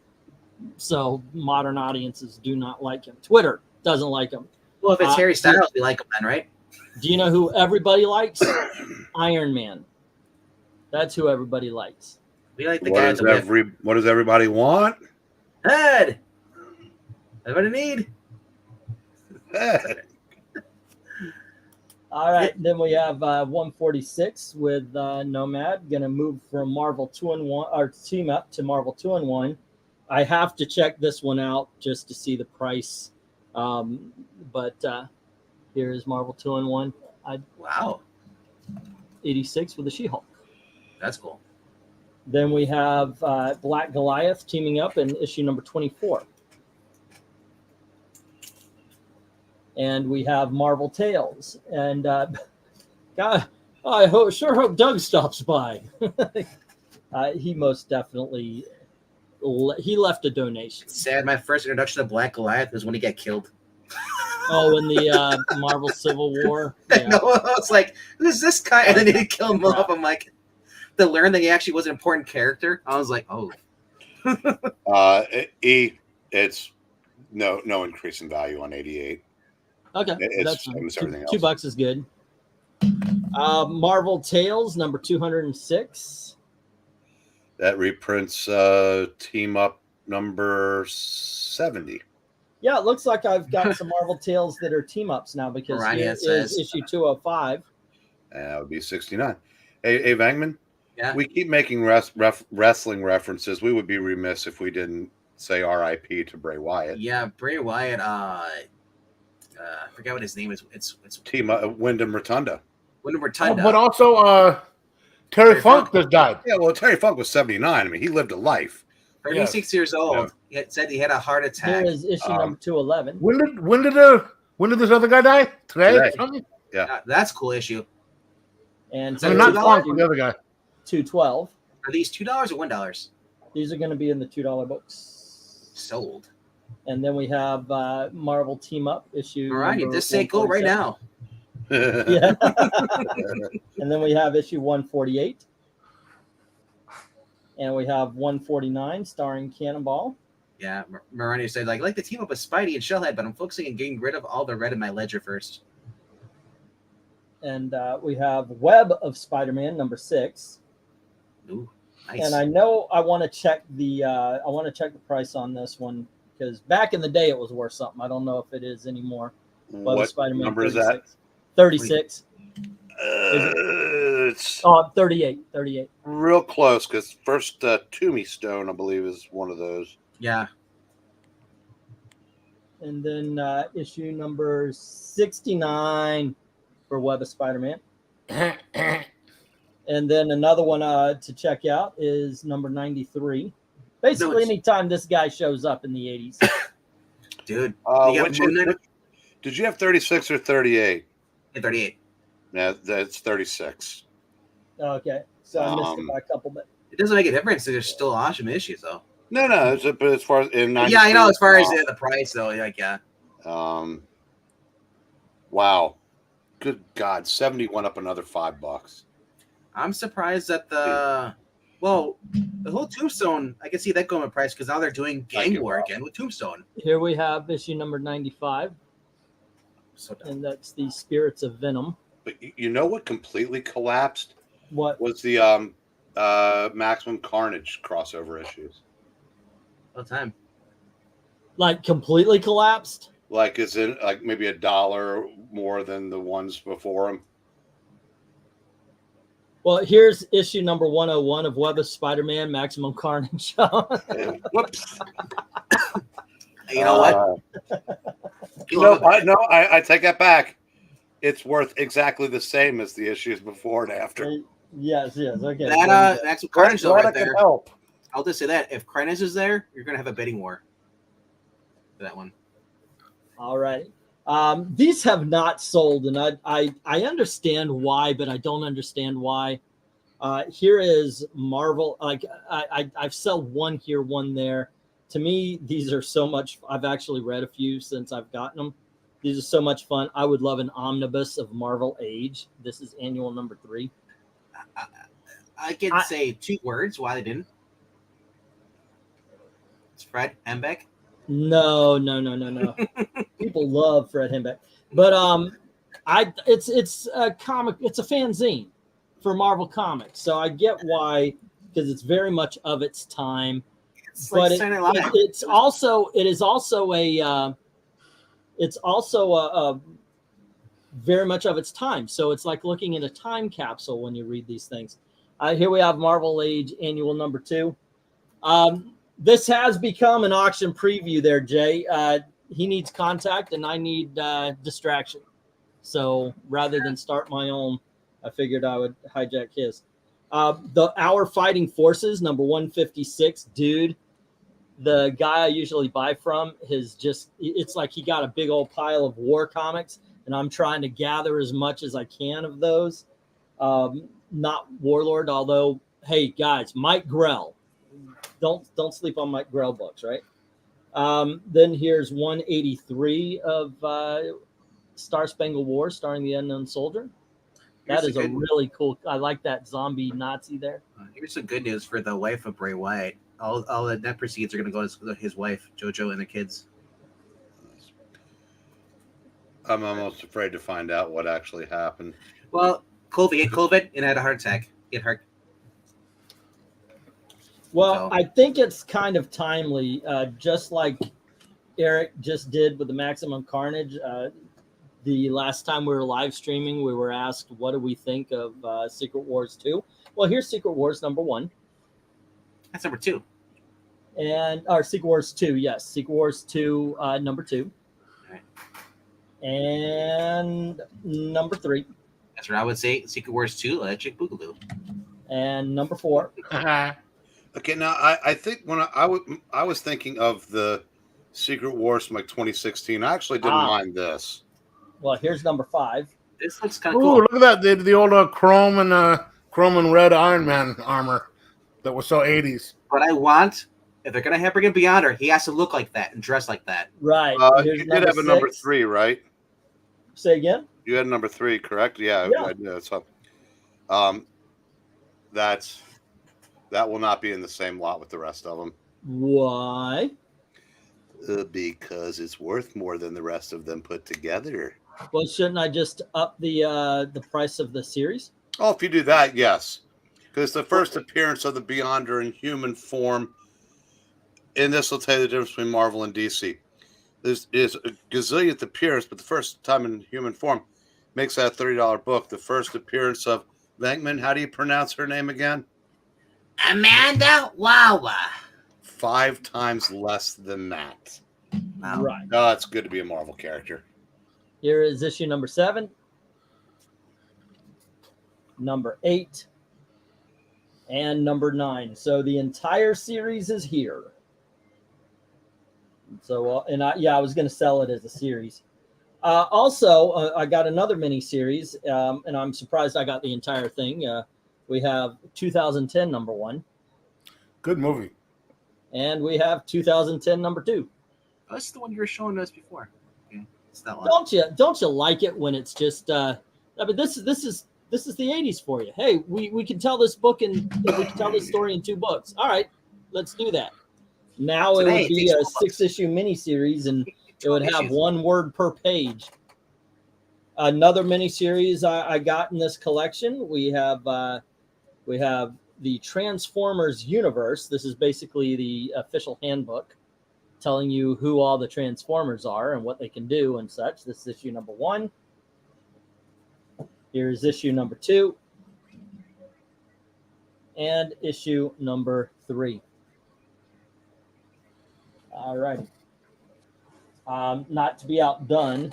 S6: So modern audiences do not like him. Twitter doesn't like him.
S2: Well, if it's Harry Styles, we like him then, right?
S6: Do you know who everybody likes? Iron Man. That's who everybody likes.
S2: We like the guy.
S4: What does everybody want?
S2: Head. Everybody need.
S4: Head.
S6: All right, then we have 146 with Nomad. Going to move from Marvel 2-in-1 or Team Up to Marvel 2-in-1. I have to check this one out just to see the price. But here is Marvel 2-in-1.
S2: Wow.
S6: 86 with the She-Hulk.
S2: That's cool.
S6: Then we have Black Goliath teaming up in issue number 24. And we have Marvel Tales. And God, I sure hope Doug stops by. He most definitely he left a donation.
S2: It's sad. My first introduction to Black Goliath was when he got killed.
S6: Oh, in the Marvel Civil War.
S2: I know. I was like, who's this guy? And then they kill him off. I'm like, to learn that he actually was an important character. I was like, oh.
S4: It's no increase in value on 88.
S6: Okay,
S4: It's
S6: that's
S4: same as everything
S6: $2
S4: else.
S6: is good. Marvel Tales number 206.
S4: That reprints Team Up number 70.
S6: Yeah, it looks like I've got some Marvel Tales that are team ups now because
S2: Right,
S6: here
S2: it says.
S6: is issue 205.
S4: And that would be 69. Hey, Vangman,
S2: Yeah.
S4: we keep making wrestling references. We would be remiss if we didn't say R.I.P. to Bray Wyatt.
S2: Yeah, Bray Wyatt. I forget what his name is. It's
S4: Team Wyndham Rotunda.
S2: Wyndham Rotunda.
S1: But also, Terry Funk just died.
S4: Yeah, well, Terry Funk was 79. I mean, he lived a life.
S2: 36 years old. He had said he had a heart attack.
S6: Here is issue number 211.
S1: When did this other guy die? Today? Something?
S2: That's a cool issue.
S6: And
S2: So
S1: I mean, not
S2: $2?
S1: Funk, the other guy.
S6: 212.
S2: Are these $2 or $1?
S6: These are going to be in the $2 books.
S2: Sold.
S6: And then we have Marvel Team Up issue.
S2: All right,
S6: number
S2: just say go right
S6: 147.
S2: now.
S6: Yeah. And then we have issue 148. And we have 149 starring Cannonball.
S2: Yeah, Marani said, I like the team up with Spidey and Shellhead, but I'm focusing on getting rid of all the red in my ledger first.
S6: And we have Web of Spider-Man number 6.
S2: Ooh, nice.
S6: And I know I want to check the price on this one because back in the day it was worth something. I don't know if it is anymore.
S4: What
S6: Spider-Man
S4: number
S6: 36.
S4: is that?
S6: 36.
S4: It's
S6: 38.
S4: real close because first Tombstone, I believe, is one of those.
S2: Yeah.
S6: And then issue number 69 for Web of Spider-Man. And then another one to check out is number 93. Basically, anytime this guy shows up in the 80s.
S2: Dude.
S4: Did you have 36 or 38?
S2: Yeah, 38.
S4: Yeah, that's 36.
S6: Okay. So I missed it by a couple bit.
S2: It doesn't make a difference. There's still awesome issues, though.
S4: No, but as far as in 93,
S2: yeah, I know. As far as the price, though, like yeah.
S4: Wow, good God, 70 went up another $5.
S2: I'm surprised that the whole Tombstone. I can see that going in price because now they're doing Gang War again with Tombstone.
S6: Here we have issue number 95,
S2: So dumb.
S6: and that's the Spirits of Venom.
S4: But you know what completely collapsed?
S6: What
S4: Was the Maximum Carnage crossover issues?
S2: All the time.
S6: like completely collapsed?
S4: Like, is it like maybe $1 more than the ones before them?
S6: Well, here's issue number 101 of Web of Spider-Man Maximum Carnage.
S4: Whoops.
S2: You know what?
S4: I take that back. It's worth exactly the same as the issues before and after.
S6: Yes, okay.
S2: That Maximum Carnage though, right there.
S4: Help.
S2: I'll just say that if Carnage is there, you're gonna have a bidding war for that one.
S6: All right. These have not sold, and I understand why, but I don't understand why. Here is Marvel. Like I've sold one here, one there. To me, these are so much. I've actually read a few since I've gotten them. These are so much fun. I would love an omnibus of Marvel Age. This is annual number 3.
S2: I can say 2 words why they didn't. It's Fred Embeck.
S6: No. People love Fred Hembeck, but it's a comic. It's a fanzine for Marvel Comics, so I get why, because it's very much of its time. But it is also a very much of its time. So it's like looking at a time capsule when you read these things. Here we have Marvel Age annual number 2. This has become an auction preview there, Jay. He needs contact and I need distraction. So rather than start my own, I figured I would hijack his. Our Fighting Forces, number 156. Dude, the guy I usually buy from it's like he got a big old pile of war comics, and I'm trying to gather as much as I can of those. Not Warlord, although, hey, guys, Mike Grell. Don't sleep on Mike Grell books, right? Then here's 183 of Star Spangled War, starring the Unknown Soldier. That is a really cool. I like that zombie Nazi there.
S2: Here's some good news for the wife of Bray Wyatt. All the net proceeds are going to go to his wife, JoJo, and the kids.
S4: I'm almost afraid to find out what actually happened.
S2: Well, COVID, and had a heart attack. Get hurt.
S6: Well, I think it's kind of timely, just like Eric just did with the Maximum Carnage. The last time we were live streaming, we were asked, what do we think of Secret Wars 2? Well, here's Secret Wars number 1.
S2: That's number 2.
S6: And our Secret Wars 2, yes. Secret Wars 2, number 2.
S2: All right.
S6: And number 3.
S2: That's what I would say. Secret Wars 2, Electric Boogaloo.
S6: And number 4.
S4: Okay, now I think when I was thinking of the Secret Wars from like 2016. I actually didn't mind this.
S6: Well, here's number 5.
S2: This looks kind of
S1: Ooh,
S2: cool.
S1: look at that! The old chrome and red Iron Man armor that was so 80s.
S2: But I want, if they're gonna have Breen Beyonder, he has to look like that and dress like that.
S6: Right.
S4: You did have a number 3, right?
S6: Say again.
S4: You had number 3, correct? Yeah. So, that will not be in the same lot with the rest of them.
S6: Why?
S4: Because it's worth more than the rest of them put together.
S6: Well, shouldn't I just up the price of the series?
S4: Oh, if you do that, yes. Because the first appearance of the Beyonder in human form, and this will tell you the difference between Marvel and DC. This is a gazillionth appearance, but the first time in human form makes that a $30 book. The first appearance of Venkman, how do you pronounce her name again?
S2: Amanda Wawa.
S4: 5 times less than that.
S2: Wow.
S6: Right.
S4: Oh, it's good to be a Marvel character.
S6: Here is issue number 7, number 8, and number 9. So the entire series is here. So, I was going to sell it as a series. Also, I got another mini series, and I'm surprised I got the entire thing. We have 2010 number 1.
S1: Good movie.
S6: And we have 2010 number 2.
S2: Oh, this is the one you were showing us before. Okay, it's that one.
S6: Don't you like it when it's just? I mean, this is the 80s for you. Hey, we can tell this book and we can tell this story in 2 books. All right, let's do that. Now it would be a 6-issue miniseries, and it would have 1 word per page. Another miniseries I got in this collection. We have the Transformers universe. This is basically the official handbook telling you who all the Transformers are and what they can do and such. This is issue number 1. Here's issue number 2. And issue number 3. All righty. Not to be outdone.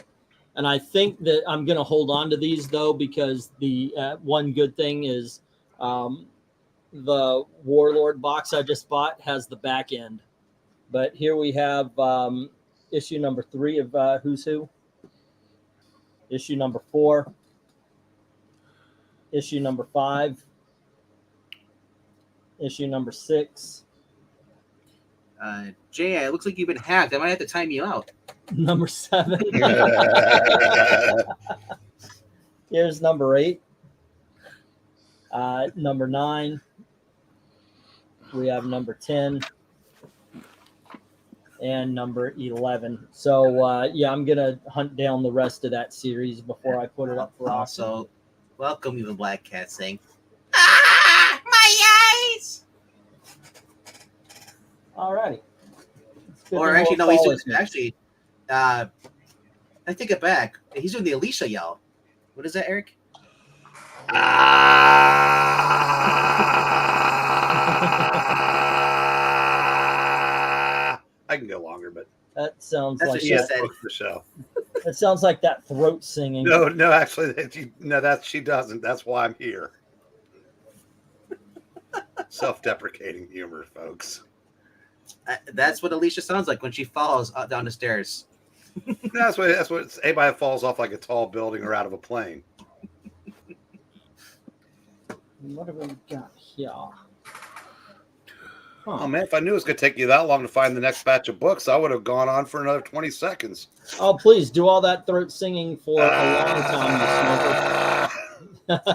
S6: And I think that I'm going to hold on to these, though, because the one good thing is the Warlord box I just bought has the back end. But here we have issue number 3 of Who's Who. Issue number 4. Issue number 5. Issue number 6.
S2: Jay, it looks like you've been hacked. I might have to time you out.
S6: Number 7. Here's number 8. Number 9. We have number 10. And number 11. So, I'm going to hunt down the rest of that series before I put it up for auction.
S2: Also, welcome you the Black Cat saying, "Ah, my eyes!"
S6: All righty.
S2: Or actually, no, he's doing, actually, I take it back. He's doing the Alicia yell. What is that, Eric?
S4: I can go longer, but
S6: that sounds
S2: that's
S6: like
S2: what she said.
S4: The show.
S6: It sounds like that throat singing.
S4: No, actually, she doesn't. That's why I'm here. Self-deprecating humor, folks.
S2: That's what Alicia sounds like when she falls down the stairs.
S4: That's what anybody that falls off like a tall building or out of a plane.
S6: What have we got here?
S4: Oh man, if I knew it was going to take you that long to find the next batch of books, I would have gone on for another 20 seconds.
S6: Oh, please do all that throat singing for a long time, you smoker.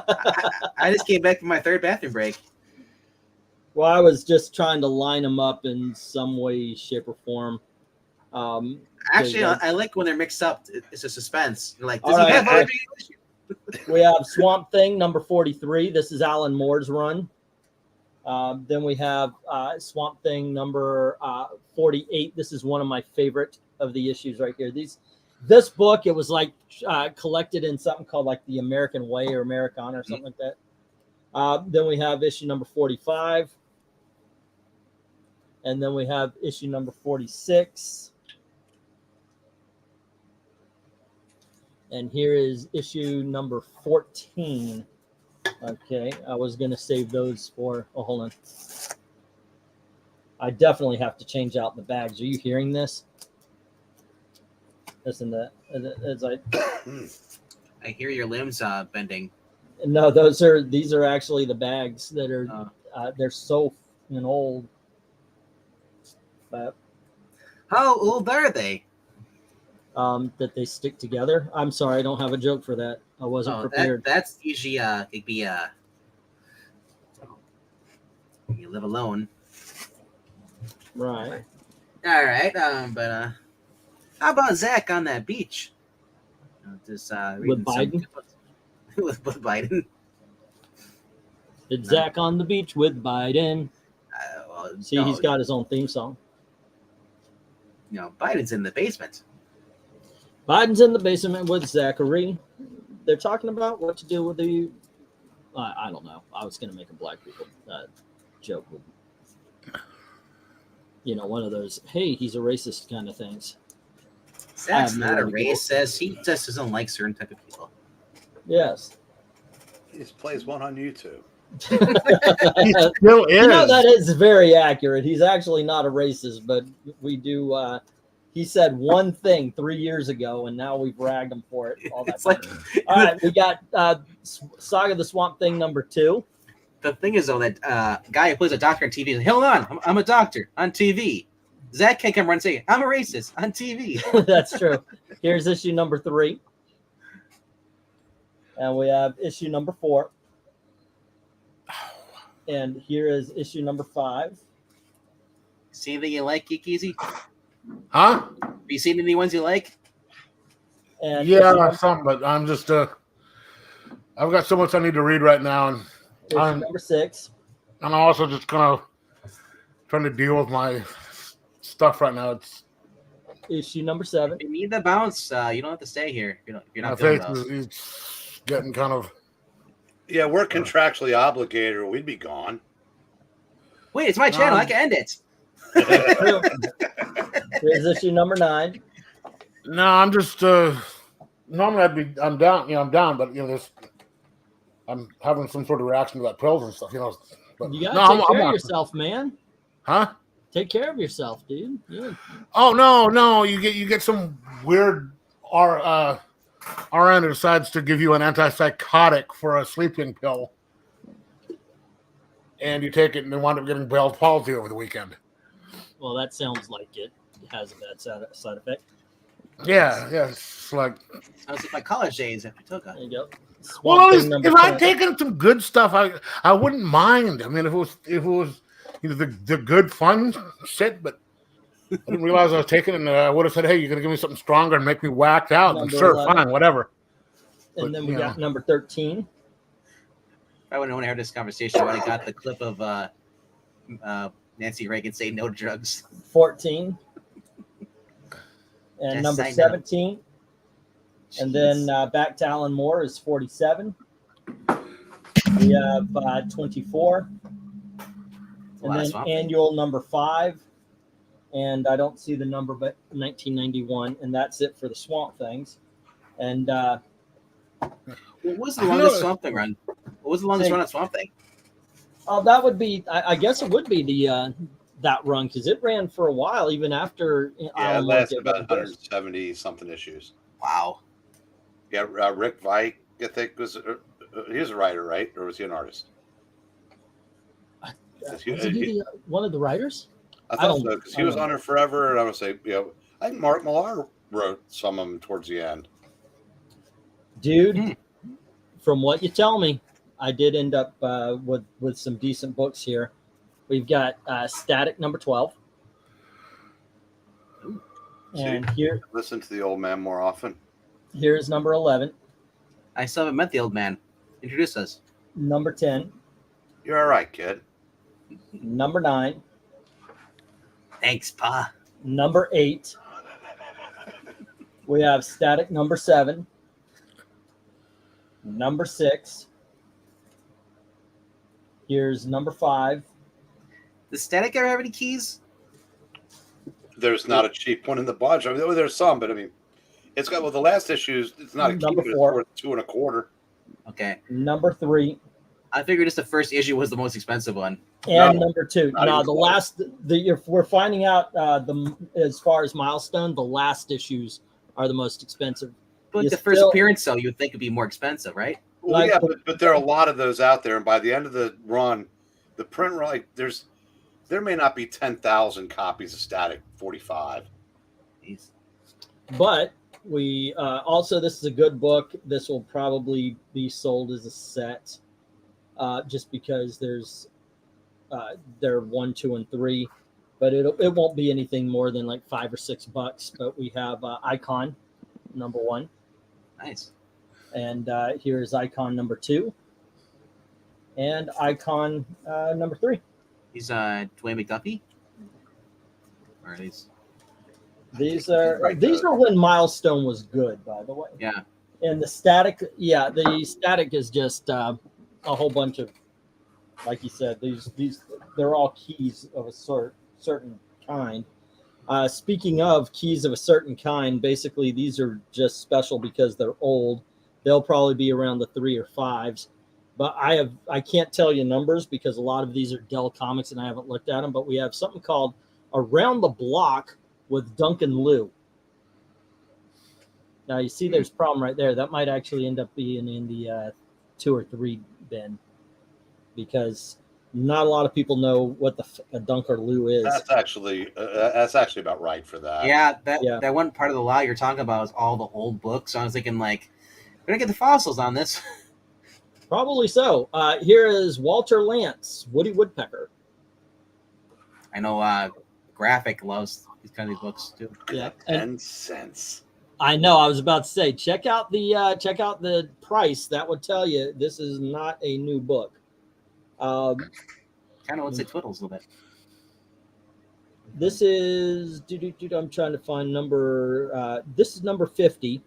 S2: I just came back from my third bathroom break.
S6: Well, I was just trying to line them up in some way, shape, or form.
S2: Actually, I like when they're mixed up. It's a suspense. You're like, does
S6: All
S2: he
S6: right,
S2: have other issue?
S6: we have Swamp Thing number 43. This is Alan Moore's run. Then we have Swamp Thing number 48. This is one of my favorite of the issues right here. This book, it was like collected in something called like the American Way or Americana or something like that. Then we have issue number 45. And then we have issue number 46. And here is issue number 14. Okay, I was going to save those for... Oh, hold on. I definitely have to change out the bags. Are you hearing this? Listen to that. It's like...
S2: I hear your limbs bending.
S6: No, these are actually the bags that are... they're so old. But,
S2: how old are they?
S6: That they stick together. I'm sorry, I don't have a joke for that. I wasn't prepared.
S2: That's usually it'd be you live alone.
S6: Right.
S2: All right. But how about Zach on that beach? Just
S6: With Biden.
S2: with Biden.
S6: It's Zach on the beach with Biden. See, he's got his own theme song.
S2: You know, Biden's in the basement.
S6: Biden's in the basement with Zachary. They're talking about what to do with the... I don't know. I was going to make a black people joke with, one of those, hey, he's a racist kind of things.
S2: Zach's not a racist. He just doesn't like certain type of people.
S6: Yes.
S4: He just plays one on YouTube.
S1: He still is.
S6: That is very accurate. He's actually not a racist, but we do... he said one thing 3 years ago, and now we've ragged him for it. All right, we got Saga of the Swamp Thing number 2.
S2: The thing is, though, that guy who plays a doctor on TV is like, hold on, I'm a doctor on TV. Zach can't come around and say, I'm a racist on TV.
S6: That's true. Here's issue number 3. And we have issue number 4. And here is issue number 5.
S2: See that you like, Geekeasy?
S1: Huh?
S2: Have you seen any ones you like?
S6: And
S1: yeah, some, but I'm just I've got so much I need to read right now, and
S6: issue number 6.
S1: I'm also just kind of trying to deal with my stuff right now. It's
S6: issue number 7.
S2: If you need the bounce, you don't have to stay here. You're not
S1: my
S2: doing
S1: face
S2: those.
S1: is getting kind of...
S4: Yeah, we're contractually obligated, or we'd be gone.
S2: Wait, it's my channel. I can end it.
S6: Here's issue number 9.
S1: No, I'm just normally I'm down, I'm down, but I'm having some sort of reaction to that pills and stuff, But
S6: you gotta take care of yourself, man.
S1: Huh?
S6: Take care of yourself, dude. Yeah.
S1: Oh no, you get some weird RN decides to give you an antipsychotic for a sleeping pill, and you take it and then wind up getting Bell's palsy over the weekend.
S6: Well, that sounds like it has a bad side effect.
S1: Yeah, it's like...
S2: Sounds like my college days after took
S6: There you go.
S1: Well, if I'd taken some good stuff, I wouldn't mind. I mean, if it was the good fun shit, but I didn't realize I was taking it, and I would have said, hey, you're going to give me something stronger and make me whacked out. I'm sure, 11. Fine, whatever.
S6: And then we got number 13.
S2: I wouldn't want to have this conversation. I would have got the clip of Nancy Reagan saying no drugs.
S6: 14. And
S2: Yes,
S6: number 17. And then back to Alan Moore is 47. We have 24. And then annual number 5. And I don't see the number, but 1991. And that's it for the Swamp Things. And
S2: what was the longest Swamp Thing run? What was the longest run on Swamp Thing?
S6: Oh, that would be, I guess it would be the that run, because it ran for a while, even after.
S4: Yeah, it lasted about 170 something issues.
S2: Wow.
S4: Yeah, Rick Vike, I think he was a writer, right? Or was he an artist?
S6: Does he do one of the writers?
S4: I thought so because he was on it forever, and I would say, I think Mark Millar wrote some of them towards the end.
S6: Dude, from what you tell me, I did end up with some decent books here. We've got Static number 12. And here,
S4: listen to the old man more often.
S6: Here's number 11.
S2: I still haven't met the old man. Introduce us.
S6: Number 10.
S4: You're all right, kid.
S6: Number 9.
S2: Thanks, Pa.
S6: Number 8. We have Static number 7. Number 6. Here's number 5.
S2: Does Static ever have any keys?
S4: There's not a cheap one in the bunch. I mean, there's some, but I mean, it's got the last issues. It's not a key, but it's worth $2 1/4.
S2: Okay.
S6: Number 3.
S2: I figured just the first issue was the most expensive one.
S6: And number 2. Now the last, if we're finding out as far as milestone, the last issues are the most expensive.
S2: But the first appearance, though, you would think would be more expensive, right?
S4: Well, yeah, but there are a lot of those out there, and by the end of the run, the print run, there may not be 10,000 copies of Static 45.
S2: Jeez.
S6: But we also, this is a good book. This will probably be sold as a set, just because there's they're 1, 2, and 3, but it won't be anything more than like $5 or $6. But we have Icon number 1.
S2: Nice.
S6: And here's Icon number 2, and Icon number 3.
S2: He's Dwayne McDuffie. Or
S6: these are when Milestone was good, by the way.
S2: Yeah.
S6: And the Static is just a whole bunch of, like you said, these they're all keys of a certain kind. Speaking of keys of a certain kind, basically these are just special because they're old. They'll probably be around the 3 or 5s. But I can't tell you numbers because a lot of these are Dell Comics and I haven't looked at them. But we have something called Around the Block with Duncan Liu. Now you see there's a problem right there. That might actually end up being in the 2 or 3 bin because not a lot of people know what a Duncan Liu is.
S4: That's actually about right for that.
S2: Yeah, that one part of the law you're talking about is all the old books. So I was thinking, like, we're going to get the fossils on this.
S6: Probably so. Here is Walter Lantz, Woody Woodpecker.
S2: I know Graphic loves these kind of books too.
S6: Yeah,
S4: and sense.
S6: I know. I was about to say, check out the price. That would tell you this is not a new book.
S2: Kind of looks like Twiddles a little bit.
S6: This is. I'm trying to find number. This is number 50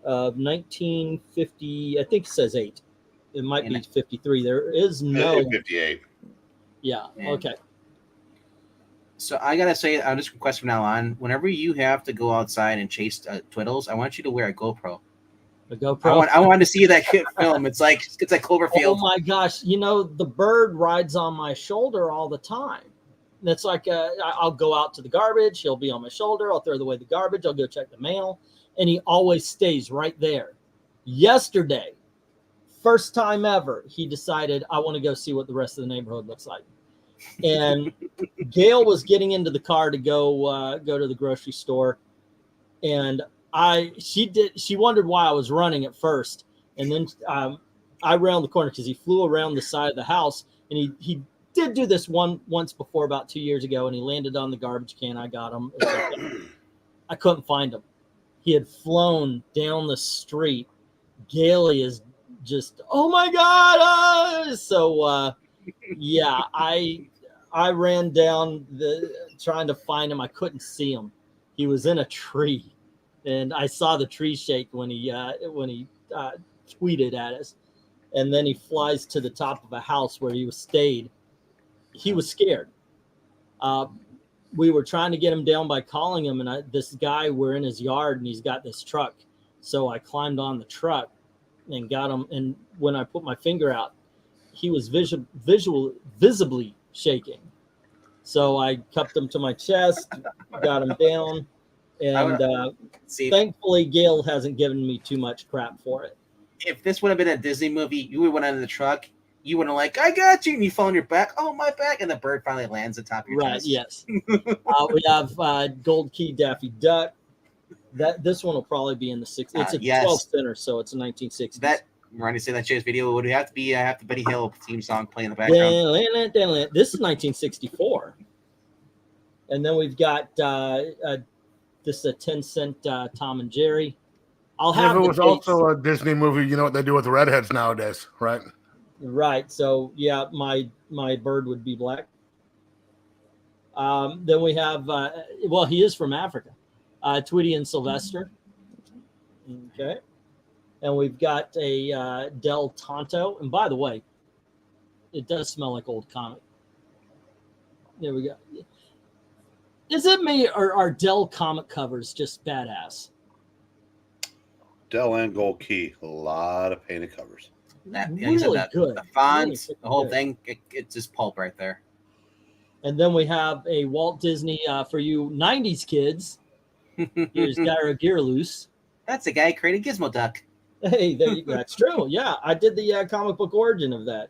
S6: of 1950. I think it says 8. It might be 53. There is no
S4: 58.
S6: Yeah. Man. Okay.
S2: So I gotta say, I'm just request from now on. Whenever you have to go outside and chase Twiddles, I want you to wear a GoPro.
S6: A GoPro.
S2: I want to see that film. It's like Cloverfield.
S6: Oh my gosh! The bird rides on my shoulder all the time. It's like I'll go out to the garbage. He'll be on my shoulder. I'll throw away the garbage. I'll go check the mail, and he always stays right there. Yesterday, first time ever, he decided I want to go see what the rest of the neighborhood looks like. And Gail was getting into the car to go to the grocery store, and she wondered why I was running at first, and then I round the corner because he flew around the side of the house, and he did do this once before about 2 years ago, and he landed on the garbage can. I got him. I couldn't find him. He had flown down the street. Gailey is just, oh my God. So yeah, I ran down trying to find him. I couldn't see him. He was in a tree, and I saw the tree shake when he tweeted at us. And then he flies to the top of a house where he was stayed. He was scared. We were trying to get him down by calling him, and this guy, we're in his yard, and he's got this truck. So I climbed on the truck and got him. And when I put my finger out, he was visibly shaking. So I cupped him to my chest, got him down, and thankfully Gail hasn't given me too much crap for it.
S2: If this would have been a Disney movie, you would have went out in the truck you wouldn't like, I got you, and you fall on your back. Oh, my back, and the bird finally lands on top of your chest.
S6: Yes. We have Gold Key Daffy Duck. This one will probably be in the 60s. It's a 12 center, so it's a 1960s.
S2: That Ronnie said that Chase video would have to be the Benny Hill theme song playing in the background.
S6: This is 1964, and then we've got this is a 10-cent Tom and Jerry. I'll have
S1: it was also a Disney movie. You know what they do with the redheads nowadays, right?
S6: Right. So yeah, my bird would be black. Then we have he is from Africa. Tweety and Sylvester. Okay. And we've got a Del Tonto. And by the way, it does smell like old comic. There we go. Is it me or are Del comic covers just badass?
S4: Del and Gold Key, a lot of painted covers.
S6: Really good.
S2: The fonts, the whole thing, it's just pulp right there.
S6: And then we have a Walt Disney for you 90s kids. Here's Gyro Gearloose.
S2: That's the guy who created Gizmo Duck.
S6: Hey, there you go. That's true. Yeah, I did the comic book origin of that.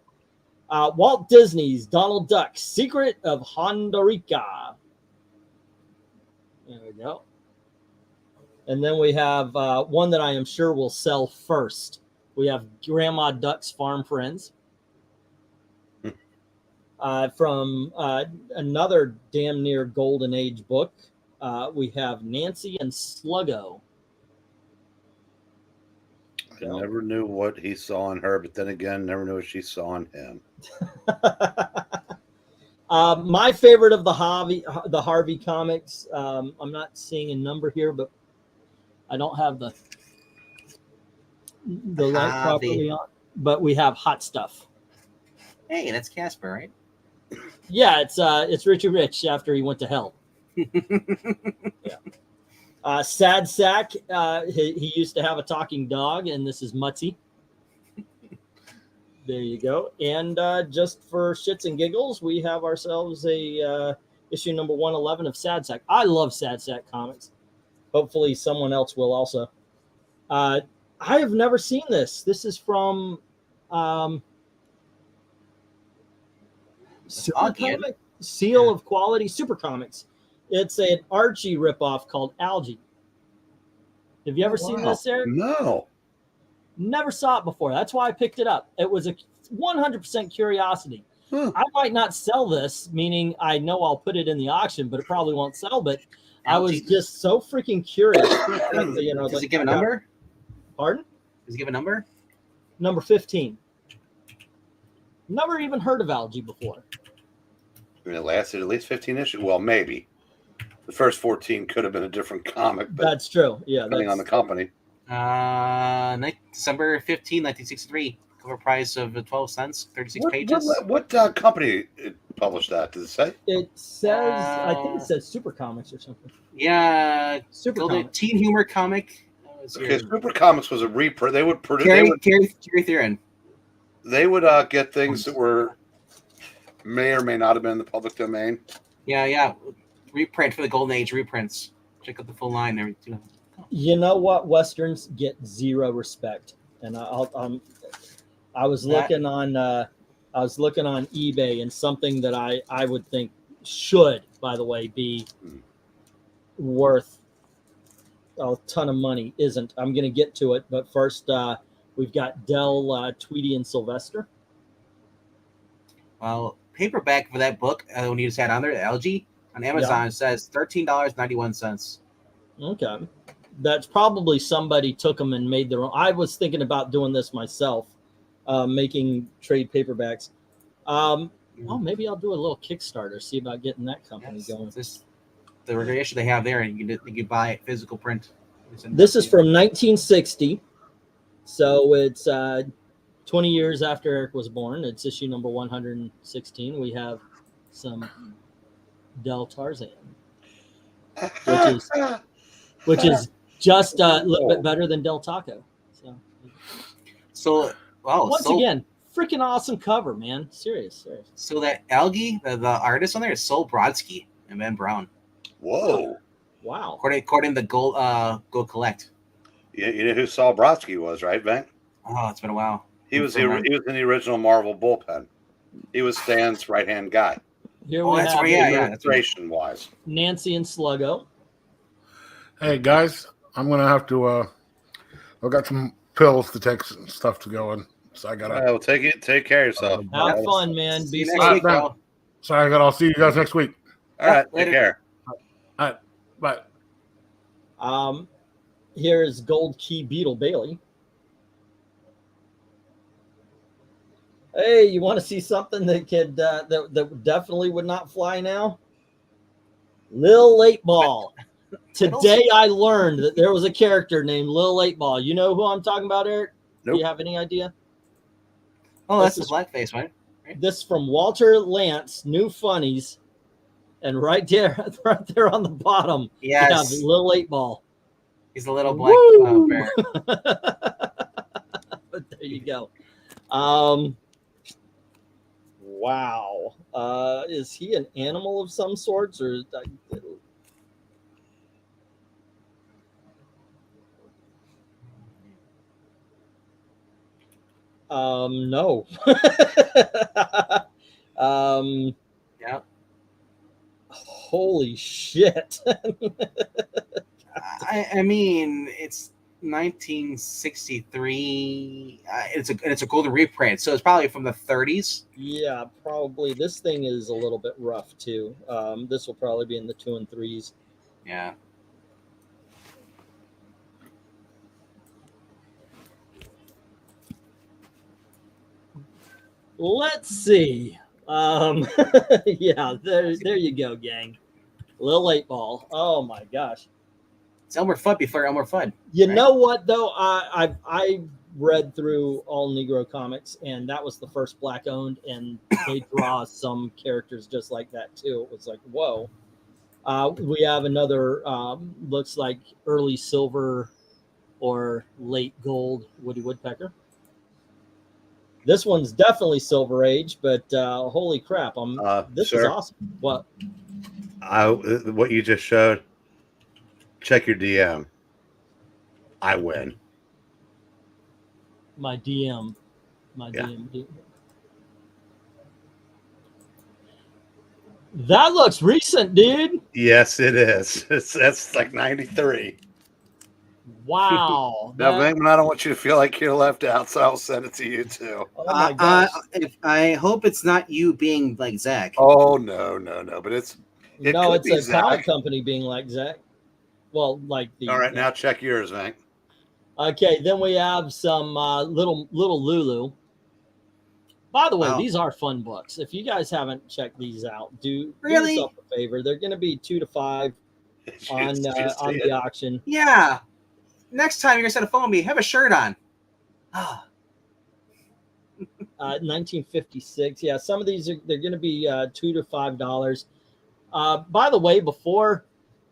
S6: Walt Disney's Donald Duck, Secret of Hondurica. There we go. And then we have one that I am sure will sell first. We have Grandma Duck's Farm Friends. From another damn near golden age book, we have Nancy and Sluggo.
S4: I never knew what he saw in her, but then again, never knew what she saw in him.
S6: My favorite of the Harvey comics. I'm not seeing a number here, but I don't have the link properly on. But we have Hot Stuff.
S2: Hey, that's Casper, right?
S6: Yeah, it's Richie Rich after he went to hell. Yeah. Sad Sack. He used to have a talking dog, and this is Mutsy. There you go. And just for shits and giggles, we have ourselves a issue number 111 of Sad Sack. I love Sad Sack comics. Hopefully someone else will also. I have never seen this. This is from Super Comic, Seal of Quality Super Comics. It's an Archie ripoff called Algie. Have you ever seen this, Eric?
S4: No.
S6: Never saw it before. That's why I picked it up. It was a 100% curiosity. I might not sell this, meaning I know I'll put it in the auction, but it probably won't sell. But I was just so freaking curious.
S2: Does it give a number?
S6: Pardon?
S2: Does it give a number?
S6: Number 15. Never even heard of Algie before.
S4: I mean, it lasted at least 15 issues. Well, maybe. The first 14 could have been a different comic. But
S6: that's true. Yeah.
S4: Depending on the company.
S2: December 15, 1963. Cover price of 12 cents, 36 pages.
S4: What company published that? Does it say?
S6: It says, I think it says Super Comics or something.
S2: Yeah.
S6: Super Comics.
S2: Teen Humor Comic.
S4: Okay, Super Comics was a reprint. They would produce.
S2: Terry Theron.
S4: They would get things that were may or may not have been in the public domain.
S2: Yeah. Reprint for the Golden Age reprints. Check out the full line there.
S6: You know what? Westerns get zero respect, and I was looking on eBay, and something that I would think should, by the way, be worth a ton of money isn't. I'm going to get to it, but first we've got Del, Tweety, and Sylvester.
S2: Well, paperback for that book when you just had on there, Algie on Amazon says $13.91.
S6: Okay, that's probably somebody took them and made their own. I was thinking about doing this myself, making trade paperbacks. Well, maybe I'll do a little Kickstarter, see about getting that company going.
S2: The reissue they have there, and you can buy it physical print.
S6: This is from 1960, so it's 20 years after Eric was born. It's issue number 116. We have some Del Tarzan, which is just a little bit better than Del Taco.
S2: So
S6: once again, freaking awesome cover, man. Serious.
S2: So that Algie, the artist on there is Sol Brodsky and Ben Brown.
S4: Whoa!
S6: Wow.
S2: According to Go Collect.
S4: You know who Saul Brodsky was, right, Ben?
S2: Oh, it's been a while.
S4: He was in the original Marvel bullpen. He was Stan's right-hand guy.
S6: Here
S2: Oh,
S6: we
S2: that's
S6: have
S2: right. Yeah, that's right.
S4: Illustration-wise.
S6: Nancy and Sluggo.
S1: Hey guys, I'm gonna have to. I've got some pills to take, some stuff to go in, so I gotta.
S4: Well, take care of yourself.
S6: Have fun, man.
S2: See
S6: Be
S2: you next
S6: safe.
S2: week, bro.
S1: So I'll see you guys next week.
S4: All right,
S2: Later.
S4: take care.
S1: All right, bye.
S6: Here is Gold Key Beetle Bailey. Hey, you want to see something that could that definitely would not fly now? Lil Late Ball. Today I learned that there was a character named Lil Late Ball. You know who I'm talking about, Eric?
S4: Nope.
S6: Do you have any idea?
S2: Oh, that's
S6: This
S2: the blackface, right?
S6: This from Walter Lance, New Funnies, and right there on the bottom,
S2: Yes.
S6: you have Lil Late Ball.
S2: He's a little black bear.
S6: But there you go. Wow. Is he an animal of some sorts, or? No.
S2: Yeah.
S6: Holy shit.
S2: I mean, it's 1963. It's a golden reprint, so it's probably from the 30s.
S6: Yeah, probably. This thing is a little bit rough too. This will probably be in the 2 and 3s.
S2: Yeah.
S6: Let's see. Yeah, there you go, gang. Lil Late Ball. Oh my gosh.
S2: It's Elmer Fudd before Elmer Fudd.
S6: You
S2: right?
S6: know what though? I read through all Negro comics, and that was the first black owned, and they draw some characters just like that too. It was like, whoa. We have another looks like early silver or late gold Woody Woodpecker. This one's definitely Silver Age, but holy crap! This is awesome. What?
S4: What you just showed. Check your DM. I win.
S6: My DM.
S4: Yeah.
S6: DM. That looks recent, dude.
S4: Yes, it is. That's like 93.
S6: Wow.
S4: Now, Venkman, I don't want you to feel like you're left out, so I'll send it to you too.
S6: Oh my gosh.
S2: I hope it's not you being like Zach.
S4: Oh no, but it's
S6: No,
S4: could
S6: it's
S4: be
S6: a
S4: Zach.
S6: comic company being like Zach. Well, like the.
S4: All right, now check yours, Vank.
S6: Okay, then we have some little Lulu. By the way,
S2: Wow.
S6: these are fun books. If you guys haven't checked these out, do
S2: Really?
S6: yourself a favor. They're going to be 2 to 5 on the auction.
S2: Yeah. Next time you're gonna send a phone to me, have a shirt on.
S6: 1956. Yeah, some of these they're going to be $2 to $5. By the way, before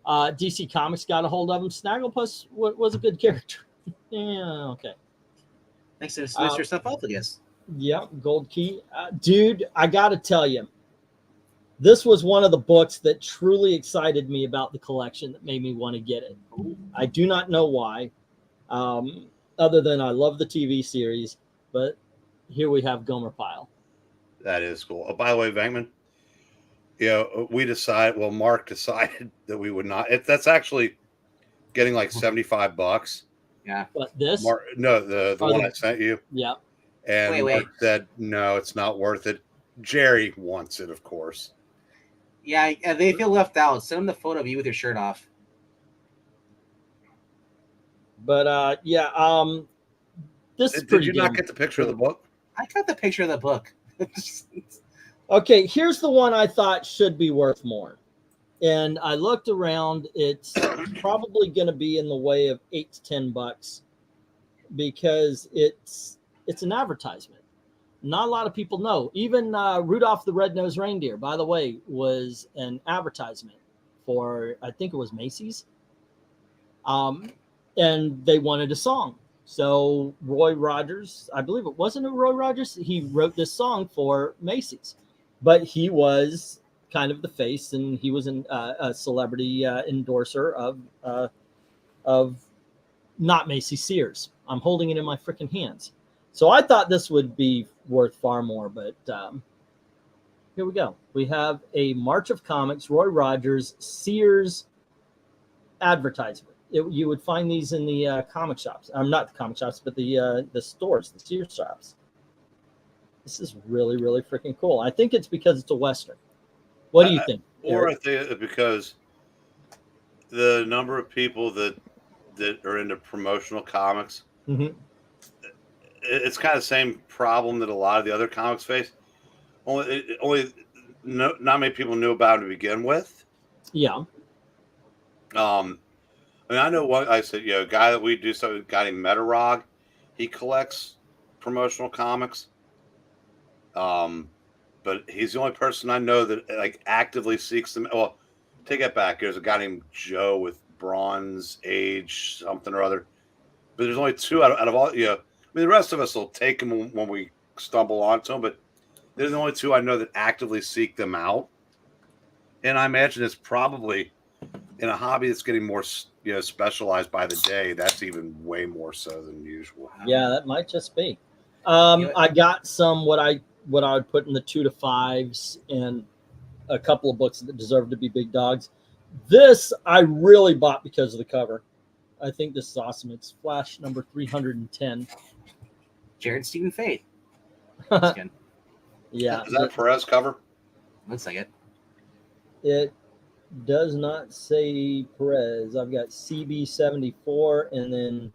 S6: DC Comics got a hold of them, Snagglepuss was a good character. Yeah, okay.
S2: Thanks to Mr. Stuff out, I guess.
S6: Yeah, Gold Key. Dude, I got to tell you, this was one of the books that truly excited me about the collection that made me want to get it. I do not know why, other than I love the TV series, but here we have Gomer Pyle.
S4: That is cool. Oh, by the way, Venkman, Mark decided that we would not. That's actually getting like $75.
S2: Yeah.
S6: But this?
S4: Mark, no, the one I sent you.
S6: Yeah.
S4: And
S2: Wait.
S4: Mark said, no, it's not worth it. Jerry wants it, of course.
S2: Yeah, they feel left out. Send them the photo of you with your shirt off.
S6: But this is
S4: Did
S6: pretty
S4: you not
S6: damn
S4: get the picture of the
S6: cool.
S4: book?
S2: I got the picture of the book.
S6: Okay, here's the one I thought should be worth more. And I looked around, it's probably going to be in the way of $8 to $10 because it's an advertisement. Not a lot of people know. Even Rudolph the Red-Nosed Reindeer, by the way, was an advertisement for, I think it was Macy's. And they wanted a song. So Roy Rogers, I believe it wasn't Roy Rogers, he wrote this song for Macy's. But he was kind of the face, and he was a celebrity endorser of not Macy Sears. I'm holding it in my freaking hands. So I thought this would be worth far more, but here we go. We have a March of Comics, Roy Rogers, Sears advertisement. You would find these in the comic shops. Not the comic shops, but the stores, the Sears shops. This is really, really freaking cool. I think it's because it's a Western. What do you think?
S4: Or I think because the number of people that are into promotional comics, it's kind of the same problem that a lot of the other comics face. Not many people knew about him to begin with.
S6: Yeah.
S4: I mean, I know what I said. A guy that we do something, guy named Metarog, he collects promotional comics. But he's the only person I know that like actively seeks them. Well, take it back. There's a guy named Joe with Bronze Age something or other. But there's only two out of all. I mean, the rest of us will take them when we stumble onto them. But they're the only two I know that actively seek them out. And I imagine it's probably in a hobby that's getting more, specialized by the day. That's even way more so than usual.
S6: Yeah, that might just be. I got some what I would put in the 2 to 5s and a couple of books that deserve to be big dogs. This I really bought because of the cover. I think this is awesome. It's Flash number 310.
S2: Jared Stephen Fate.
S6: Yeah.
S4: Is that a Perez cover?
S2: Looks like it.
S6: It does not say Perez. I've got CB74 and then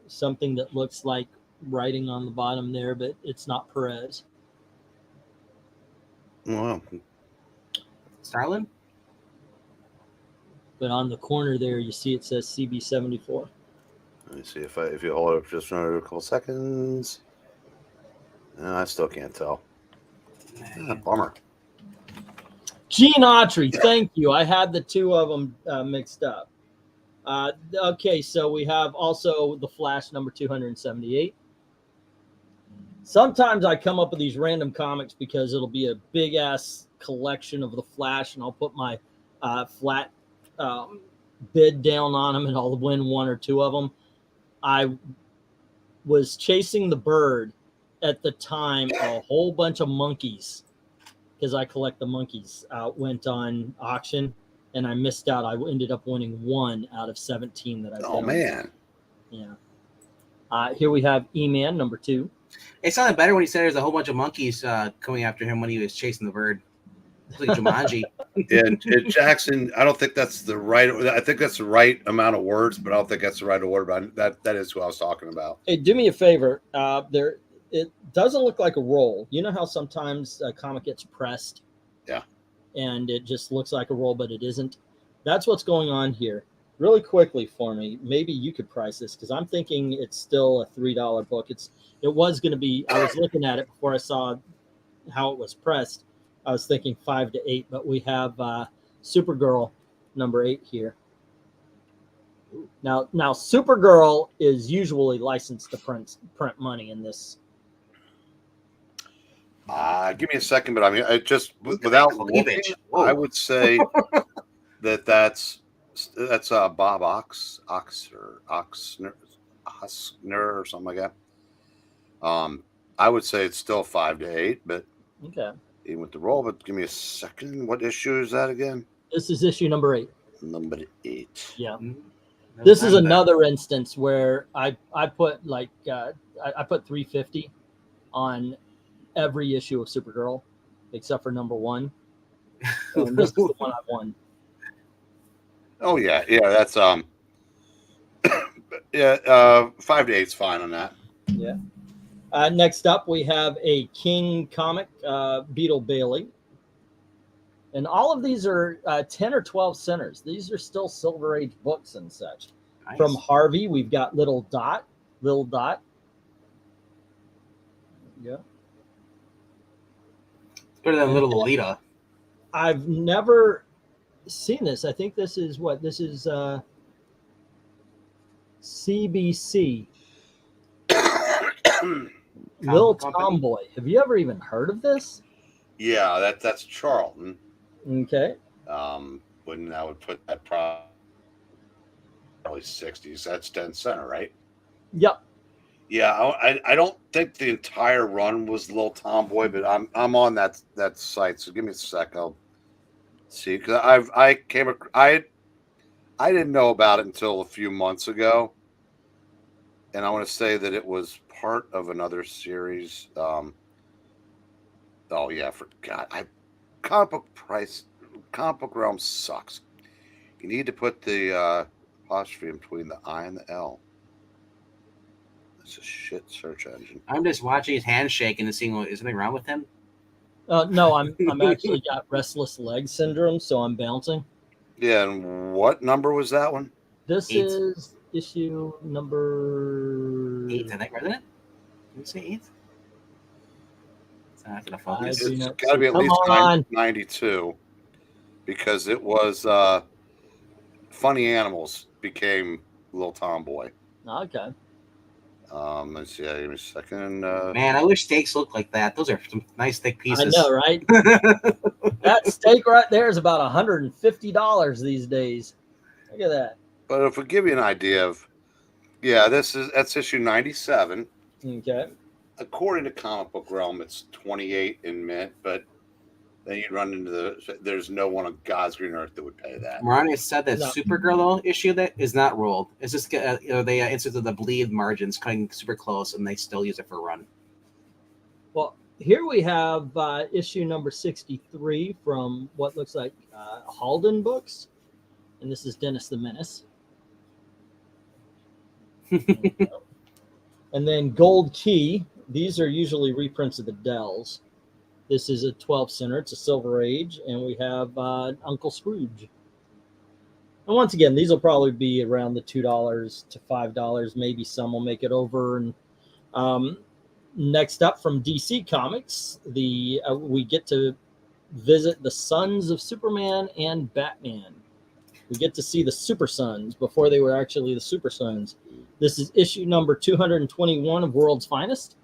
S6: something that looks like writing on the bottom there, but it's not Perez.
S4: Wow.
S2: Starlin?
S6: But on the corner there, you see it says CB74.
S4: Let me see if you hold it up just for another couple seconds. I still can't tell. Bummer.
S6: Gene Autry, thank you. I had the two of them mixed up. Okay, so we have also the Flash number 278. Sometimes I come up with these random comics because it'll be a big ass collection of the Flash, and I'll put my flat bid down on them, and I'll win one or two of them. I was chasing the bird at the time. A whole bunch of monkeys, because I collect the monkeys, went on auction, and I missed out. I ended up winning 1 out of 17 that I bid on.
S4: Man.
S6: Yeah. Here we have E-Man number 2.
S2: It sounded better when he said there's a whole bunch of monkeys coming after him when he was chasing the bird. It's like Jumanji.
S4: And Jackson, I don't think that's the right. I think that's the right amount of words, but I don't think that's the right order. But that is who I was talking about.
S6: Hey, do me a favor. It doesn't look like a roll. You know how sometimes a comic gets pressed?
S4: Yeah.
S6: And it just looks like a roll, but it isn't. That's what's going on here. Really quickly for me, maybe you could price this, because I'm thinking it's still a $3 book. It was going to be. I was looking at it before I saw how it was pressed. I was thinking 5 to 8, but we have Supergirl number 8 here. Now Supergirl is usually licensed to print money in this.
S4: Give me a second, but I mean, I just without looking, I would say that's Bob Oxner or something like that. I would say it's still 5 to 8, but
S6: okay.
S4: Even with the roll, but give me a second. What issue is that again?
S6: This is issue number 8.
S4: Number 8.
S6: Yeah. This is another instance where I put I put 350 on every issue of Supergirl except for number 1. And this is the one I won.
S4: Oh yeah, that's 5 to 8's fine on that.
S6: Yeah. Next up, we have a King comic, Beetle Bailey. And all of these are 10 or 12 centers. These are still Silver Age books and such. Nice. From Harvey, we've got Little Dot. Yeah.
S2: It's better than Little Lolita.
S6: I've never seen this. I think this is what? This is CBC. Little Tomboy. Have you ever even heard of this?
S4: Yeah, that's Charlton.
S6: Okay.
S4: When I would put that probably 60s. That's 10 center, right?
S6: Yep.
S4: Yeah, I don't think the entire run was Little Tomboy, but I'm on that site. So give me a sec. I'll see, because I didn't know about it until a few months ago, and I want to say that it was part of another series. Oh yeah, I forgot. Comic book realm sucks. You need to put the apostrophe in between the I and the L. It's a shit search engine.
S2: I'm just watching his hand shake and seeing is something wrong with him.
S6: No, I'm actually got restless leg syndrome, so I'm bouncing.
S4: Yeah, and what number was that one?
S6: This
S2: 8.
S6: is issue number
S2: 8, I think, wasn't it? Did we say 8? It's not going to focus.
S6: do
S4: It's
S6: not
S4: got to
S6: see.
S4: be at
S6: Come
S4: least
S6: on.
S4: 92, because it was Funny Animals became Little Tomboy.
S6: Okay.
S4: Let's see. Give me a second.
S2: Man, I wish steaks looked like that. Those are some nice thick pieces.
S6: I know, right? That steak right there is about $150 these days. Look at that.
S4: But if we give you an idea of, that's issue 97.
S6: Okay.
S4: According to Comic Book Realm, it's 28 in mint, but then you'd run into there's no one on God's green earth that would pay that.
S2: Marani said that
S6: No.
S2: Supergirl though issue that is not rolled. It's just they instituted the bleed margins cutting super close, and they still use it for run.
S6: Well, here we have issue number 63 from what looks like Halden Books, and this is Dennis the Menace. And then Gold Key. These are usually reprints of the Dells. This is a 12 center. It's a Silver Age, and we have Uncle Scrooge. And once again, these will probably be around the $2 to $5. Maybe some will make it over. And next up from DC Comics, we get to visit the sons of Superman and Batman. We get to see the Super Sons before they were actually the Super Sons. This is issue number 221 of World's Finest.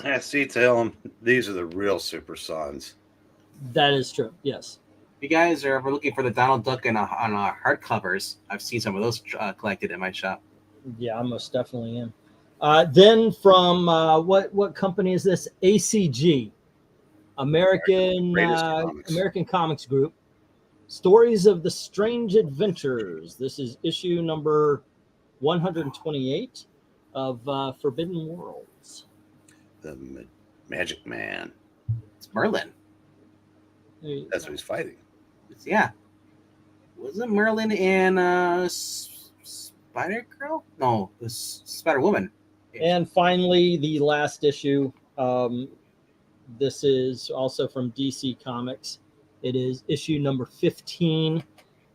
S4: Yeah, see, tell them these are the real Super Sons.
S6: That is true. Yes.
S2: If you guys are ever looking for the Donald Duck on hardcovers, I've seen some of those collected in my shop.
S6: Yeah, I most definitely am. Then from what company is this? ACG, American Comics Group. Stories of the Strange Adventures. This is issue number 128 of Forbidden Worlds.
S4: The Magic Man.
S2: It's Merlin.
S4: That's what he's fighting.
S2: Yeah. Wasn't Merlin in Spider Girl? No, it was Spider Woman.
S6: And finally, the last issue. This is also from DC Comics. It is issue number 15.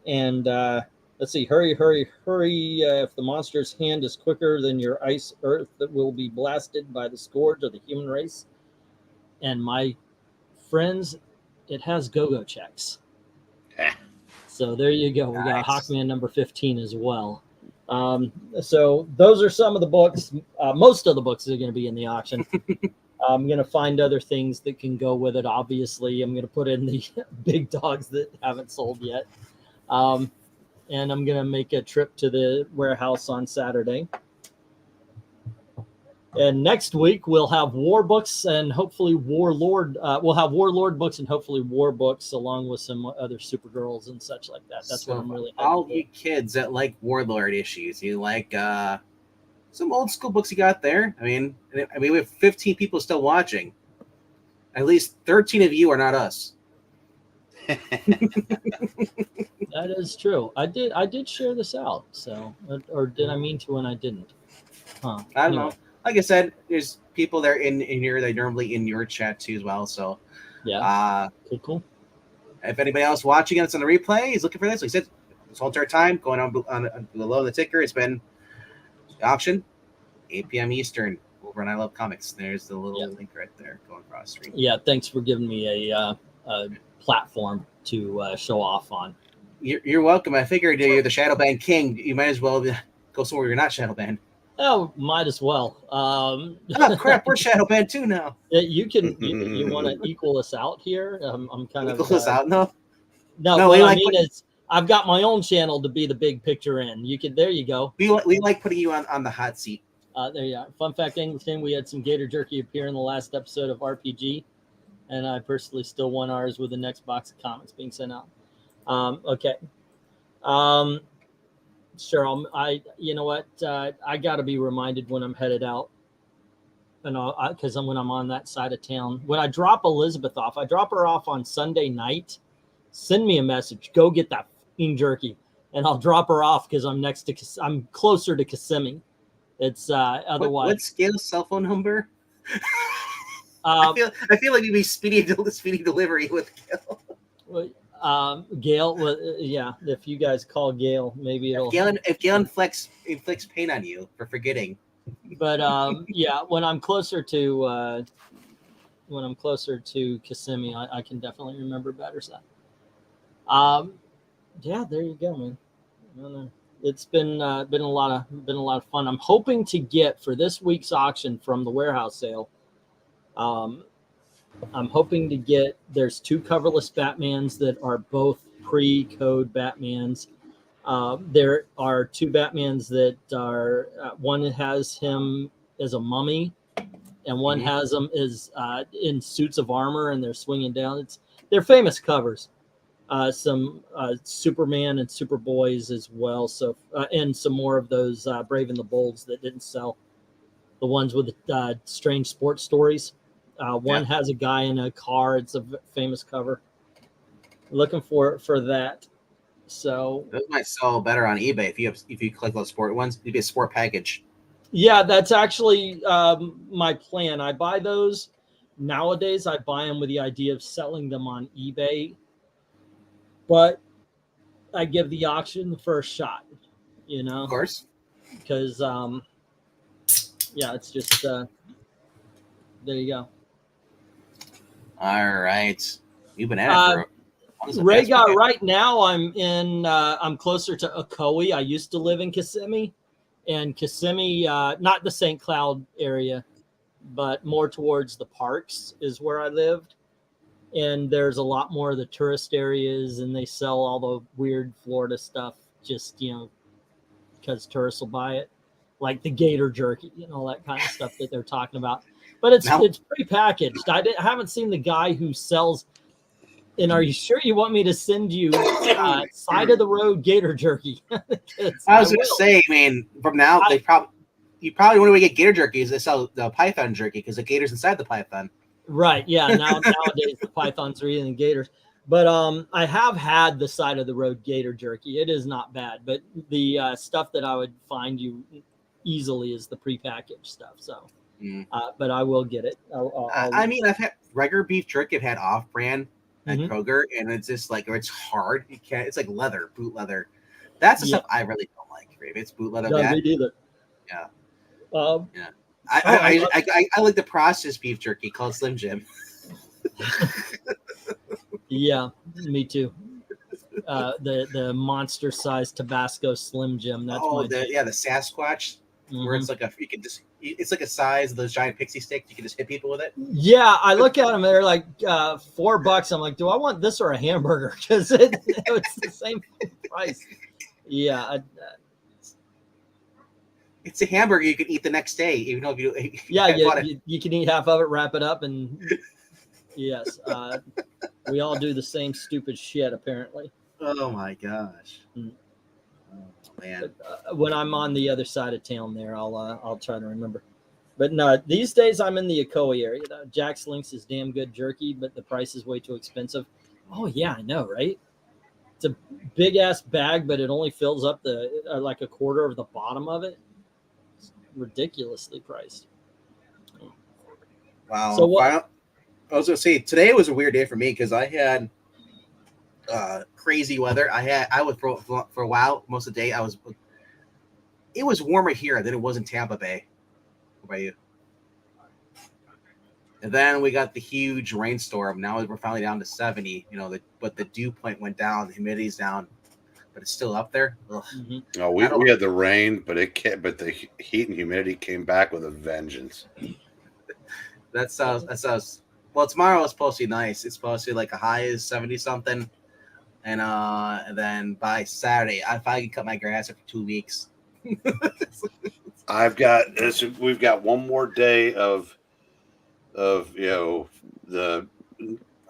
S6: And let's see. Hurry, hurry, hurry. If the monster's hand is quicker than your ice earth, that will be blasted by the scourge of the human race. And my friends, it has go-go checks. So there you go. We got Hawkman number 15 as well. So those are some of the books. Most of the books are going to be in the auction. I'm going to find other things that can go with it. Obviously, I'm going to put in the big dogs that haven't sold yet. And I'm going to make a trip to the warehouse on Saturday. And next week we'll have war books and hopefully Warlord. We'll have Warlord books and hopefully war books along with some other Supergirls and such like that. That's what I'm really.
S2: All you kids that like Warlord issues, you like some old school books you got there. I mean, we have 15 people still watching. At least 13 of you are not us.
S6: That is true. I did share this out. So, or did I mean to and I didn't? Huh.
S2: I don't know. Like I said, there's people there in here that are normally in your chat too as well. So
S6: yeah, cool.
S2: If anybody else watching us on the replay is looking for this, like I said, this whole entire time going on below the ticker, it's been the auction, 8 p.m. Eastern over on I Love Comics. There's the little link right there going across the screen.
S6: Yeah, thanks for giving me a platform to show off on.
S2: You're welcome. I figured you're the Shadowband King. You might as well go somewhere you're not Shadowband.
S6: Oh, might as well.
S2: Oh crap, we're Shadowband too now.
S6: You can you want to equal us out here? I'm kind of
S2: equal us out. No,
S6: what I mean is I've got my own channel to be the big picture in. You can. There you go.
S2: We like putting you on the hot seat.
S6: There you go. Fun fact, Angleton, we had some gator jerky appear in the last episode of RPG, and I personally still won ours with the next box of comics being sent out. Okay. Sure. You know what? I got to be reminded when I'm headed out, and because when I'm on that side of town, when I drop Elizabeth off, I drop her off on Sunday night. Send me a message. Go get that f***ing jerky, and I'll drop her off because I'm closer to Kissimmee. It's otherwise.
S2: What's Gail's cell phone number?
S6: I
S2: feel like you'd be speedy delivery with Gail.
S6: Gail, yeah. If you guys call Gail, maybe it'll.
S2: If Gail inflicts pain on you for forgetting.
S6: But yeah, when I'm closer to Kissimmee, I can definitely remember better stuff. Yeah, there you go, man. It's been a lot of fun. I'm hoping to get for this week's auction from the warehouse sale. I'm hoping to get. There's 2 coverless Batmans that are both pre-code Batmans. There are 2 Batmans that are one has him as a mummy, and one has them as in suits of armor, and they're swinging down. They're famous covers. Some Superman and Superboys as well. So and some more of those Brave and the Bolds that didn't sell. The ones with the strange sports stories. One has a guy in a car. It's a famous cover. Looking for that. So
S2: those might sell better on eBay if you collect those sport ones. It'd be a sport package.
S6: Yeah, that's actually my plan. I buy those nowadays. I buy them with the idea of selling them on eBay, but I give the auction the first shot.
S2: Of course,
S6: because yeah, it's just there you go.
S2: All right, you've been at it for.
S6: Ray got right now. I'm closer to Ocoee. I used to live in Kissimmee, and Kissimmee, not the St. Cloud area, but more towards the parks is where I lived. And there's a lot more of the tourist areas, and they sell all the weird Florida stuff just because tourists will buy it, like the gator jerky, all that kind of stuff that they're talking about. But it's prepackaged. I haven't seen the guy who sells. And are you sure you want me to send you side of the road gator jerky?
S2: I was going to say, I mean, from now you probably want to get gator jerky is they sell the python jerky because the gator's inside the python.
S6: Right. Yeah. Nowadays the pythons are eating the gators. But I have had the side of the road gator jerky. It is not bad, but the stuff that I would find you easily is the prepackaged stuff. So, but I will get it.
S2: I mean, I've had regular beef jerky. I've had off-brand at Kroger, and it's just like it's hard. You can't. It's like leather, boot leather. That's the stuff I really don't like. If it's boot leather,
S6: no, me neither.
S2: Yeah.
S6: Yeah.
S2: I like the processed beef jerky called Slim Jim.
S6: Yeah, me too. The monster sized Tabasco Slim Jim. That's
S2: the Sasquatch, where it's like it's like a size of those giant pixie sticks. You can just hit people with it.
S6: Yeah, I look at them. They're like $4. I'm like, do I want this or a hamburger? Because it's the same price. Yeah.
S2: It's a hamburger you can eat the next day, even though you
S6: can eat half of it, wrap it up, and yes, we all do the same stupid shit apparently.
S2: Oh my gosh. Oh man.
S6: But, when I'm on the other side of town there, I'll try to remember. But no, these days I'm in the Ocoee area. Jack's Links is damn good jerky, but the price is way too expensive. Oh yeah, I know, right? It's a big ass bag, but it only fills up like a quarter of the bottom of it. It's ridiculously priced.
S2: Wow.
S6: So what?
S2: I was gonna say today was a weird day for me because I had crazy weather. I was for a while, most of the day. It was warmer here than it was in Tampa Bay. What about you? And then we got the huge rainstorm. Now we're finally down to 70. But the dew point went down, the humidity's down, but it's still up there.
S6: Mm-hmm.
S4: No, we had the rain, but the heat and humidity came back with a vengeance.
S2: That sounds. Well, tomorrow is supposed to be nice. It's supposed to be like a high is 70 something, and then by Saturday, if I can cut my grass after 2 weeks.
S4: We've got one more day of the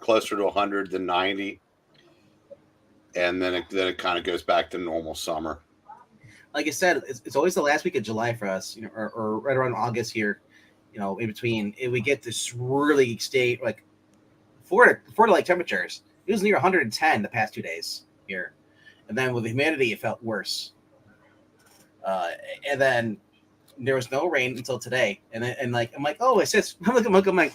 S4: closer to 100 than 90, and then it kind of goes back to normal summer.
S2: Like I said, it's always the last week of July for us, or right around August here. In between, we get this really state like Florida like temperatures. It was near 110 the past 2 days here, and then with the humidity, it felt worse. And then there was no rain until today, and I'm like, oh, it says, I'm like,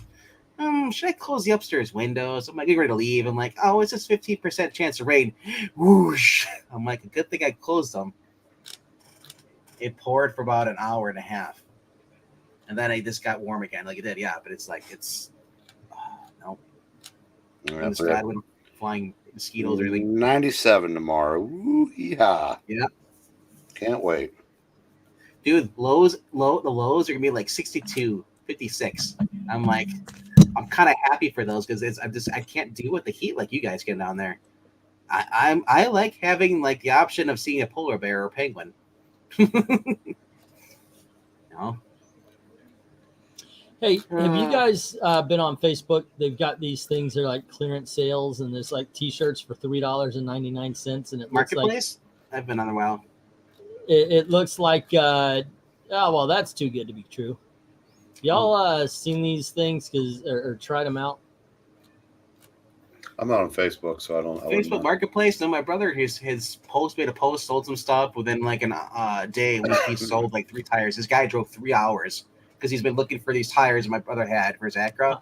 S2: should I close the upstairs windows? I'm like, getting ready to leave. I'm like, oh, it's just 15% chance of rain. Whoosh! I'm like, a good thing I closed them. It poured for about an hour and a half, and then it just got warm again, like it did. Yeah, but it's no. And the sky went flying mosquitoes or anything.
S4: 97 tomorrow. Woo, yeah. Can't wait.
S2: Dude, the lows are gonna be like 62, 56. I'm like, I'm kind of happy for those because I can't deal with the heat like you guys get down there. I like having like the option of seeing a polar bear or penguin.
S6: Hey, have you guys been on Facebook? They've got these things. They're like clearance sales, and there's like T-shirts for $3.99, and it
S2: Marketplace.
S6: Looks like,
S2: I've been on a while.
S6: It looks like. Oh well, that's too good to be true. Y'all seen these things or tried them out?
S4: I'm not on Facebook, so I don't.
S2: Facebook Marketplace. No, my brother his made a post, sold some stuff within like a day. He sold like 3 tires. This guy drove 3 hours because he's been looking for these tires my brother had for his Acura.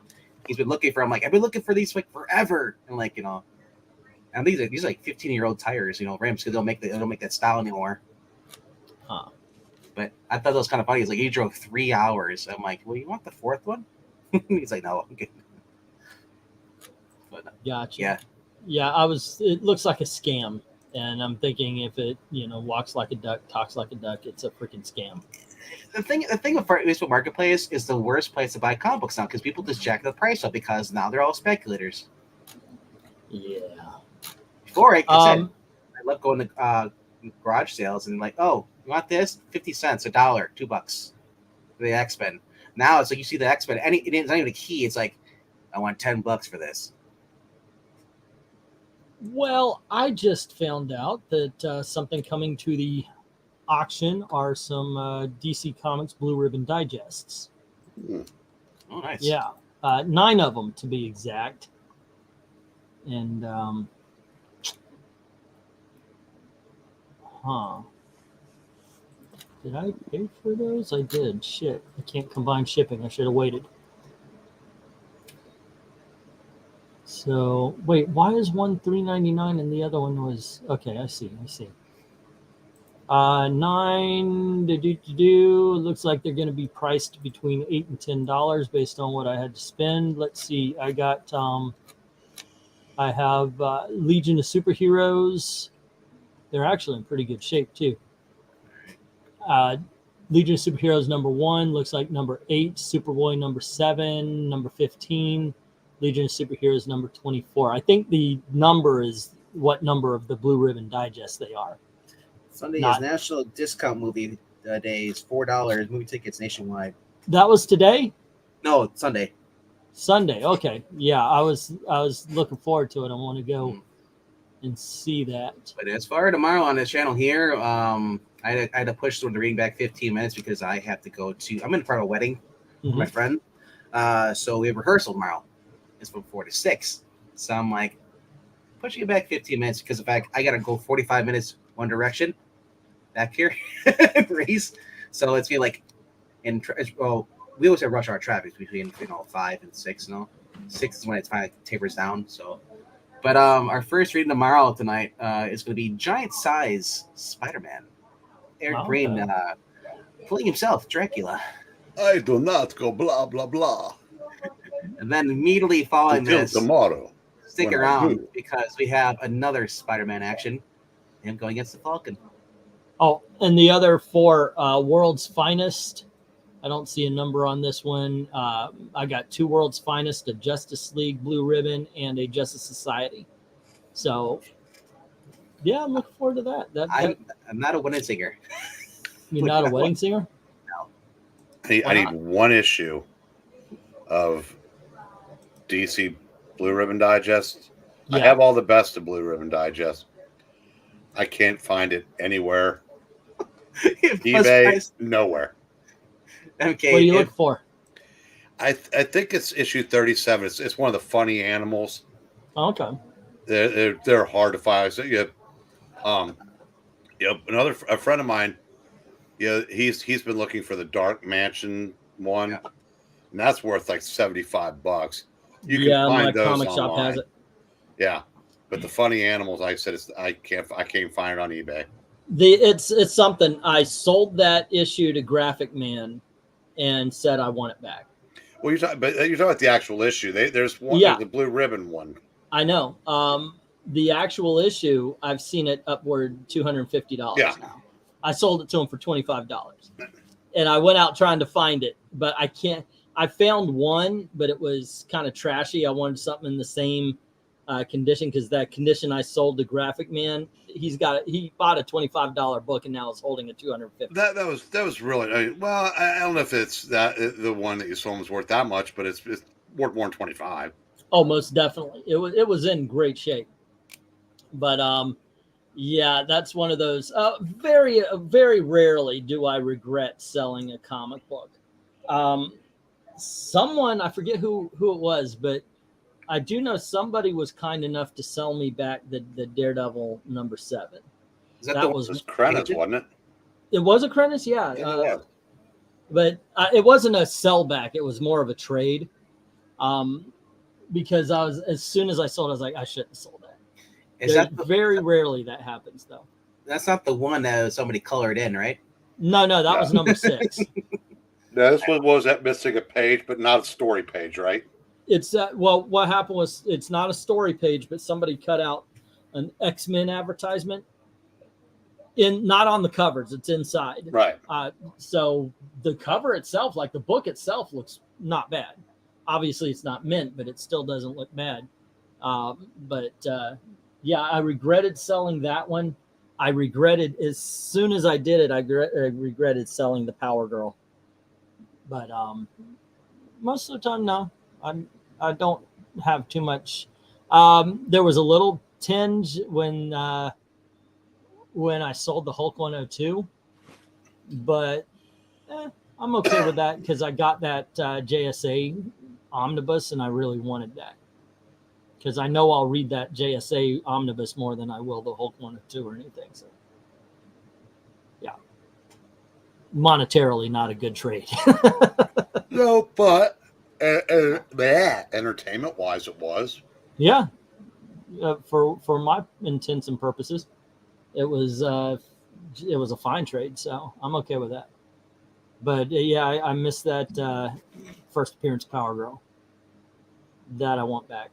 S2: He's been looking for. I'm like, I've been looking for these like forever, and like and these are like 15-year-old tires, rims, because they don't make that style anymore.
S6: Huh.
S2: But I thought that was kind of funny. He's like, he drove 3 hours. I'm like, well, you want the 4th one? He's like, no, I'm good. But,
S6: gotcha. Yeah. It looks like a scam, and I'm thinking if it walks like a duck, talks like a duck, it's a freaking scam.
S2: The thing with Facebook Marketplace is the worst place to buy comic books now because people just jack the price up because now they're all speculators.
S6: Yeah.
S2: Before I love going to garage sales and like, oh, you want this? 50 cents, $1, $2. The X-Men. Now it's like you see the X-Men. It's not even a key. It's like, I want $10 for this.
S6: Well, I just found out that something coming to the auction are some DC Comics Blue Ribbon Digests.
S2: Oh, nice.
S6: Yeah, 9 of them to be exact. And did I pay for those? I did. Shit, I can't combine shipping. I should have waited. So wait, why is one $3.99 and the other one was okay? I see. 9 looks like they're going to be priced between $8 and $10 based on what I had to spend. Let's see. I have Legion of Superheroes. They're actually in pretty good shape too. Legion of Superheroes #1 looks like #8. Superboy #7. #15. Legion of Superheroes #24. I think the number is what number of the Blue Ribbon Digest they are.
S2: Sunday is National Discount Movie Day. Is $4 movie tickets nationwide.
S6: That was today?
S2: No, Sunday.
S6: Sunday. Okay. Yeah, I was looking forward to it. I want to go and see that.
S2: But as far as tomorrow on this channel here, I had to push the reading back 15 minutes because I have to go to. I'm in front of a wedding with my friend. So we have rehearsal tomorrow. It's from 4 to 6. So I'm like pushing it back 15 minutes because in fact I gotta go 45 minutes one direction back here race. So it's be like we always have rush hour traffic between 5 and 6. 6 is when it finally tapers down. So, but our first reading tomorrow tonight is going to be Giant Size Spider-Man. Eric Breen playing himself, Dracula.
S4: I do not go blah blah blah.
S2: And then immediately following this,
S4: tomorrow.
S2: Stick around because we have another Spider-Man action. Him going against the Falcon.
S6: Oh, and the other 4 World's Finest. I don't see a number on this one. I got 2 World's Finest, a Justice League Blue Ribbon, and a Justice Society. So, yeah, I'm looking forward to that.
S2: I'm not a wedding singer.
S6: You're not a wedding singer?
S2: No.
S4: I need one issue of DC Blue Ribbon Digest.
S6: Yeah.
S4: I have all the best of Blue Ribbon Digest. I can't find it anywhere. eBay, nowhere.
S2: Okay.
S6: What do you look for?
S4: I think it's issue 37. It's one of the funny animals.
S6: Okay.
S4: They're hard to find. So a friend of mine. Yeah, he's been looking for the Dark Mansion one, and that's worth like $75. You can find
S6: my
S4: those
S6: comic
S4: online.
S6: shop has it.
S4: Yeah, but the funny animals, like I said, I can't find it on eBay.
S6: It's something. I sold that issue to Graphic Man, and said I want it back.
S4: Well, you're talking about the actual issue. There's one,
S6: Yeah.
S4: the Blue Ribbon one.
S6: I know. The actual issue, I've seen it upward $250 now. I sold it to him for $25, and I went out trying to find it, but I can't. I found one, but it was kind of trashy. I wanted something in the same condition, because that condition I sold to Graphic Man, he bought a $25 book and now is holding a $250.
S4: That was really well. I don't know if it's that the one that you sold was worth that much, but it's worth more than $25.
S6: Oh, most definitely. It was in great shape, but yeah, that's one of those. Very very rarely do I regret selling a comic book. Someone, I forget who it was, but I do know somebody was kind enough to sell me back the Daredevil #7.
S2: That
S4: was Krennis, wasn't it?
S6: It was a Krennis, yeah. But it wasn't a sellback. It was more of a trade. Because as soon as I sold it, I was like, I shouldn't have sold that. Very rarely that happens, though.
S2: That's not the one that somebody colored in, right?
S6: No, that was #6.
S4: No, this one was that missing a page, but not a story page, right?
S6: It's well, what happened was it's not a story page, but somebody cut out an X-Men advertisement not on the covers. It's inside.
S4: Right.
S6: So the cover itself, like the book itself, looks not bad. Obviously, it's not mint, but it still doesn't look bad. Yeah, I regretted selling that one. I regretted as soon as I did it. I regretted selling the Power Girl. But most of the time, no, I don't have too much. There was a little tinge when I sold the Hulk 102, but I'm okay with that because I got that JSA omnibus and I really wanted that because I know I'll read that JSA omnibus more than I will the Hulk 102 or anything. So yeah, monetarily not a good trade.
S4: No, but entertainment wise, it was.
S6: Yeah, for my intents and purposes, it was a fine trade. So I'm okay with that. But yeah, I missed that first appearance Power Girl. That I want back.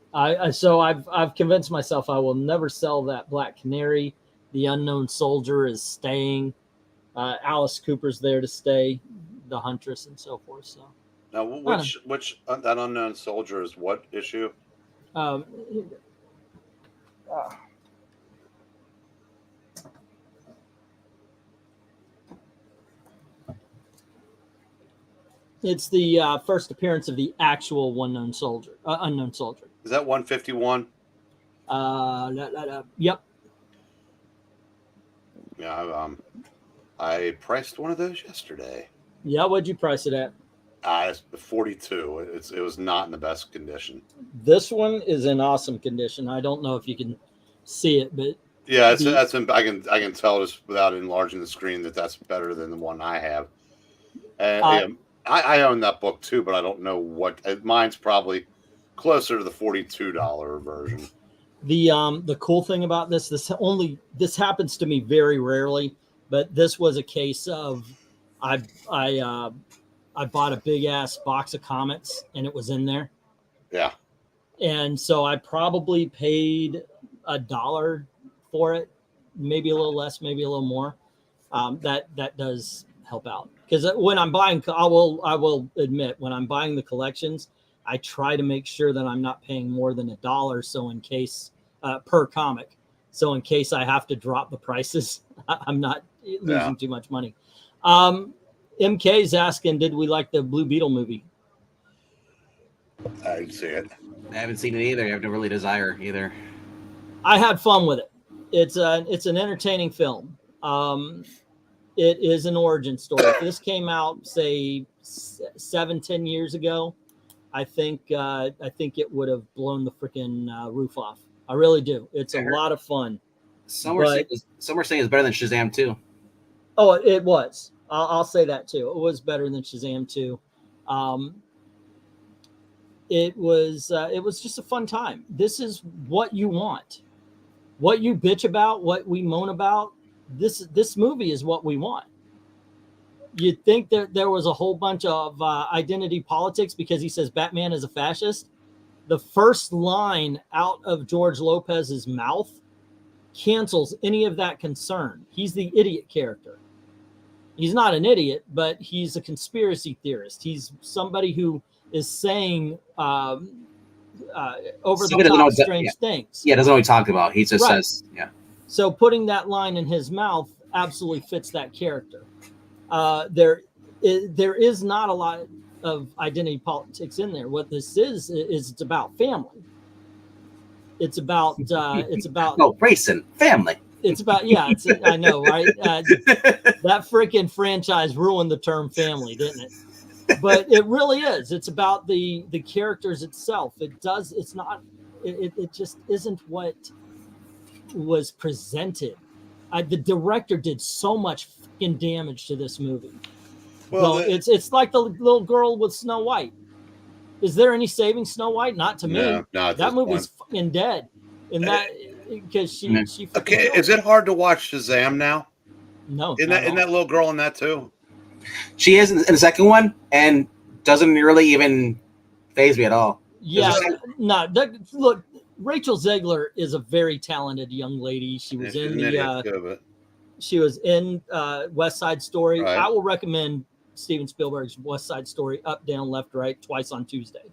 S6: So I've convinced myself I will never sell that Black Canary. The Unknown Soldier is staying. Alice Cooper's there to stay. The Huntress and so forth. So
S4: now, which that Unknown Soldier is what issue? It's the first appearance of the actual Unknown Soldier. Is that 151?
S6: Yep.
S4: Yeah, I priced one of those yesterday.
S6: Yeah, what'd you price it at?
S4: It's 42. It was not in the best condition.
S6: This one is in awesome condition. I don't know if you can see it, but
S4: yeah, I can tell just without enlarging the screen that's better than the one I have. I own that book too, but I don't know what mine's probably closer to the $42 version.
S6: The cool thing about this happens to me very rarely, but this was a case of I bought a big ass box of comics and it was in there.
S4: Yeah. And
S6: so I probably paid $1 for it, maybe a little less, maybe a little more. That does help out. Because when I'm buying, I will admit, when I'm buying the collections, I try to make sure that I'm not paying more than $1. So in case per comic, so in case I have to drop the prices, I'm not losing too much money. MK's asking, did we like the Blue Beetle movie?
S4: I didn't see it.
S2: I haven't seen it either. I have no really desire either.
S6: I had fun with it. It's an entertaining film. It is an origin story. If this came out, say 7-10 years ago, I think it would have blown the freaking roof off. I really do. It's a lot of fun.
S2: Some are saying it's better than Shazam 2.
S6: Oh, it was. I'll say that too. It was better than Shazam 2. It was just a fun time. This is what you want. What you bitch about, what we moan about, this movie is what we want. You'd think that there was a whole bunch of identity politics because he says Batman is a fascist. The first line out of George Lopez's mouth cancels any of that concern. He's the idiot character. He's not an idiot, but he's a conspiracy theorist. He's somebody who is saying over the top strange things.
S2: Yeah, doesn't know what he talked about. He just says, yeah.
S6: So putting that line in his mouth absolutely fits that character. There is not a lot of identity politics in there. What this is it's about family. It's about
S2: no, race and family.
S6: It's about I know, right? That freaking franchise ruined the term family, didn't it? But it really is. It's about the characters itself. It just isn't what was presented. The director did so much fucking damage to this movie. Well, it's like the little girl with Snow White. Is there any saving Snow White? Not to me.
S4: No,
S6: that movie's fucking dead. And that because she
S4: okay. Is it hard to watch Shazam now?
S6: No.
S4: Isn't that little girl in that too?
S2: She is in the second one and doesn't really even faze me at all.
S6: Yeah, no. Look, Rachel Zegler is a very talented young lady. She was she was in West Side Story. Right. I will recommend Steven Spielberg's West Side Story, up, down, left, right, twice on Tuesday.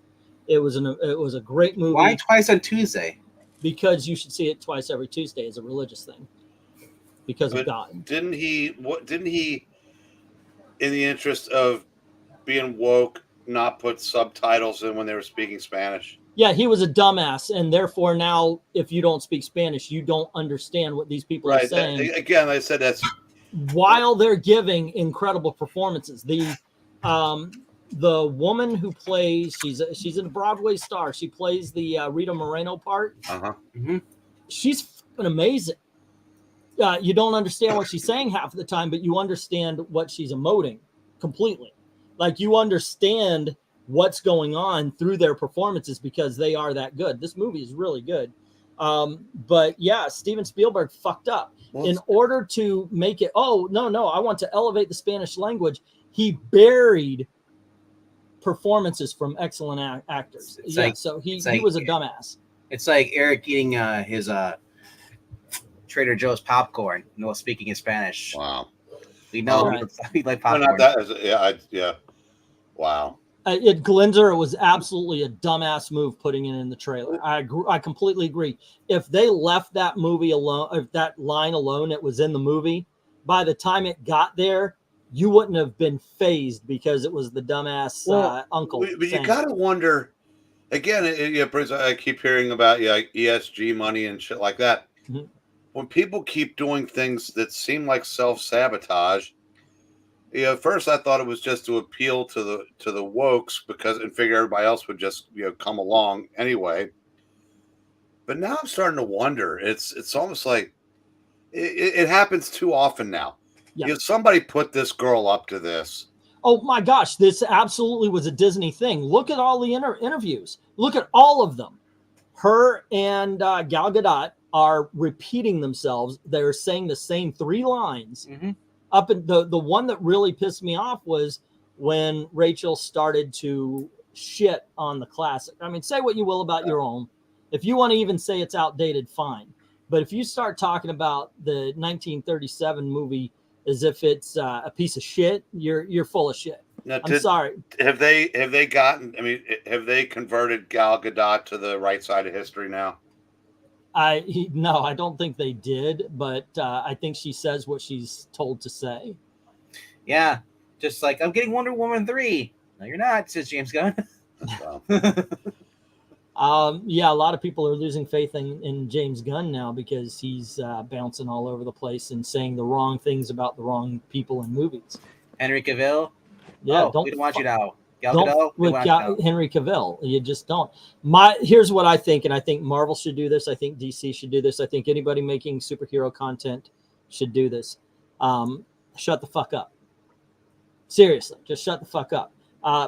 S6: It was a great movie.
S2: Why twice on Tuesday?
S6: Because you should see it twice every Tuesday as a religious thing. Because of God.
S4: Didn't he, in the interest of being woke, not put subtitles in when they were speaking Spanish?
S6: Yeah, he was a dumbass, and therefore now, if you don't speak Spanish, you don't understand what these people are saying.
S4: Again, I said that's
S6: while they're giving incredible performances. The woman who plays, she's a Broadway star. She plays the Rita Moreno part.
S2: Mm-hmm.
S6: She's amazing. You don't understand what she's saying half of the time, but you understand what she's emoting completely. Like you understand what's going on through their performances because they are that good. This movie is really good. But yeah, Steven Spielberg fucked up. In order to make it, I want to elevate the Spanish language. He buried performances from excellent actors. So he was a dumbass.
S2: It's like Eric eating his Trader Joe's popcorn, speaking in Spanish.
S4: Wow.
S2: We know we like popcorn.
S4: Yeah. Wow.
S6: Glenzer, it was absolutely a dumbass move putting it in the trailer. I completely agree. If they left that movie alone, if that line alone, it was in the movie, by the time it got there, you wouldn't have been phased because it was the dumbass uncle.
S4: But you got to wonder, again, I keep hearing about ESG money and shit like that.
S6: Mm-hmm.
S4: When people keep doing things that seem like self-sabotage, at first I thought it was just to appeal to the wokes and figure everybody else would just come along anyway. But now I'm starting to wonder. It's almost like it happens too often now.
S6: Yeah.
S4: Somebody put this girl up to this.
S6: Oh my gosh, this absolutely was a Disney thing. Look at all the interviews. Look at all of them. Her and Gal Gadot are repeating themselves. They're saying the same 3 lines.
S2: Mm-hmm.
S6: Up in the one that really pissed me off was when Rachel started to shit on the classic. I mean, say what you will about your own. If you want to even say it's outdated, fine. But if you start talking about the 1937 movie as if it's a piece of shit, you're full of shit. Now, I'm sorry.
S4: Have they converted Gal Gadot to the right side of history now?
S6: No, I don't think they did, but I think she says what she's told to say.
S2: Yeah, Just like, I'm getting Wonder Woman 3. No, you're not, says James Gunn.
S4: So,
S6: Yeah, a lot of people are losing faith in James Gunn now because he's bouncing all over the place and saying the wrong things about the wrong people in movies.
S2: Henry Cavill.
S6: Yeah,
S2: we don't want you now. Gal
S6: don't
S2: Gadot, we
S6: with
S2: want you now.
S6: Henry Cavill. You just don't. Here's what I think, and I think Marvel should do this. I think DC should do this. I think anybody making superhero content should do this. Shut the fuck up. Seriously, just shut the fuck up.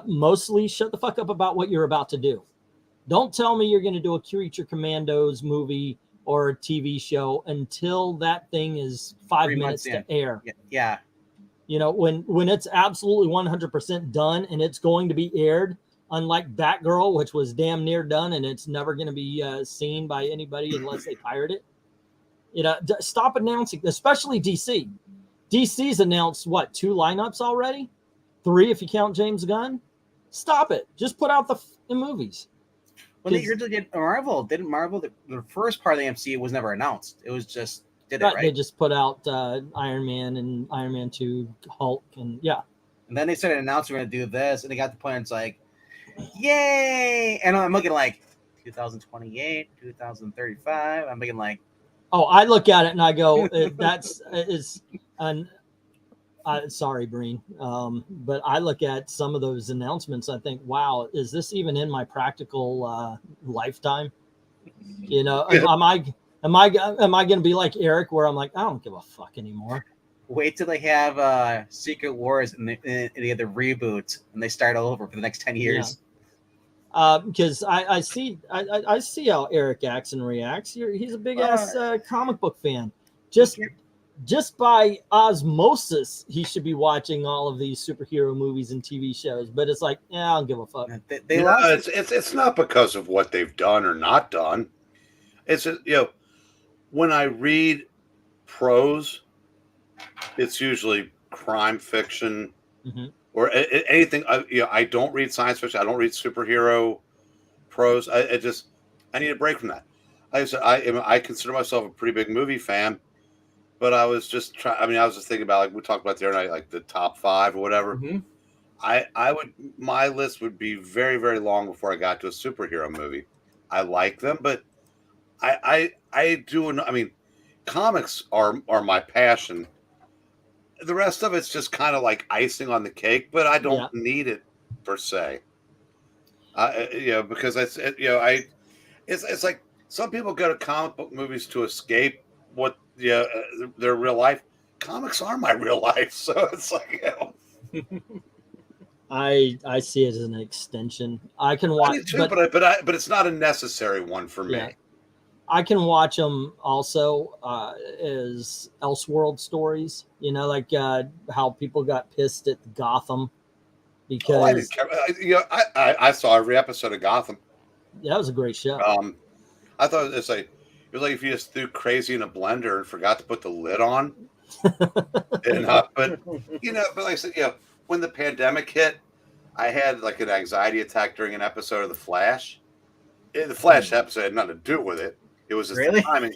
S6: Mostly shut the fuck up about what you're about to do. Don't tell me you're going to do a Creature Commandos movie or a TV show until that thing is 5 minutes to air.
S2: Yeah.
S6: You know, when it's absolutely 100% done and it's going to be aired, unlike Batgirl, which was damn near done and it's never going to be seen by anybody unless they pirate it. You know, stop announcing, especially DC. DC's announced, 2 lineups already? 3 if you count James Gunn? Stop it. Just put out the movies.
S2: When they originally did Marvel, didn't Marvel, the first part of the MCU was never announced. It was just, right?
S6: They just put out Iron Man and Iron Man 2, Hulk, and yeah.
S2: And then they started announcing we're going to do this, and they got to the point it's like, yay! And I'm looking like 2028, 2035. I'm thinking like,
S6: oh, I look at it and I go, sorry, Breen. But I look at some of those announcements. I think, wow, is this even in my practical lifetime? You know, am I going to be like Eric, where I'm like, I don't give a fuck anymore.
S2: Wait till they have Secret Wars and they have the reboot and they start all over for the next 10 years.
S6: Because I see how Eric acts and reacts. He's a big ass comic book fan. Just by osmosis, he should be watching all of these superhero movies and TV shows. But it's like, I don't give a fuck.
S4: It's not because of what they've done or not done. It's just, when I read prose, it's usually crime fiction or anything. I don't read science fiction. I don't read superhero prose. I need a break from that. Like I said, I consider myself a pretty big movie fan. But I was just I was just thinking about, like we talked about the other night, like the top 5 or whatever. My list would be very, very long before I got to a superhero movie. I like them, but I do. I mean, comics are my passion. The rest of it's just kind of like icing on the cake, but I don't need it per se. Because it's like some people go to comic book movies to escape what their real life. Comics are my real life, so it's like,
S6: I see it as an extension. I can watch,
S4: but it's not a necessary one for me.
S6: I can watch them also as Elseworld stories. You know, like how people got pissed at Gotham because
S4: I didn't care. I saw every episode of Gotham.
S6: Yeah, it was a great show.
S4: I thought it was like if you just threw crazy in a blender and forgot to put the lid on. But like I said, when the pandemic hit, I had like an anxiety attack during an episode of The Flash. The Flash episode had nothing to do with it. It was just the timing.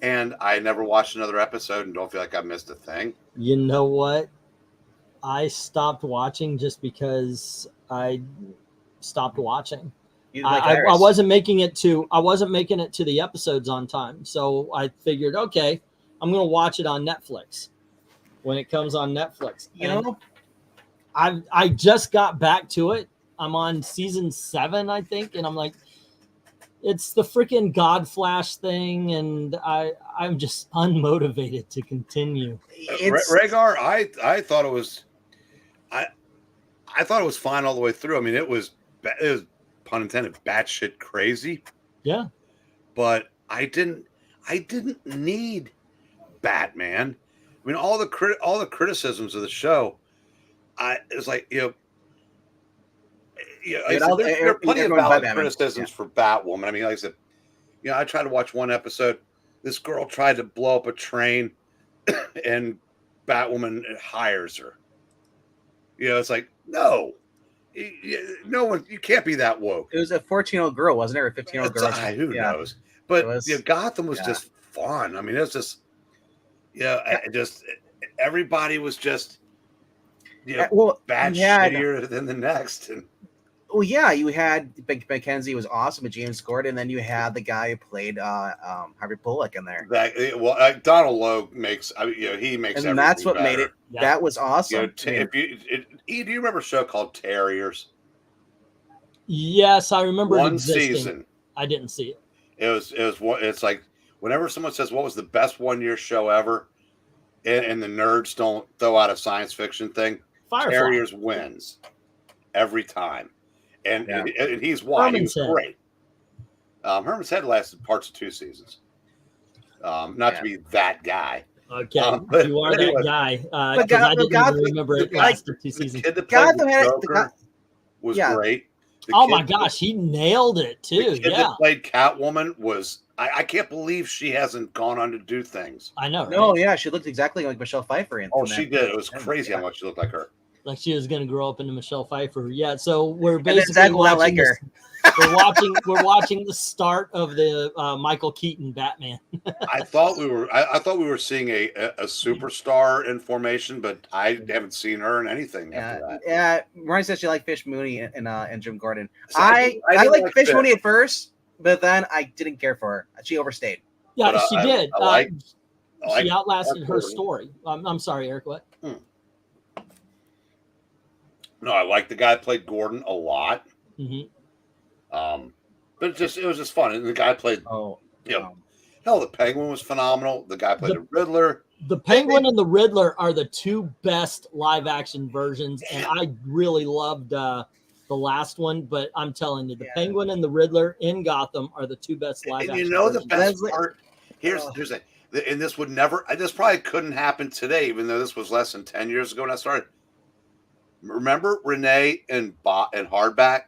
S4: And I never watched another episode and don't feel like I missed a thing.
S6: You know what? I stopped watching just because I stopped watching. I wasn't making it to the episodes on time. So I figured, okay, I'm going to watch it on Netflix when it comes on Netflix. I just got back to it. I'm on season 7, I think. And I'm like, it's the freaking God Flash thing. And I'm just unmotivated to continue.
S4: Rhaegar, I thought it was, I thought it was fine all the way through. I mean, it was pun intended, batshit crazy.
S6: Yeah.
S4: But I didn't need Batman. I mean, all the criticisms of the show, it was like, there are plenty of valid criticisms for Batwoman. I mean, like I said, I tried to watch one episode. This girl tried to blow up a train, and Batwoman hires her. It's like, no. No one, you can't be that woke.
S2: It was a 14-year-old girl, wasn't it? Or a 15-year-old girl?
S4: Who knows? But Gotham was just fun. I mean, it was just, everybody was just.
S2: well,
S4: bad
S2: you had,
S4: shittier than the next. And
S2: well, yeah, you had Mackenzie was awesome, but James Gordon, and then you had the guy who played Harvey Bullock in there.
S4: Donald Logue makes, he makes
S2: And
S4: everything
S2: that's what
S4: better.
S2: made it.
S6: Yeah.
S2: That was awesome.
S4: Do you remember a show called Terriers?
S6: Yes, I remember it
S4: One
S6: existing.
S4: season.
S6: I didn't see it.
S4: It's like whenever someone says what was the best 1 year show ever, and the nerds don't throw out a science fiction thing,
S6: Firefly.
S4: Terriers wins every time, and he's why he was
S6: Herman's Head.
S4: great. Herman's Head lasted parts of 2 seasons. Not to be that guy.
S6: Okay,
S4: but
S6: you are
S4: anyway.
S6: that guy. Because I didn't even remember it lasted 2 seasons.
S4: The kid that played
S2: Gotham
S4: the
S2: had
S4: Joker was great.
S6: Oh my gosh, he nailed it too.
S4: The kid that played Catwoman was. I can't believe she hasn't gone on to do things.
S6: I know.
S2: No,
S6: right?
S2: yeah, she looked exactly like Michelle Pfeiffer.
S4: She did. It was crazy how much she looked like her.
S6: Like she was going to grow up into Michelle Pfeiffer. Yeah. So we're
S2: And then
S6: basically
S2: Zach will not
S6: watching.
S2: like her.
S6: We're watching the start of the Michael Keaton Batman.
S4: I thought we were seeing a superstar in formation, but I haven't seen her in anything after that.
S2: Yeah, Mariah said she liked Fish Mooney and Jim Gordon.
S4: So
S2: I
S4: didn't
S2: liked
S4: like
S2: Fish
S4: Fish.
S2: Mooney at first, but then I didn't care for her. She overstayed.
S6: Yeah,
S4: But
S6: she did.
S4: I
S6: She outlasted her
S4: Gordon.
S6: story. I'm sorry, Eric. What?
S4: No, I like the guy that played Gordon a lot.
S6: Mm-hmm.
S4: But it was just fun. And the guy played.
S2: Oh,
S4: Hell, the Penguin was phenomenal. The guy played the Riddler.
S6: The Penguin and the Riddler are the 2 best live action versions, and I really loved the last one. But I'm telling you, the Penguin and the Riddler in Gotham are the 2 best live action.
S4: And you know the
S6: versions.
S4: best part. Here's the and this would never. This probably couldn't happen today, even though this was less than 10 years ago when I started. Remember Renee and Hardback?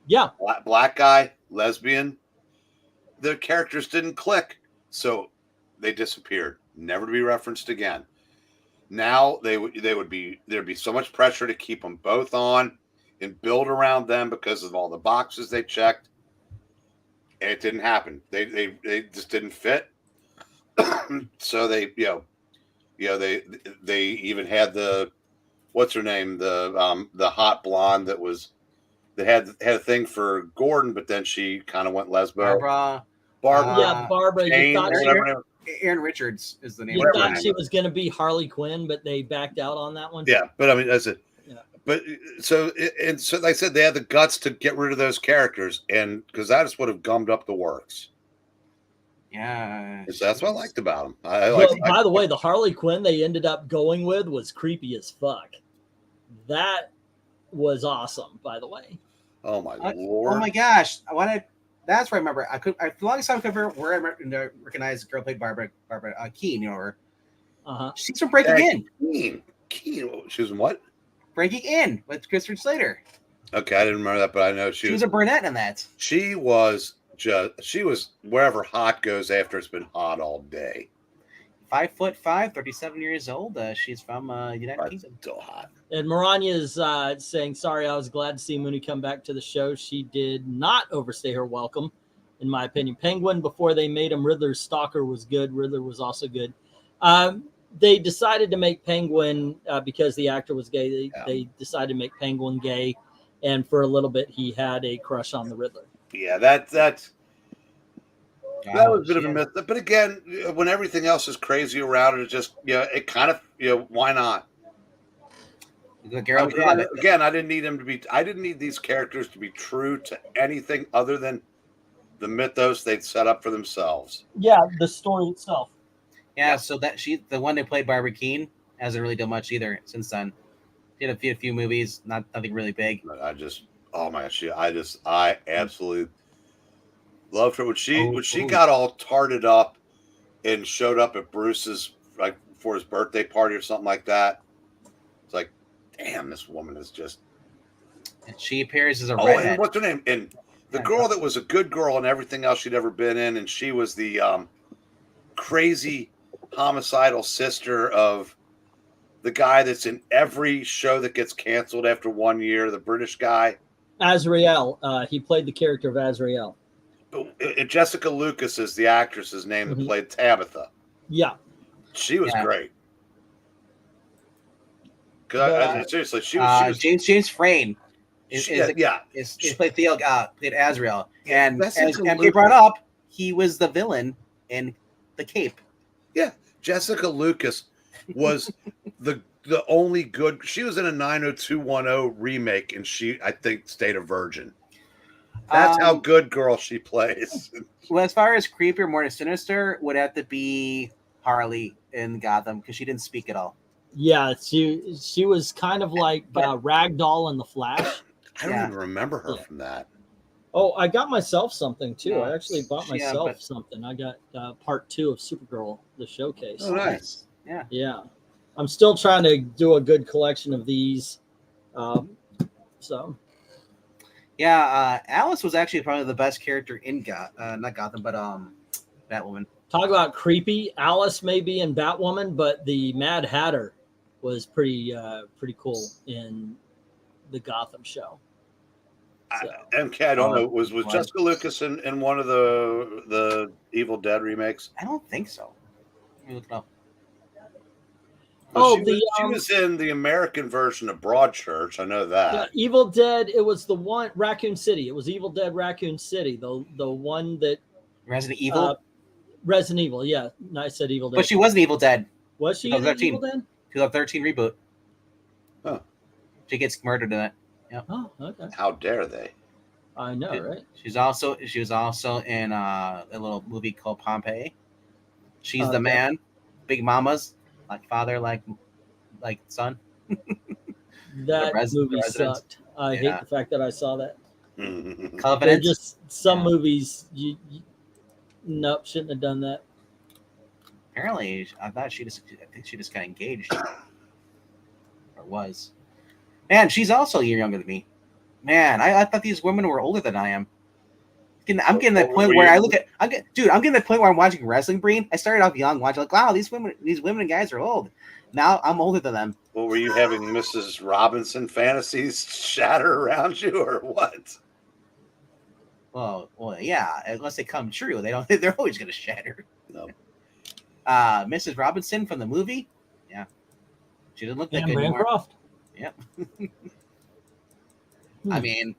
S6: Yeah,
S4: black guy, lesbian. The characters didn't click, so they disappeared, never to be referenced again. Now there'd be so much pressure to keep them both on and build around them because of all the boxes they checked. And it didn't happen. They just didn't fit. So they even had the what's her name, the hot blonde that had a thing for Gordon, but then she kind of went lesbo. Barbara.
S6: Yeah, Barbara.
S4: Jane,
S6: You thought
S2: Erin Richards is the name.
S6: You thought she was going to be Harley Quinn, but they backed out on that one.
S4: Yeah, but I mean, that's it. Yeah. But so like I said, they had the guts to get rid of those characters, and because that just would have gummed up the works.
S2: Yeah,
S4: that's what I liked about them.
S6: By the way, the Harley Quinn they ended up going with was creepy as fuck. That was awesome, by the way.
S4: Oh my lord!
S2: Oh my gosh! That's what I remember. For the longest time I could recognize the girl played Barbara Keene. You know her. She's from Breaking
S4: In. Keene. She was in what?
S2: Breaking In with Christopher Slater.
S4: Okay, I didn't remember that, but I know she was
S2: a brunette in that.
S4: She was wherever hot goes after it's been hot all day.
S2: 5'5", 37 years old. She's from United Kingdom.
S4: Still hot.
S6: And Maranya is saying, sorry, I was glad to see Mooney come back to the show. She did not overstay her welcome, in my opinion. Penguin, before they made him Riddler's stalker, was good. Riddler was also good. They decided to make Penguin, because the actor was gay, they decided to make Penguin gay. And for a little bit, he had a crush on the Riddler.
S4: Yeah, that was a bit of a myth. But again, when everything else is crazy around it, it kind of, why not? Again, I didn't need these characters to be true to anything other than the mythos they'd set up for themselves.
S6: Yeah, the story itself.
S2: Yeah, so the one that played Barbara Keene hasn't really done much either since then. Did a few movies, nothing really big.
S4: Oh my gosh, I absolutely loved her when she got all tarted up and showed up at Bruce's for his birthday party or something like that. It's like, damn, this woman is just.
S2: And she appears as a
S4: redhead. And what's her name? And the girl that was a good girl and everything else she'd ever been in, and she was the crazy homicidal sister of the guy that's in every show that gets canceled after 1 year, the British guy.
S6: Azrael. He played the character of Azrael.
S4: Jessica Lucas is the actress's name that played Tabitha.
S6: Yeah.
S4: She was great. Seriously, she was
S2: James Frayne is played Theo, played Azrael, and as MK brought up, he was the villain in The Cape.
S4: Yeah, Jessica Lucas was the only good. She was in a 90210 remake, and I think stayed a virgin. That's how good girl she plays.
S2: Well, as far as creepier, more sinister, would have to be Harley in Gotham because she didn't speak at all.
S6: Yeah, she was kind of like Ragdoll in The Flash.
S4: I don't even remember her from that.
S6: Oh, I got myself something too. I actually bought myself something. I got part 2 of Supergirl, the showcase.
S4: Oh, nice.
S2: Yeah.
S6: Yeah. I'm still trying to do a good collection of these.
S2: Yeah, Alice was actually probably the best character in not Gotham, but Batwoman.
S6: Talk about creepy. Alice may be in Batwoman, but the Mad Hatter was pretty cool in the Gotham show. So,
S4: MK, I don't know. Was Jessica Lucas in one of the Evil Dead remakes?
S2: I don't think so. Let me look it up.
S4: Well, she was in the American version of Broadchurch. I know that.
S6: Yeah, Evil Dead. It was the one Raccoon City. It was Evil Dead Raccoon City. The one that
S2: Resident Evil.
S6: Resident Evil. Yeah, I said Evil Dead.
S2: But she wasn't Evil Dead.
S6: Was she in Evil Dead?
S2: 2013 reboot.
S4: Huh.
S2: She gets murdered in it. Yeah.
S6: Oh, okay.
S4: How dare they?
S6: I know, right?
S2: She was also in a little movie called Pompeii. She's the man, Big Mamas, like father, like son.
S6: That movie sucked. I hate the fact that I saw that. They're just some movies. You nope, shouldn't have done that.
S2: Apparently, I think she just got engaged, or was. Man, she's also a year younger than me. Man, I thought these women were older than I am. I'm getting that point where I'm getting that point where I'm watching wrestling. Breen. I started off young, watching like, wow, these women and guys are old. Now I'm older than them.
S4: Well, were you having Mrs. Robinson fantasies shatter around you, or what?
S2: Well, yeah. Unless they come true, they don't. They're always going to shatter.
S4: No.
S2: Mrs. Robinson from the movie. Yeah, she didn't look that good anymore.
S6: Bancroft.
S2: Yep. I mean,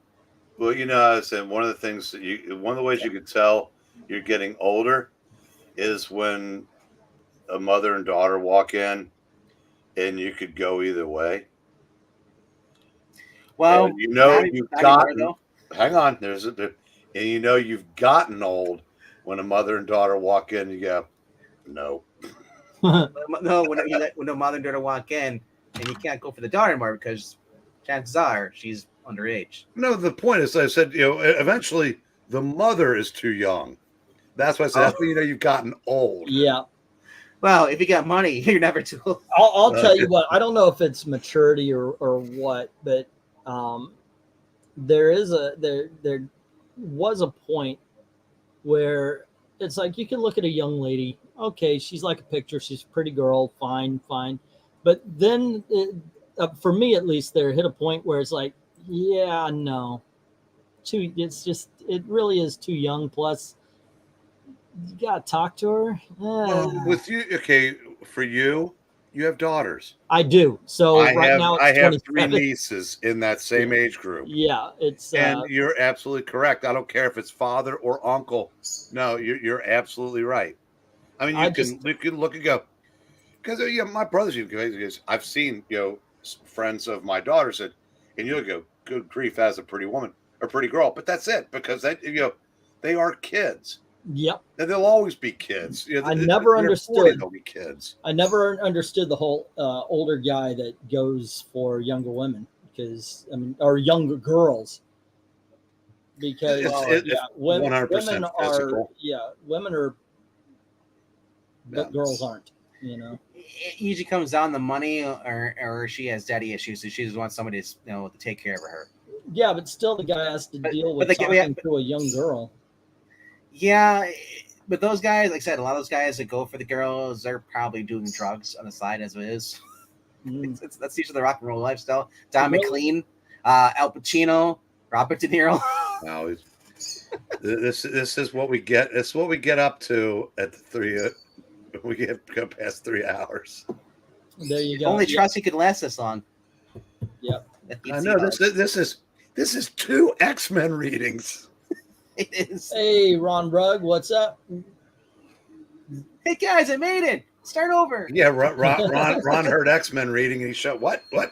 S4: well, I said one of the things one of the ways you could tell you're getting older is when a mother and daughter walk in, and you could go either way.
S2: Well,
S4: and you've gotten. Hang on, you've gotten old when a mother and daughter walk in. You go, no.
S2: No, when a mother and daughter walk in, and you can't go for the daughter anymore because chances are she's underage.
S4: No, the point is, I said, eventually the mother is too young. That's why I said, that's when you've gotten old.
S6: Yeah.
S2: Well, if you got money, you're never too old.
S6: I'll tell you what. I don't know if it's maturity or what, but there was a point where it's like you can look at a young lady. Okay, she's like a picture. She's a pretty girl. Fine. But then, for me at least, there hit a point where it's like, yeah, no. It really is too young. Plus, you gotta talk to her.
S4: Well, with you, okay, for you have daughters.
S6: I do. So
S4: I have 3
S6: 27.
S4: nieces in that same age group.
S6: Yeah,
S4: and you're absolutely correct. I don't care if it's father or uncle. No, you're absolutely right. I mean, you can look and go, because my brothers, I've seen friends of my daughters and you'll go, good grief, as a pretty woman or pretty girl, but that's it, because they are kids.
S6: Yep.
S4: And they'll always be kids.
S6: I never understood.
S4: They'll be kids.
S6: I never understood the whole older guy that goes for younger women or younger girls. Because women
S4: 100%
S6: are women are, but girls aren't.
S2: It usually comes down to money, or she has daddy issues, so she just wants somebody to take care of her.
S6: Yeah, but still, the guy has to deal with talking to a young girl.
S2: Yeah, but those guys, like I said, a lot of those guys that go for the girls, they're probably doing drugs on the side as it is. That's usually the rock and roll lifestyle. Don McLean, Al Pacino, Robert De Niro.
S4: Wow, this is what we get. It's what we get up to at the 3. We go past 3 hours.
S6: There you go.
S2: Only trust he could last this long.
S6: Yep.
S4: I know this is 2 X-Men readings.
S2: It is.
S6: Hey, Ron Rugg, what's up?
S2: Hey guys, I made it. Start over.
S4: Yeah, Ron heard X-Men reading and he showed what?
S6: There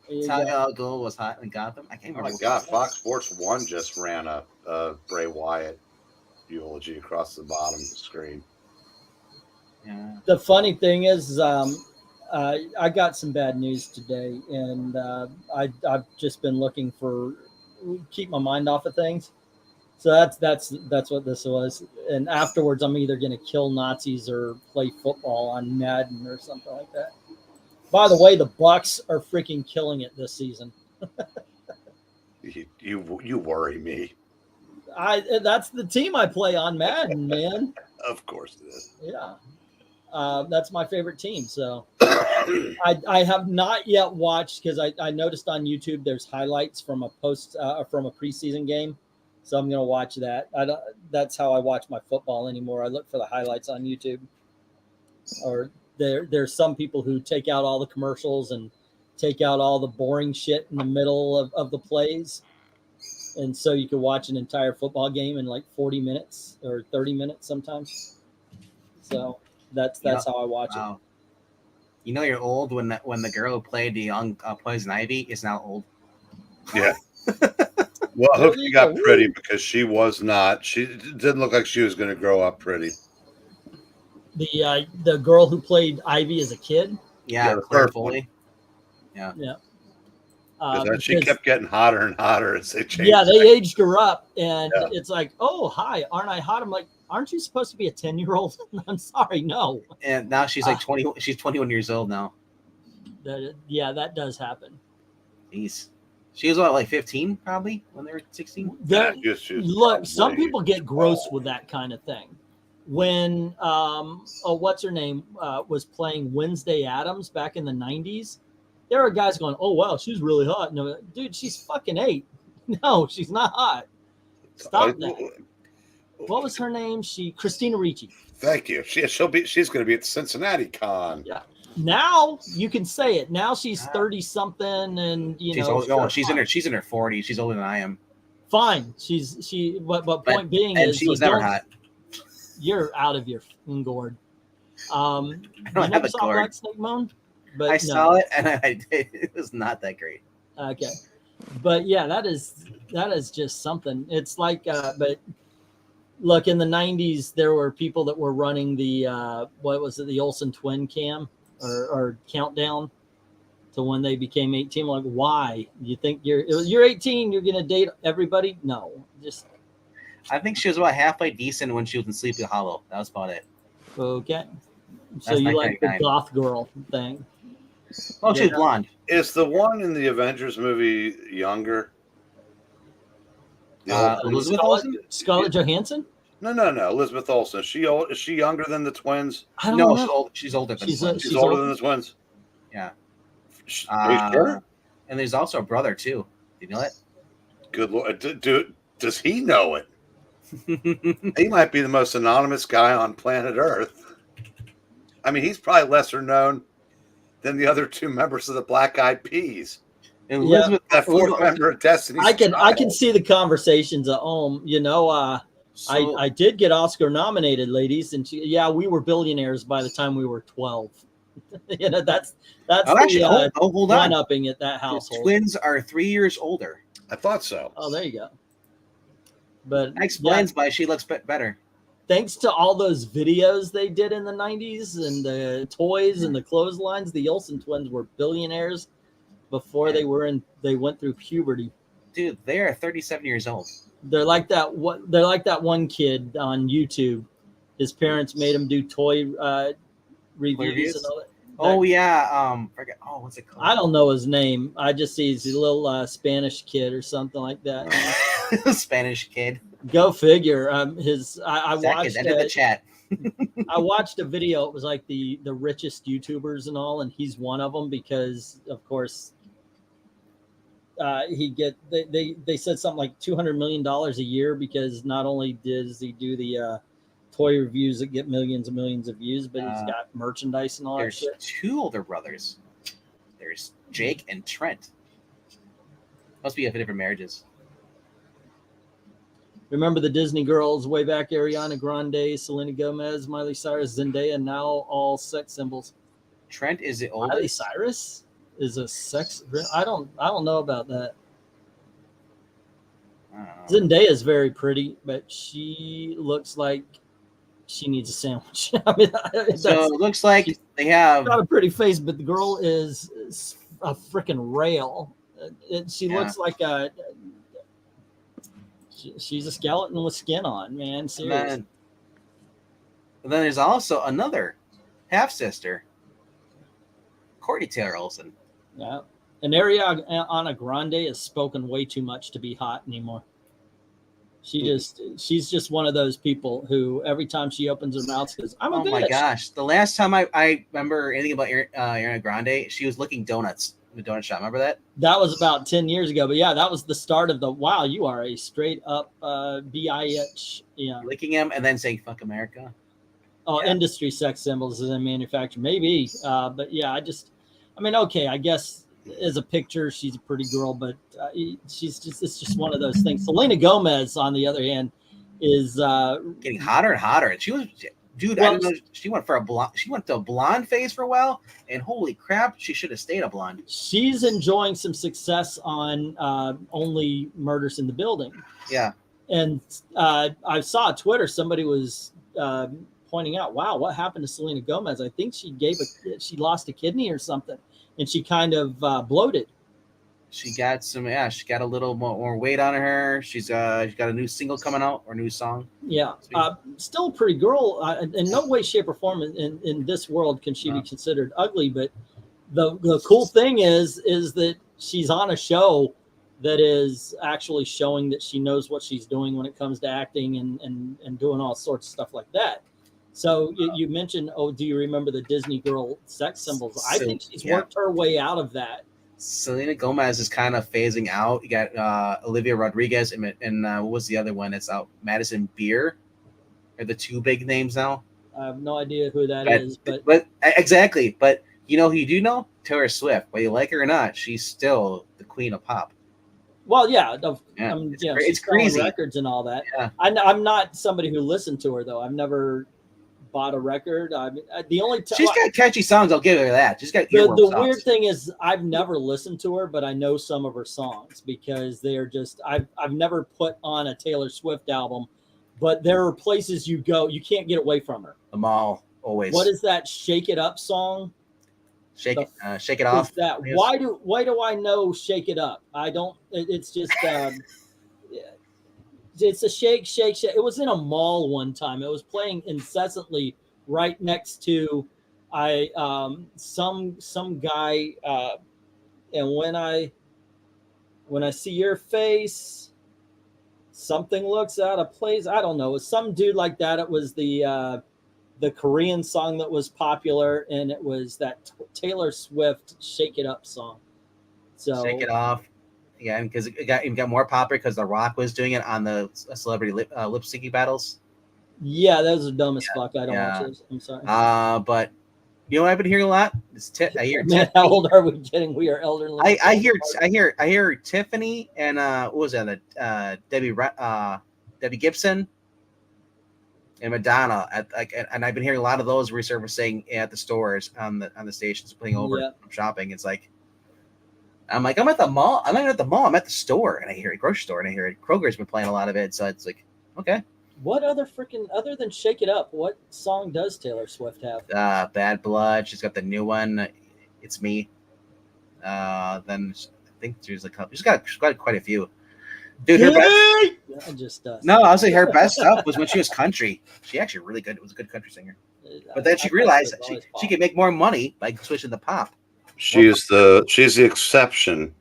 S6: you
S2: Talia
S6: go.
S2: al Ghul was hot in Gotham. I can't
S4: Oh
S2: remember.
S4: my
S2: what
S4: God!
S2: it was.
S4: Fox Sports 1 just ran a Bray Wyatt eulogy across the bottom of the screen.
S2: Yeah.
S6: The funny thing is, I got some bad news today, and I've just been looking for keep my mind off of things. So that's what this was. And afterwards, I'm either going to kill Nazis or play football on Madden or something like that. By the way, the Bucks are freaking killing it this season.
S4: You worry me.
S6: That's the team I play on Madden, man.
S4: Of course it is.
S6: Yeah. That's my favorite team. So I have not yet watched because I noticed on YouTube there's highlights from a preseason game. So I'm going to watch that. That's how I watch my football anymore. I look for the highlights on YouTube. Or there's some people who take out all the commercials and take out all the boring shit in the middle of the plays. And so you can watch an entire football game in like 40 minutes or 30 minutes sometimes. So that's how I watch it.
S2: You know you're old when the girl who played the young Poison Ivy is now old.
S4: Yeah. Well, I hope she got pretty because she was not. She didn't look like she was going to grow up pretty.
S6: The girl who played Ivy as a kid.
S2: Yeah, Claire Foley. Yeah.
S4: She kept getting hotter and hotter as they changed.
S6: Yeah, they aged her up, and it's like, oh, hi, aren't I hot? I'm like, aren't you supposed to be a 10-year-old? I'm sorry, no.
S2: And now she's like 20. She's 21 years old now.
S6: That does happen.
S2: Jeez. She was like 15 probably when they were 16.
S6: Look, some people get gross with that kind of thing. When what's her name was playing Wednesday Addams back in the 90s, there are guys going, oh wow, she's really hot. No, dude, she's fucking 8. No, she's not hot. Stop that. What was her name? Christina Ricci.
S4: Thank you. She's going to be at the Cincinnati Con.
S6: Yeah. Now you can say it. Now she's 30 something, and
S2: she's old. Oh, she's in her 40s. She's older than I am.
S6: Fine. But point being is
S2: she was never hot.
S6: You're out of your gourd.
S2: I don't have a
S6: saw
S2: gourd.
S6: Black Snake Moan? But
S2: I saw it and I did. It was not that great.
S6: Okay, but yeah, that is just something. It's like, but look, in the 90s, there were people that were running the what was it, the Olsen twin cam or countdown to when they became 18. Like, why? You think you're 18? You're gonna date everybody? No, just.
S2: I think she was about halfway decent when she was in Sleepy Hollow. That was about it.
S6: Okay, so you like the goth girl thing?
S2: Oh, she's blonde.
S4: Is the one in the Avengers movie younger?
S2: Elizabeth Olsen?
S6: Scarlett Johansson?
S4: No. Elizabeth Olsen. Is she younger than the twins?
S6: I don't know.
S2: She's older than the twins.
S4: She's older than the twins?
S2: Yeah.
S4: Are you sure?
S2: And there's also a brother, too. Do you know that?
S4: Good Lord. Does he know it? He might be the most anonymous guy on planet Earth. I mean, he's probably lesser known than the other 2 members of the Black Eyed Peas.
S2: And Elizabeth,
S4: that 4th member of Destiny's
S6: Child. I can see the conversations at home. You know, I did get Oscar nominated, ladies, and we were billionaires by the time we were 12. You know, that's
S2: hold on.
S6: One-upping at that household.
S2: The twins are 3 years older.
S4: I thought so.
S6: Oh, there you go. But
S2: that explains why she looks better.
S6: Thanks to all those videos they did in the 90s and the toys and the clotheslines, the Olsen twins were billionaires before they went through puberty.
S2: Dude, they are 37 years old.
S6: They're like that one kid on YouTube. His parents made him do toy reviews and all that.
S2: Oh yeah, forget. Oh, what's it called?
S6: I don't know his name. I just see he's a little Spanish kid or something like that.
S2: Spanish kid.
S6: Go figure. I watched
S2: into the chat.
S6: I watched a video. It was like the richest YouTubers and all, and he's one of them because, of course, they said something like $200 million a year because not only does he do the toy reviews that get millions and millions of views, but he's got merchandise and all that shit.
S2: There's 2 older brothers. There's Jake and Trent. Must be different marriages.
S6: Remember the Disney girls way back? Ariana Grande, Selena Gomez, Miley Cyrus, Zendaya, now all sex symbols.
S2: Trent is the
S6: Miley
S2: oldest.
S6: Cyrus is a sex. I don't know about that. Zendaya is very pretty, but she looks like she needs a sandwich. I mean,
S2: so it looks like they have
S6: got a pretty face, but the girl is a freaking rail. She looks like a. She's a skeleton with skin on, man. Seriously.
S2: And then there's also another half sister, Courtney Taylor Olson.
S6: Yeah, and Ariana Grande is spoken way too much to be hot anymore. She's just one of those people who every time she opens her mouth says, "I'm a bitch."
S2: Oh my gosh! The last time I remember anything about Ariana Grande, she was licking donuts in the donut shop. Remember that?
S6: That was about 10 years ago. But yeah, that was the start of the wow. You are a straight up bitch. Yeah,
S2: licking him and then saying "fuck America."
S6: Oh, yeah. Industry sex symbols as a manufacturer, maybe. But yeah, I mean, okay, I guess as a picture, she's a pretty girl, but it's just one of those things. Selena Gomez, on the other hand, is
S2: getting hotter and hotter. And she was, dude, I didn't know she went for a blonde. She went to a blonde phase for a while, and holy crap, she should have stayed a blonde.
S6: She's enjoying some success on Only Murders in the Building.
S2: Yeah,
S6: and I saw on Twitter somebody was pointing out, wow, what happened to Selena Gomez? I think she lost a kidney or something, and she kind of bloated.
S2: She got she got a little more weight on her. She's got a new single coming out or new song.
S6: Yeah, still a pretty girl. In no way, shape, or form in this world can she be considered ugly. But the cool thing is that she's on a show that is actually showing that she knows what she's doing when it comes to acting and doing all sorts of stuff like that. So you mentioned, do you remember the Disney girl sex symbols? I think she's worked her way out of that.
S2: Selena Gomez is kind of phasing out. You got Olivia Rodriguez and what was the other one that's out? Madison Beer are the two big names now.
S6: I have no idea who that is,
S2: but exactly. But you know who you do know? Taylor Swift. Whether you like her or not, she's still the queen of pop.
S6: Well, yeah,
S2: it's crazy.
S6: Records and all that.
S2: Yeah.
S6: I'm not somebody who listened to her though. I've never bought a record. I mean, the only
S2: she's got catchy songs. I'll give her that. She's got
S6: the weird thing is I've never listened to her, but I know some of her songs because they're just I've never put on a Taylor Swift album, but there are places you go you can't get away from her.
S2: The mall always.
S6: What is that Shake It Up song?
S2: Shake it off.
S6: That why do I know Shake It Up? I don't. It's just. It's a shake. It was in a mall one time. It was playing incessantly right next to some guy. And when I see your face, something looks out of place. I don't know. It was some dude like that. It was the Korean song that was popular, and it was that Taylor Swift "Shake It Up" song. So
S2: Shake It Off. Yeah, because it got more popular because The Rock was doing it on the celebrity lip syncing battles.
S6: Yeah, those are dumb as fuck. I don't watch those. I'm sorry.
S2: But you know what I've been hearing a lot? I hear.
S6: Man, how old are we getting? We are elderly.
S2: I hear Tiffany and what was that? Debbie Gibson and Madonna and I've been hearing a lot of those resurfacing at the stores on the stations putting over from shopping. It's like. I'm like, I'm at the mall. I'm not at the mall. I'm at the store, and I hear a grocery store, and I hear Kroger's been playing a lot of it. So it's like, okay.
S6: What other other than "Shake It Up"? What song does Taylor Swift have?
S2: Bad Blood. She's got the new one. It's Me. Then I think she's got quite a few. Dude, her best. No, I was like her best stuff was when she was country. She actually really good. Was a good country singer. But then she realized that she could make more money by switching to pop.
S4: She's the exception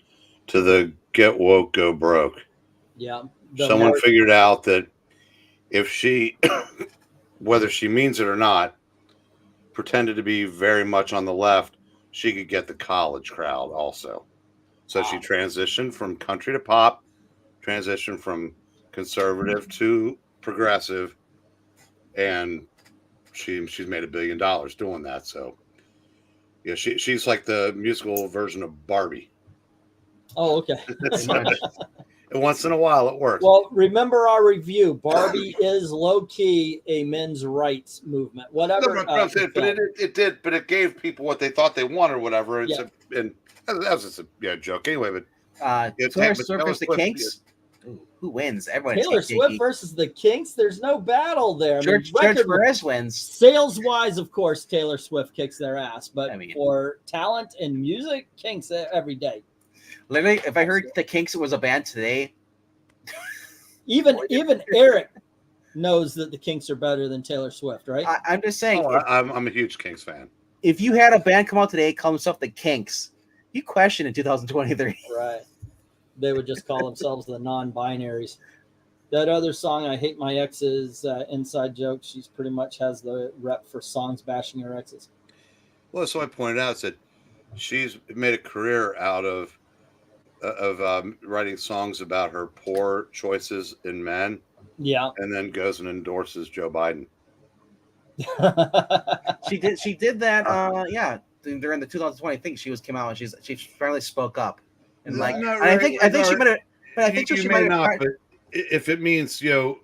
S4: to the get woke, go broke.
S6: Yeah.
S4: Someone figured out that if she, whether she means it or not, pretended to be very much on the left, she could get the college crowd also. So she transitioned from country to pop, transitioned from conservative to progressive, and she's made $1 billion doing that. So Yeah, she's like the musical version of Barbie.
S6: Oh, okay.
S2: Pretty much.
S4: And once in a while, it works.
S6: Well, remember our review. Barbie is low key a men's rights movement. Whatever.
S4: No, but it did, but it gave people what they thought they wanted, or whatever.
S6: Yeah.
S4: And that was just a joke anyway. But
S2: Taylor Swift versus the Kinks. Ooh, who wins? Everyone.
S6: Taylor Swift versus the Kinks. There's no battle there.
S2: George Perez wins.
S6: Sales wise, of course, Taylor Swift kicks their ass. But
S2: I mean,
S6: for talent and music, Kinks every day.
S2: Literally, if I heard the Kinks was a band today,
S6: even Eric knows that the Kinks are better than Taylor Swift, right?
S2: I'm just saying.
S4: I'm a huge Kinks fan.
S2: If you had a band come out today, call themselves the Kinks, you question in 2023.
S6: Right. They would just call themselves the non-binaries. That other song, I Hate My Exes, inside joke, she's pretty much has the rep for songs bashing her exes.
S4: Well, so I pointed out that she's made a career out of writing songs about her poor choices in men.
S6: Yeah.
S4: And then goes and endorses Joe Biden.
S2: She did that. During the 2020 thing, she came out and she finally spoke up. And I think she might have. But I think she might not.
S4: But if it means a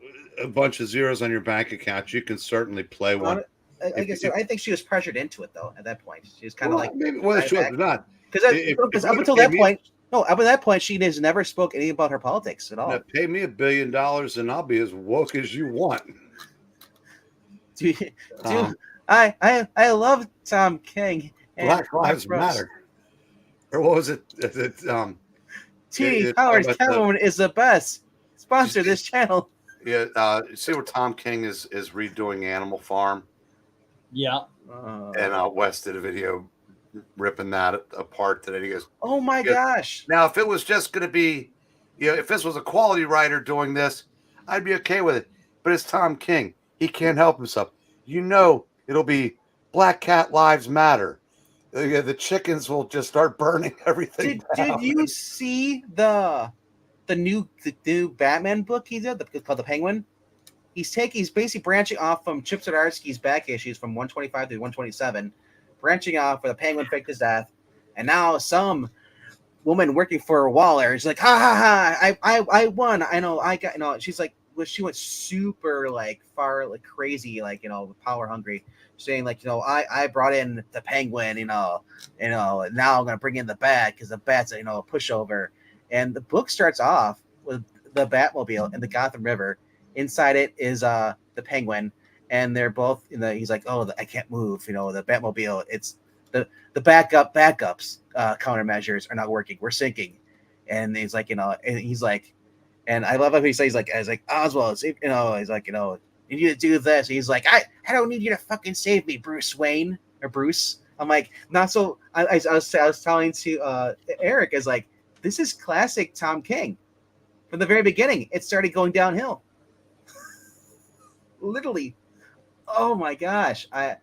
S4: bunch of zeros on your bank account, you can certainly play one.
S2: Like I said, I think she was pressured into it though. At that point, she was kind of like,
S4: maybe, well, she was not.
S2: Because up until that point, up to that point, she has never spoke anything about her politics at all.
S4: Now, pay me $1 billion and I'll be as woke as you want.
S2: Dude, I love Tom King.
S4: Black Lives Matter. Or what was it?
S2: T. Howard's Catwoman is the best. Sponsor this channel.
S4: Yeah, see where Tom King is redoing Animal Farm.
S6: Yeah.
S4: And West did a video ripping that apart today. He goes,
S2: "Oh my gosh!"
S4: Now, if it was just going to be, if this was a quality writer doing this, I'd be okay with it. But it's Tom King. He can't help himself. It'll be Black Cat Lives Matter. The chickens will just start burning everything.
S2: Did you see the new Batman book he did called The Penguin? He's basically branching off from Chip Zdarsky's back issues from 125 to 127, branching off where the Penguin faked his death, and now some woman working for Waller is like, ha ha ha, I won. I know, I got, she's like, she went super far crazy, power hungry, saying I brought in the Penguin, now I'm gonna bring in the Bat because the Bat's a pushover. And the book starts off with the Batmobile and the Gotham River. Inside it is the Penguin, and they're both he's like, oh, I can't move, the Batmobile, it's the backups countermeasures are not working, we're sinking. And he's like, and he's like, and I love how he says like Oswald, he's like, you need to do this. And he's like, I don't need you to fucking save me, Bruce Wayne or Bruce. I'm like, not so. I was telling to Eric, is like, this is classic Tom King. From the very beginning, it started going downhill. Literally, oh my gosh, I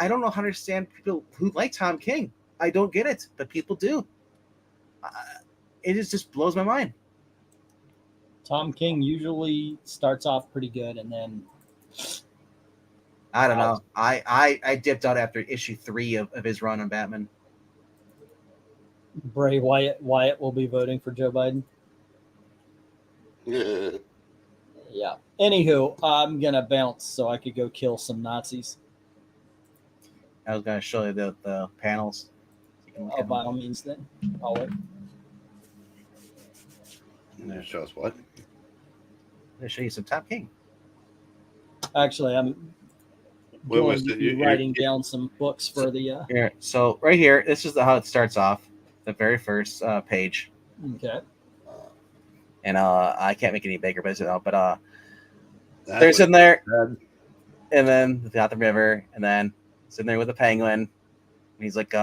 S2: don't know how to understand people who like Tom King. I don't get it, but people do. It just blows my mind.
S6: Tom King usually starts off pretty good, and then
S2: I don't know. I dipped out after issue 3 of his run on Batman.
S6: Bray Wyatt will be voting for Joe Biden. Yeah. Anywho, I'm gonna bounce so I could go kill some Nazis.
S2: I was gonna show you the panels.
S6: Oh, by all means, then I'll wait.
S4: Show us what?
S2: I'll show you some Tom King.
S6: Actually, I'm going to be writing down some books for the.
S2: Here, so right here, this is how it starts off. The very first page.
S6: Okay.
S2: And I can't make it any bigger, but there's in there, and then the Gotham River, and then it's in there with the Penguin. And he's like,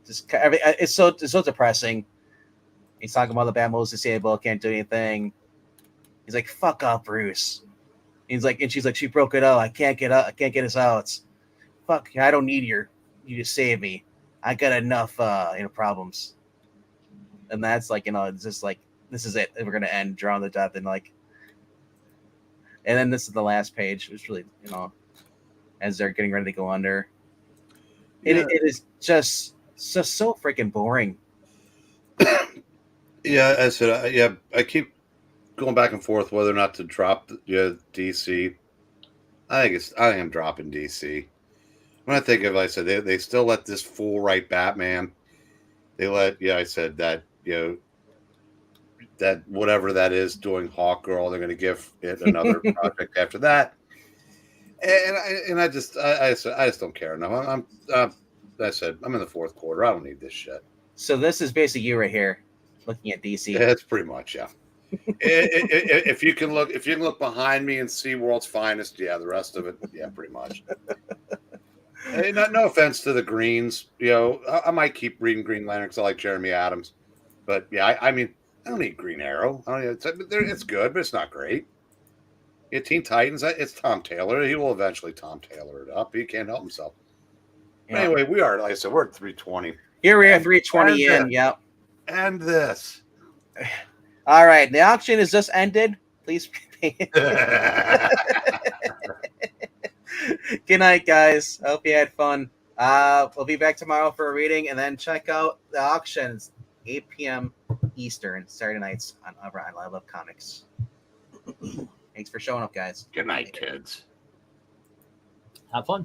S2: it's so depressing. He's talking about the Batmobile's disabled, can't do anything. He's like, fuck up, Bruce. He's like, and she's like, she broke it up. I can't get us out. Fuck, I don't need you to save me. I got enough, problems. And that's it's just like, this is it. We're gonna end, drawn to death, and then this is the last page. It's really, as they're getting ready to go under. It is just so freaking boring.
S4: Yeah, I said, I keep going back and forth whether or not to drop DC. I think I'm dropping DC. When I think of it, I said they still let this fool write Batman. They let I said that that whatever that is doing Hawkgirl, they're going to give it another project after that. And I just don't care. No, I said I'm in the fourth quarter. I don't need this shit.
S2: So this is basically you right here, looking at DC.
S4: Yeah, it's pretty much if you can look behind me and see World's Finest, the rest of it, pretty much. Hey, no offense to the Greens, I might keep reading Green Lantern because I like Jeremy Adams, but I mean, I don't need Green Arrow. It's good, but it's not great. Yeah, Teen Titans, it's Tom Taylor. He will eventually Tom Taylor it up. He can't help himself. Yeah. Anyway, we are, like I said, we're at 320.
S2: Here we are, 320 in. Yep.
S4: And this.
S2: All right, the auction is just ended. Please pay. Good night, guys. I hope you had fun. We'll be back tomorrow for a reading, and then check out the auctions 8 p.m. Eastern Saturday nights on I Love Comics. Thanks for showing up, guys.
S4: Good night, kids.
S6: Have fun.